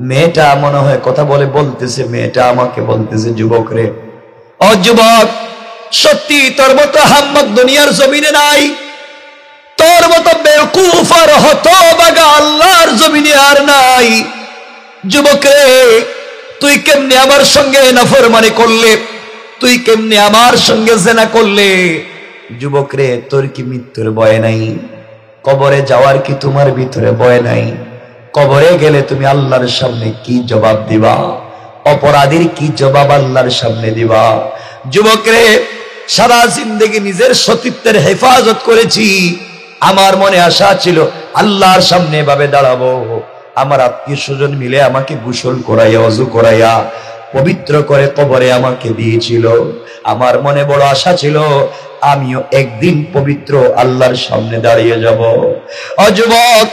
মেয়েটা মনে হয় কথা বলে বলতেছে, মেয়েটা আমাকে বলতেছে, যুবক রে, ও যুবক, সত্যি তোর মতো হাম্মক দুনিয়ার জমিনে নাই। তোর মতো বেকুফ আর হতভাগা আল্লাহর জমিনে আর নাই। যুবক রে, তুই কেমনে আমার সঙ্গে নাফরমানি করলে? তুই কেমনে আমার সঙ্গে জেনা করলে? যুবক রে, তোর কি মৃত্যুর ভয় নাই? কবরে যাওয়ার কি তোমার ভিতরে ভয় নাই? কবরে গেলে তুমি আল্লাহর সামনে কি জবাব দিবা? অপরাধীর কি জবাব আল্লাহর সামনে দিবা? যুবক রে, সারা জিন্দেগি নিজের সতীত্বের হেফাজত করেছি। আমার মনে আশা ছিল আল্লাহর সামনে এভাবে দাঁড়াবো, আমার আত্মীয় স্বজন মিলে আমাকে গোসল করাইয়া, ওযু করাইয়া, পবিত্র করে কবরে আমাকে দিয়েছিল। আমার মনে বড় আশা ছিল আমিও একদিন পবিত্র আল্লাহর সামনে দাঁড়িয়ে যাব। ও যুবক,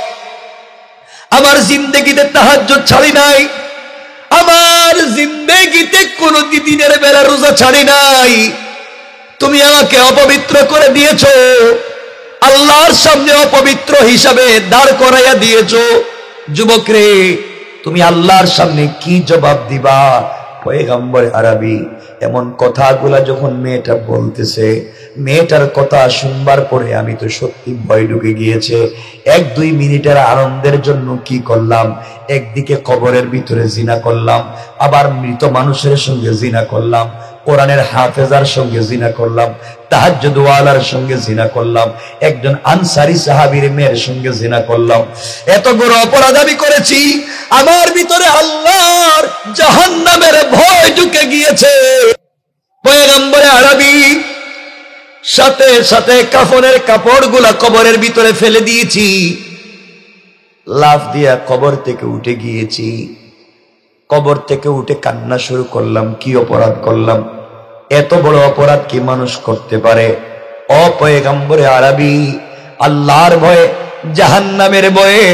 আমার জিন্দেগিতে তাহাজ্জুদ ছাড়ি নাই, আমার জিন্দেগিতে কোন দিনের বেলা রোজা ছাড়ি নাই। তুমি আমাকে অপবিত্র করে দিয়েছো, আল্লাহর সামনে অপবিত্র হিসাবে দাঁড় করাইয়া দিয়েছো। যুবক রে, তুমি আল্লাহর সামনে কি জবাব দিবা? পয়গম্বর আরবি এমন কথাগুলা যখন মেয়েটা বলতেছে, মেয়েটার কথা শুনবার পরে আমি তো সত্যি ভয় ঢুকে গিয়েছে। 1-2 মিনিটের আনন্দের জন্য কি করলাম, একদিকে কবরের ভিতরে জিনা করলাম, আবার মৃত মানুষের সঙ্গে জিনা করলাম, কোরআনের হাফেজার সঙ্গে জিনা করলাম, তাহাজ্জুদ ওয়ালার সঙ্গে জিনা করলাম, একজন আনসারী সাহাবীর মেয়ের সঙ্গে জিনা করলাম। এত বড় অপরাধ আমি করেছি, আমার ভিতরে আল্লাহর জাহান্নামের ভয় ঢুকে গিয়েছে। পয়গম্বরে আরবি সাথে সাথে কাফনের কাপড়গুলা কবরের ভিতরে ফেলে দিয়েছি, লাফ দিয়া কবর থেকে উঠে গিয়েছি। কবর থেকে উঠে কান্না শুরু করলাম, কি অপরাধ করলাম? এত বড় অপরাধ কি মানুষ করতে পারে? পয়গম্বরে আরবি আল্লাহর ভয়ে, জাহান্নামের ভয়ে,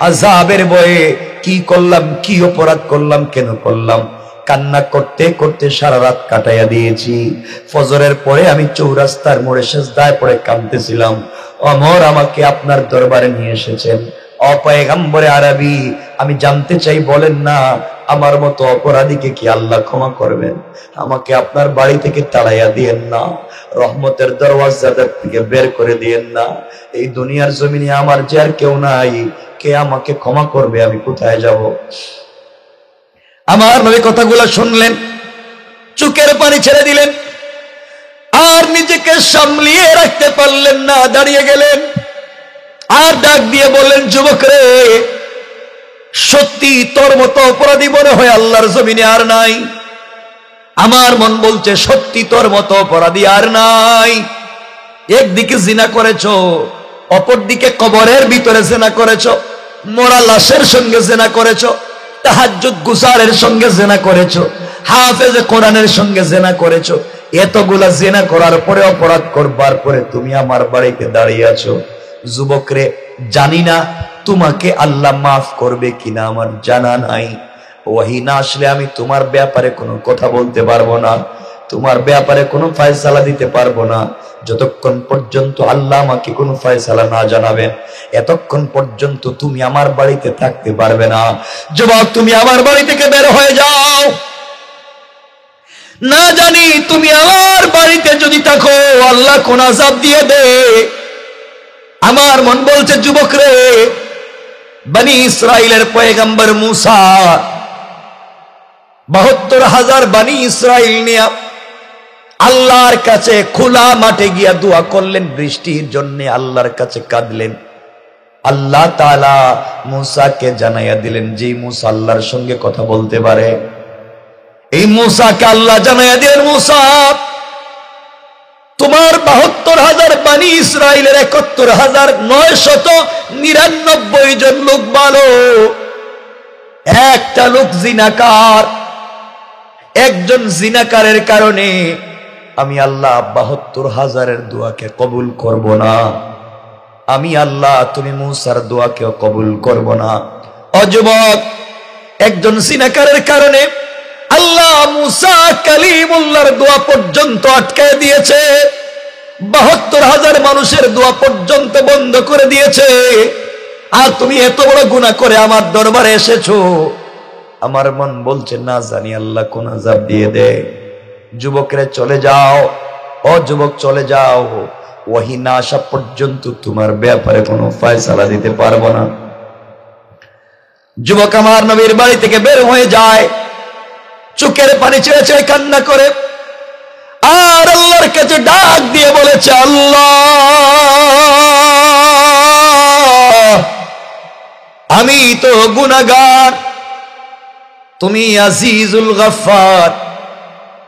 আযাবের ভয়ে কি করলাম, কি অপরাধ করলাম, কেন করলাম? কান্না করতে করতে সারা রাত কাটাইয়া দিয়েছি। ফজরের পরে আমি চৌরাস্তার মোড়ে সিজদায় পড়ে কাঁদতেছিলাম। ওমর আমাকে আপনার দরবারে নিয়ে এসেছেন। পয়গম্বরে আরবি, আমি জানতে চাই, বলেন না আমার মতো অপরাধীকে কি আল্লাহ ক্ষমা করবেন? আমাকে আপনার বাড়ি থেকে তাড়াইয়া দিয়েন না, রহমতের দরওয়াজা থেকে বের করে দিয়েন না। এই দুনিয়ার জমিনে আমার যে আর কেউ নাই, কে আমাকে ক্ষমা করবে? আমি কোথায় যাব? আমার নবী কথাগুলো শুনলেন, চোখের পানি ছেড়ে দিলেন, আর নিজেকে সামলিয়ে রাখতে পারলেন না, দাঁড়িয়ে গেলেন। আর ডাক দিয়ে বললেন, যুবক রে, সত্যি তোর মতো অপরাধী মনে হয় আল্লাহর জমিনে আর নাই। আমার মন বলছে সত্যি তোর মতো অপরাধী আর নাই। একদিকে জিনা করেছো, অপরদিকে কবরের ভিতরে জেনা করেছো, মরা লাশের সঙ্গে জেনা করেছো, তাহাজ্জুদ গুজারের সঙ্গে জেনা করেছো, হাফেজে কোরআনের সঙ্গে জেনা করেছো। এতগুলা জেনা করার পরে, অপরাধ করবার পরে তুমি আমার বাড়িতে দাঁড়িয়ে আছো। যুবক রে, জানি না তোমাকে আল্লাহ মাফ করবে কিনা, আমার জানা নাই। ওয়াহি না আসলে আমি তোমার ব্যাপারে কোনো কথা বলতে পারবো না, তোমার ব্যাপারে কোনো ফয়সালা দিতে পারবো না। যতক্ষণ পর্যন্ত আল্লাহ আমাকে কোনো ফয়সালা না জানাবেন, এতক্ষণ পর্যন্ত তুমি আমার বাড়িতে থাকতে পারবে না। যুবক, তুমি আমার বাড়ি থেকে বের হয়ে যাও। না জানি তুমি আমার বাড়িতে যদি থাকো আল্লাহ কোন আযাব দিয়ে দে। আমার মন বলছে, যুবক রে, বনি ইসরাইলের পয়গম্বর মুসা ৭২,০০০ বনি ইসরাইল নিয়ে আল্লাহর কাছে খোলা মাঠে গিয়া দোয়া করলেন বৃষ্টির জন্য, আল্লাহর কাছে কাঁদলেন। আল্লাহ তাআলা মুসাকে জানাইয়া দিলেন যে মুসা আল্লাহর সঙ্গে কথা বলতে পারে। এই মুসাকে আল্লাহ জানাইয়া দিলেন, মুসা, তোমার ৭২,০০০ বনি ইসরাইলের ৭১,৯৯৯ জন লোক ভালো, একটা লোক জিনাকার। একজন জিনাকারের কারণে আমি আল্লাহ ৭২,০০০-এর দোয়াকে কবুল করব না। আমি আল্লাহ তুমি মুসার দোয়াকেও কবুল করব না। অযুবক, একজন জিনাকারের কারণে আল্লাহ মুসা কালিমুল্লাহর দোয়া পর্যন্ত আটকায় দিয়েছে, ৭২,০০০ মানুষের দোয়া পর্যন্ত বন্ধ করে দিয়েছে। আর তুমি এত বড় গুনাহ করে আমার দরবারে এসেছো। আমার মন বলছে, না জানি আল্লাহ কোন আযাব দিয়ে দেয়। যুবকরা চলে যাও, ও যুবক চলে যাও, ওহী না আসা পর্যন্ত তোমার ব্যাপারে কোনো ফয়সালা দিতে পারবো না। যুবক আমার নবীর বাড়ি থেকে বের হয়ে যায়, চোখের পানি ছেড়ে ছেড়ে কান্না করে আর আল্লাহর কাছে ডাক দিয়ে বলেছে, আল্লাহ, আমি তো গুনাহগার, তুমি আজিজুল গফফার।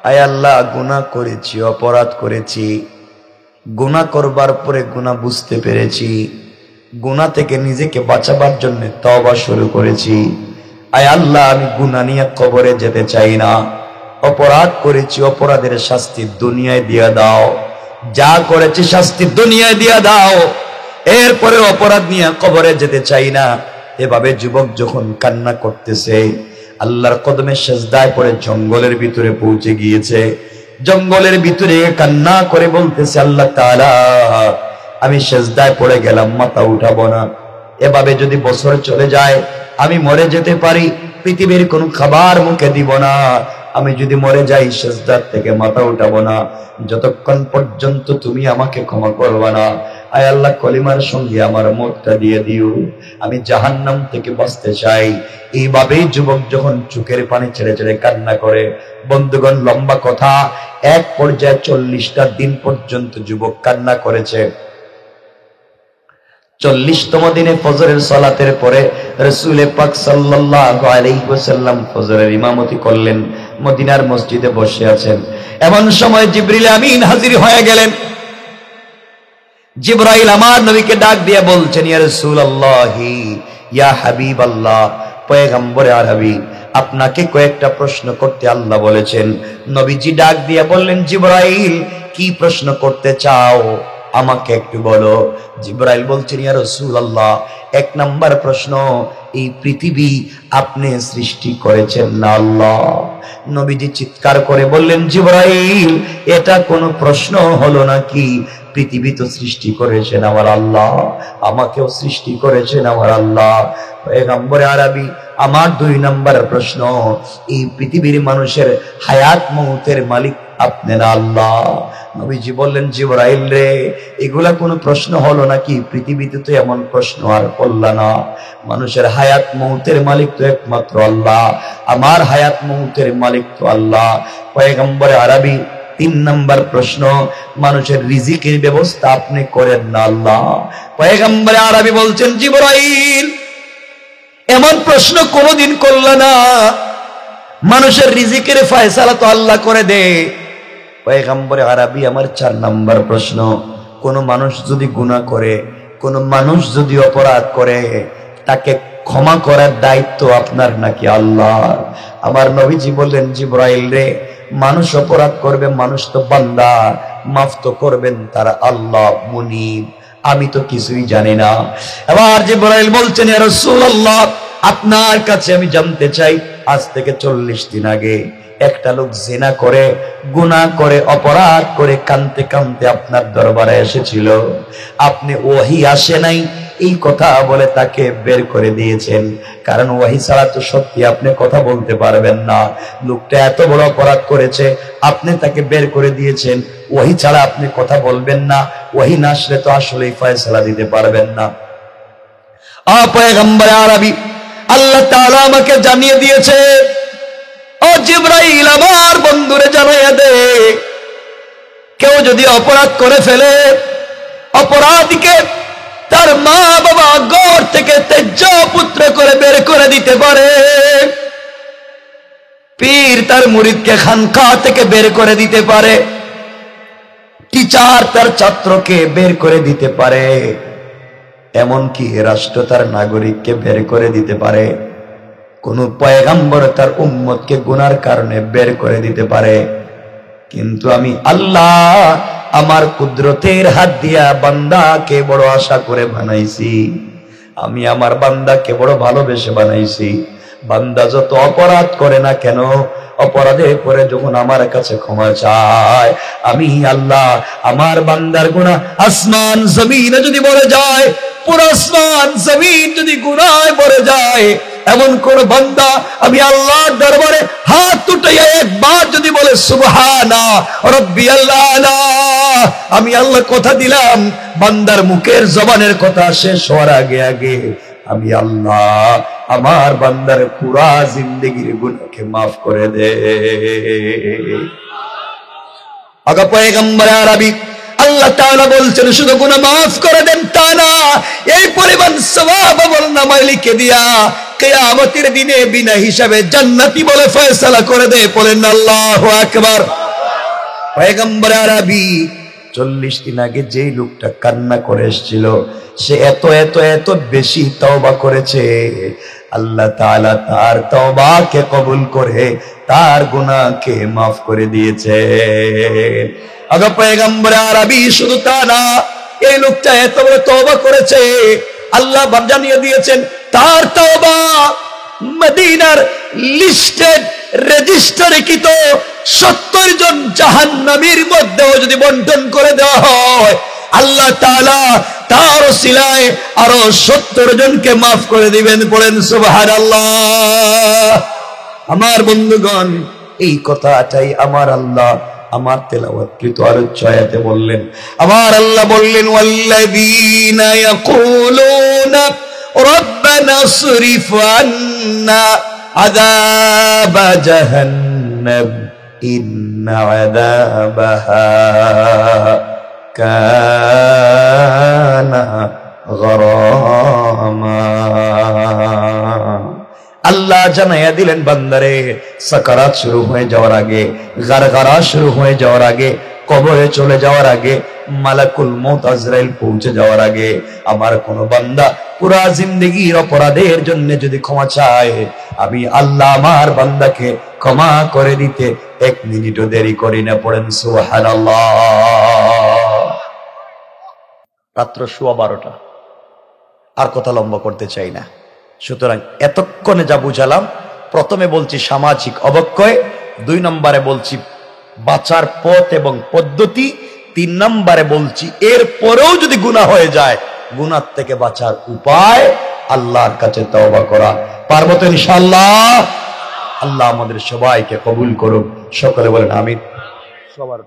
আয় আল্লাহ, গুনাহ করেছি, অপরাধ করেছি, গুনাহ করবার পরে গুনাহ বুঝতে পেরেছি, গুনাহ থেকে নিজেকে বাঁচাবার জন্য তওবা শুরু করেছি। আয় আল্লাহ, আমি গুনাহ নিয়ে কবরে যেতে চাই না, অপরাধ করেছি, অপরাধের শাস্তি দুনিয়ায় দিয়ে দাও, যা করেছি শাস্তি দুনিয়ায় দিয়ে দাও, এরপরে অপরাধ নিয়ে কবরে যেতে চাই না। এভাবে যুবক যখন কান্না করতেছে, আল্লাহর কদমে সিজদায় পড়ে জঙ্গলের ভিতরে পৌঁছে গিয়েছে। জঙ্গলের ভিতরে কান্না করে বলতেছে, আল্লাহ তাআলা, আমি সিজদায় পড়ে গেলাম, মাথা উঠাবো না। এভাবে যদি বছর চলে যায়, আমি মরে যেতে পারি, পৃথিবীর কোনো খাবার মুখে দিব না। আমি যদি মরে যাই, সিজদার থেকে মাথা উঠাবো না যতক্ষণ পর্যন্ত তুমি আমাকে ক্ষমা করবে না। আয় আল্লাহ, কলিমার সঙ্গে আমার মতটা দিয়ে দিও, আমি জাহান্নাম থেকে বাঁচতে চাই। এইভাবেই যুবক যখন চোখের পানি ছেড়ে ছেড়ে কান্না করে, বন্ধুগণ লম্বা কথা, এক পর্যায়ে 40টা দিন পর্যন্ত যুবক কান্না করেছে। 40তম দিনে ফজরের সালাতের পরে রাসূল পাক সাল্লাল্লাহু আলাইহি ওয়াসাল্লাম ফজরের ইমামতি করলেন, মদিনার মসজিদে বসে আছেন। এমন সময় জিবরিল আমিন হাজির হয়ে গেলেন। জিবরাইল আমার নবীকে ডাক দিয়ে বলছেন, ইয়া রাসূলুল্লাহি, ইয়া হাবিবাল্লাহ, পয়গম্বরে আরবি, আপনাকে কয়েকটা প্রশ্ন করতে আল্লাহ বলেছেন। নবীজি ডাক দিয়ে বললেন, জিবরাইল, কি প্রশ্ন করতে চাও, আমাকে একটু বলো। জিবরাইল বলছেন, ইয়া রাসূলুল্লাহ, 1 নাম্বার প্রশ্ন, এই পৃথিবী আপনি সৃষ্টি করেছেন না আল্লাহ? নবীজি চিৎকার করে বললেন, জিবরাইল, এটা কোনো প্রশ্ন হলো নাকি? পৃথিবী তো সৃষ্টি করেছেন আমার আল্লাহ, আমাকেও সৃষ্টি করেছেন আমার আল্লাহ। পয়গম্বরে আরবি, আমার 2 নাম্বার প্রশ্ন, এই পৃথিবীর মানুষের হায়াত মউতের মালিক আপনি না আল্লাহ? নবীজি বললেন, জিবরাইল রে, এগুলা কোনো প্রশ্ন হলো নাকি? পৃথিবীতে তো এমন প্রশ্ন আর করলা না। মানুষের হায়াত মউতের মালিক তো একমাত্র আল্লাহ, আমার হায়াত মউতের মালিক তো আল্লাহ। পয়গম্বরে আরবি, 3 নাম্বার প্রশ্ন, মানুষের রিজিকের ব্যবস্থা আপনি করেন না আল্লাহ? পয়গম্বরে আরবি বলছেন, জিবরাইল, এমন প্রশ্ন কোনোদিন করলা না, মানুষের রিজিকের ফয়সালা তো আল্লাহ করে দেয়। পয়গম্বরে আরবি, আমার 4 নাম্বার প্রশ্ন, কোন মানুষ যদি গুনাহ করে, কোন মানুষ যদি অপরাধ করে তাকে ক্ষমা করার দায়িত্ব আপনার নাকি আল্লাহর? আমার নবীজি বললেন, জিবরাইল রে, মানুষ অপরাধ করবে, মানুষ তো বান্দা, মাফ তো করবেন তারা আল্লাহ মুনিব, আমি তো কিছুই জানি না। এবার জিবরাইল বলছেন, ইয়া রাসূলুল্লাহ, আপনার কাছে আমি জানতে চাই, আজ থেকে 40 দিন আগে একটা লোক জিনা করে, গুনাহ করে, অপরাধ করে কাঁদতে কাঁদতে আপনার দরবারে এসেছিল, আপনি ওহী আসে নাই এই কথা বলে তাকে বের করে দিয়েছেন, কারণ ওহী ছাড়া তো সত্যি আপনি কথা বলতে পারবেন না। লোকটা এত বড় অপরাধ করেছে, আপনি তাকে বের করে দিয়েছেন, ওহী ছাড়া আপনি কথা বলবেন না, ওহী না আসলে তো আসলেই ফয়সালা দিতে পারবেন না। পয়গম্বর আরবি, আল্লাহ তাআলা আমাকে জানিয়ে দিয়েছে, ও জিবরাইল, আমার বন্ধুরে জানাইয়া দে, কেউ যদি অপরাধ করে ফেলে, অপরাধীকে তার মা বাবা ঘর থেকে ত্যায্য পুত্র করে বের করে দিতে পারে, পীর তার মুরিদকে খানকা থেকে বের করে দিতে পারে, টিচার তার ছাত্রকে বের করে দিতে পারে, এমনকি রাষ্ট্র তার নাগরিককে বের করে দিতে পারে, কোন পয়গম্বর তার উম্মতকে গুনার কারণে বের করে দিতে পারে। কিন্তু আমি আল্লাহ আমার কুদরতের হাত দিয়া বান্দাকে বড় আশা করে বানাইছি, আমি আমার বান্দাকে বড় ভালোবেসে বানাইছি। বান্দা যত অপরাধ করে না কেন, অপরাধের পরে যখন আমার কাছে ক্ষমা চায়, আমি আল্লাহ আমার বান্দার গুনাহ আসমান জমিনে যদি ভরে যায়, পুরো আসমান জমিন যদি গুনাহে ভরে যায়, এমন কোন বান্দা আমি আল্লাহর দরবারে হাত উঠাইয়া একবার যদি বলে সুবহানা রাব্বিয়াল আলা, আমি আল্লাহ কথা দিলাম, বান্দার মুখের জবানের কথা শেষ হওয়ার আগে আগে আমি আল্লাহ আমার বান্দার পুরা জিন্দেগির গুনাহকে মাফ করে দে। আগা পয়গম্বর আরবি, আল্লাহ তাআলা বলছেন শুধু গুনাহ মাফ করে দেন তা না, এই পরিমাণ সওয়াব আমলনামায় লিখে দিয়া কিয়ামতের দিনে বিনা হিসাবে জান্নাতি বলে ফয়সালা করে দে। বলেন আল্লাহু আকবার। পয়গম্বর আরবি 40 দিন আগে যেই লোকটা কান্না করে এসেছিল, সে এত এত এত বেশি তওবা করেছে, আল্লাহ তাআলা তার তওবাকে কবুল করে তার গুনাহকে মাফ করে দিয়েছে। আগে পয়গম্বর আরবি শুধু তা না, এই লোকটা এত বড় তওবা করেছে, আল্লাহ জানিয়ে দিয়েছেন তার তওবা মদিনার লিস্টেড রেজিস্টারকৃত 70 জন জাহান্নামীর মধ্যেও যদি বন্টন করে দেওয়া হয়, আল্লাহ তাআলা তার ওসিলায় আরো 70 জনকে মাফ করে দিবেন। পড়েন সুবহানাল্লাহ। আমার বন্ধুগণ, এই কথাটাই আমার আল্লাহ আমার তেলাওয়াতকৃত আলোচ্য আয়াতে বললেন। আমার আল্লাহ বললেন, ওয়াল্লাযীনা ইয়াকুলুনা রাব্বানা সরিফ আন্না আযাবা জাহান্নাম ইন্না আযাবাহা কানা গরামা। আল্লাহ জানাইয়া দিলেন, বান্দারে, সাকারাত শুরু হয়ে যাওয়ার আগে, গারগারা শুরু হয়ে যাওয়ার আগে, কবরে চলে যাওয়ার আগে, মালাকুল মউত আজরাইল পৌঁছে যাওয়ার আগে, আমার কোন বান্দা পুরা জিন্দেগির অপরাধের জন্য যদি ক্ষমা চায়, আমি আল্লাহ আমার বান্দাকে ক্ষমা করে দিতে 1 মিনিটও দেরি করি না। পড়েন সুবহানাল্লাহ। রাত্র 12:15, আর কথা লম্বা করতে চাই না। সুতরাং এতক্ষণে যা বুঝালাম, প্রথমে বলছি সামাজিক অবক্ষয়, 2 নম্বরে বলছি বাঁচার পথ এবং পদ্ধতি, 3 নম্বরে বলছি এর পরেও যদি গুনাহ হয়ে যায়, গুনাহ থেকে বাঁচার উপায়, আল্লাহর কাছে তওবা করা। পারবো তো ইনশাআল্লাহ? আল্লাহ আমাদের সবাইকে কবুল করুক। সকলে বলেন আমিন। সবার